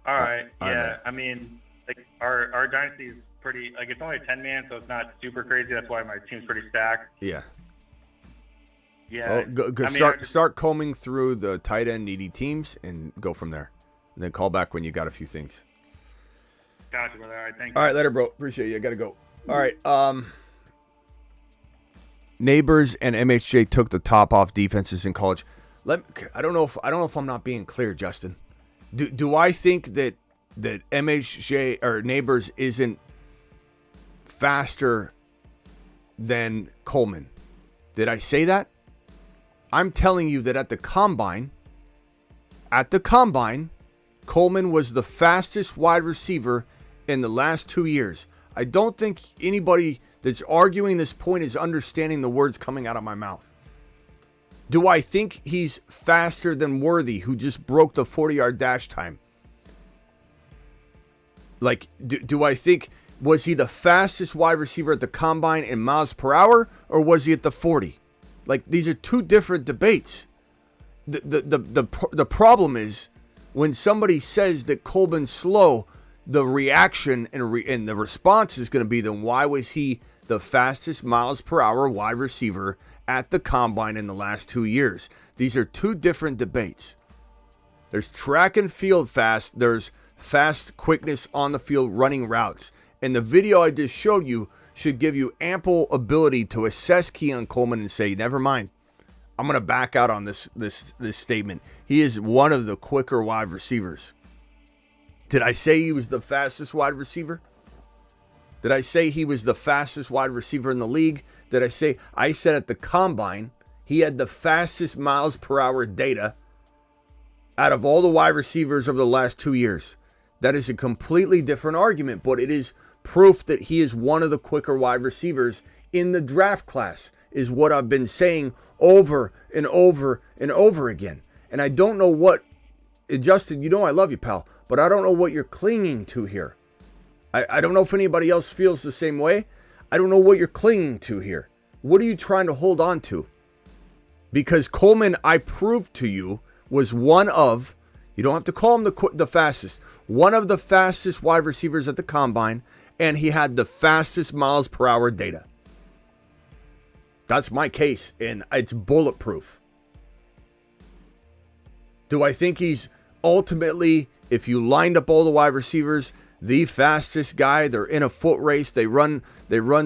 All right. Yeah. I mean, like our dynasty is pretty. Like it's only a 10-man, so it's not super crazy. That's why my team's pretty stacked. Yeah. Yeah. Start combing through the tight end needy teams and go from there. And then call back when you got a few things. Gotcha, brother. All right. Thank you. All right, later, bro. Appreciate you. I gotta go. All right. Neighbors and MHJ took the top off defenses in college. I don't know if I'm not being clear, Justin. Do I think that MHJ or Neighbors isn't faster than Coleman? Did I say that? I'm telling you that at the combine, Coleman was the fastest wide receiver in the last 2 years. I don't think anybody that's arguing this point is understanding the words coming out of my mouth. Do I think he's faster than Worthy, who just broke the 40-yard dash time? Like, do I think, was he the fastest wide receiver at the combine in miles per hour, or was he at the 40? Like, these are two different debates. The problem is when somebody says that Coleman's slow, the reaction and the response is going to be, then why was he the fastest miles per hour wide receiver at the combine in the last 2 years? These are two different debates. There's track and field fast. There's fast quickness on the field running routes. And the video I just showed you should give you ample ability to assess Keon Coleman and say, never mind, I'm going to back out on this statement. He is one of the quicker wide receivers. Did I say he was the fastest wide receiver? Did I say he was the fastest wide receiver in the league? I said at the combine, he had the fastest miles per hour data out of all the wide receivers over the last 2 years. That is a completely different argument, but it is proof that he is one of the quicker wide receivers in the draft class, is what I've been saying over and over and over again. And I don't know what Justin, you know I love you, pal, but I don't know what you're clinging to here. I don't know if anybody else feels the same way. I don't know what you're clinging to here. What are you trying to hold on to? Because Coleman, I proved to you, was one of, you don't have to call him the fastest, one of the fastest wide receivers at the combine, and he had the fastest miles per hour data. That's my case, and it's bulletproof. Do I think he's ultimately, if you lined up all the wide receivers, the fastest guy? They're in a foot race. They run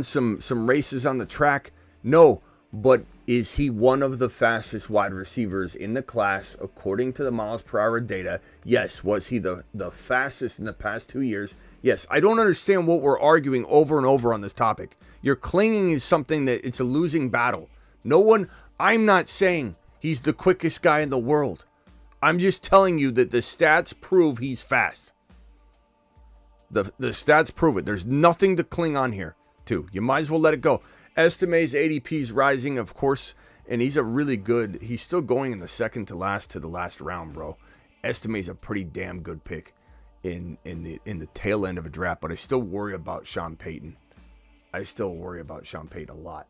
some races on the track. No, but is he one of the fastest wide receivers in the class according to the miles per hour data? Yes. Was he the fastest in the past 2 years? Yes. I don't understand what we're arguing over and over on this topic. You're clinging is something that it's a losing battle. I'm not saying he's the quickest guy in the world. I'm just telling you that the stats prove he's fast. The stats prove it. There's nothing to cling on here to. You might as well let it go. Estime's ADP's rising, of course, and he's still going in the second to the last round, bro. Estime's a pretty damn good pick in the tail end of a draft, but I still worry about Sean Payton. I still worry about Sean Payton a lot.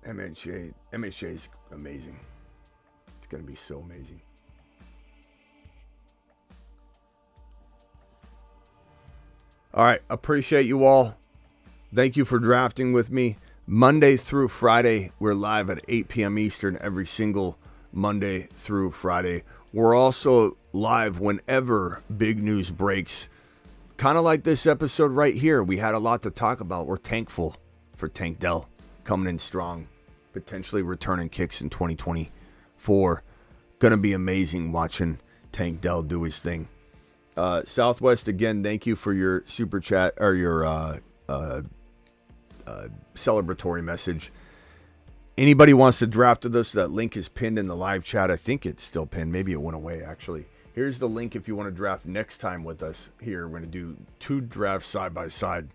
MHA's amazing. It's going to be so amazing. All right, appreciate you all. Thank you for drafting with me. Monday through Friday, we're live at 8 p.m. Eastern every single Monday through Friday. We're also live whenever big news breaks. Kind of like this episode right here. We had a lot to talk about. We're thankful for Tank Dell coming in strong, potentially returning kicks in 2024. Gonna be amazing watching Tank Dell do his thing. Southwest, again, thank you for your super chat or your celebratory message. Anybody wants to draft with us, that link is pinned in the live chat. I think it's still pinned. Maybe it went away, actually. Here's the link if you want to draft next time with us. Here, we're going to do 2 drafts side by side.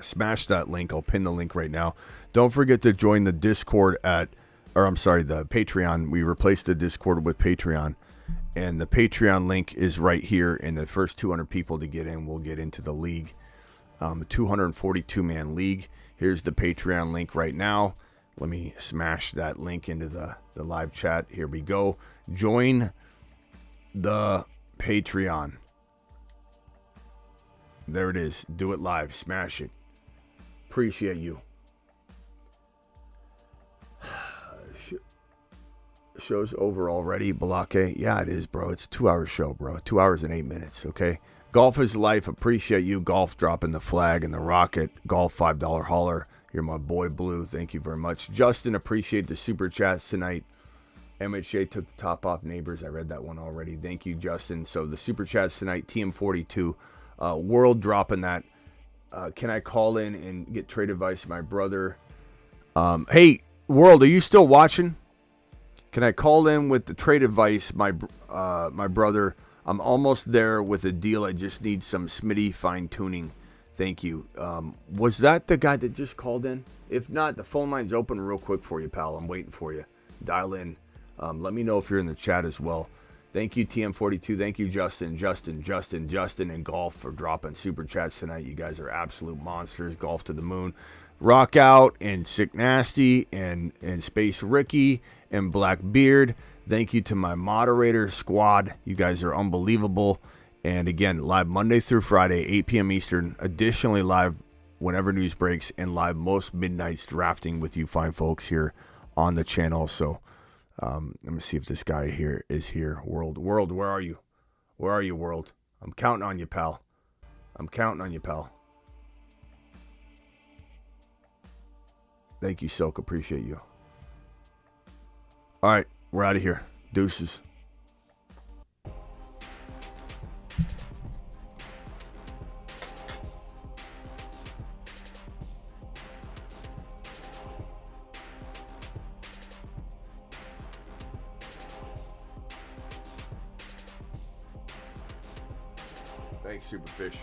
Smash that link. I'll pin the link right now. Don't forget to join the Discord the Patreon. We replaced the Discord with Patreon. And the Patreon link is right here. And the first 200 people to get in will get into the league. A 242-man league. Here's the Patreon link right now. Let me smash that link into the live chat. Here we go. Join the Patreon. There it is. Do it live. Smash it. Appreciate you. Show's over already, Balake. Yeah, it is, bro. It's a 2-hour show, bro. 2 hours and 8 minutes, okay? Golf is life. Appreciate you. Golf dropping the flag and the rocket. Golf $5 hauler. You're my boy, Blue. Thank you very much. Justin, appreciate the super chats tonight. MHA took the top off Neighbors. I read that one already. Thank you, Justin. So the super chats tonight, TM42. World dropping that. Can I call in and get trade advice, my brother? Hey, World, are you still watching? Can I call in with the trade advice, my brother? I'm almost there with a deal. I just need some Smitty fine-tuning. Thank you. Was that the guy that just called in? If not, the phone line's open real quick for you, pal. I'm waiting for you. Dial in. Let me know if you're in the chat as well. Thank you, TM42. Thank you, Justin, and Golf for dropping super chats tonight. You guys are absolute monsters. Golf to the moon. Rock Out and Sick Nasty and Space Ricky and Blackbeard. Thank you to my moderator squad. You guys are unbelievable. And again, live Monday through Friday, 8 p.m. Eastern. Additionally, live whenever news breaks and live most midnights drafting with you fine folks here on the channel. So let me see if this guy here is here. World, where are you? Where are you, World? I'm counting on you, pal. Thank you, Silk. Appreciate you. All right, we're out of here. Deuces. Thanks, Superfish.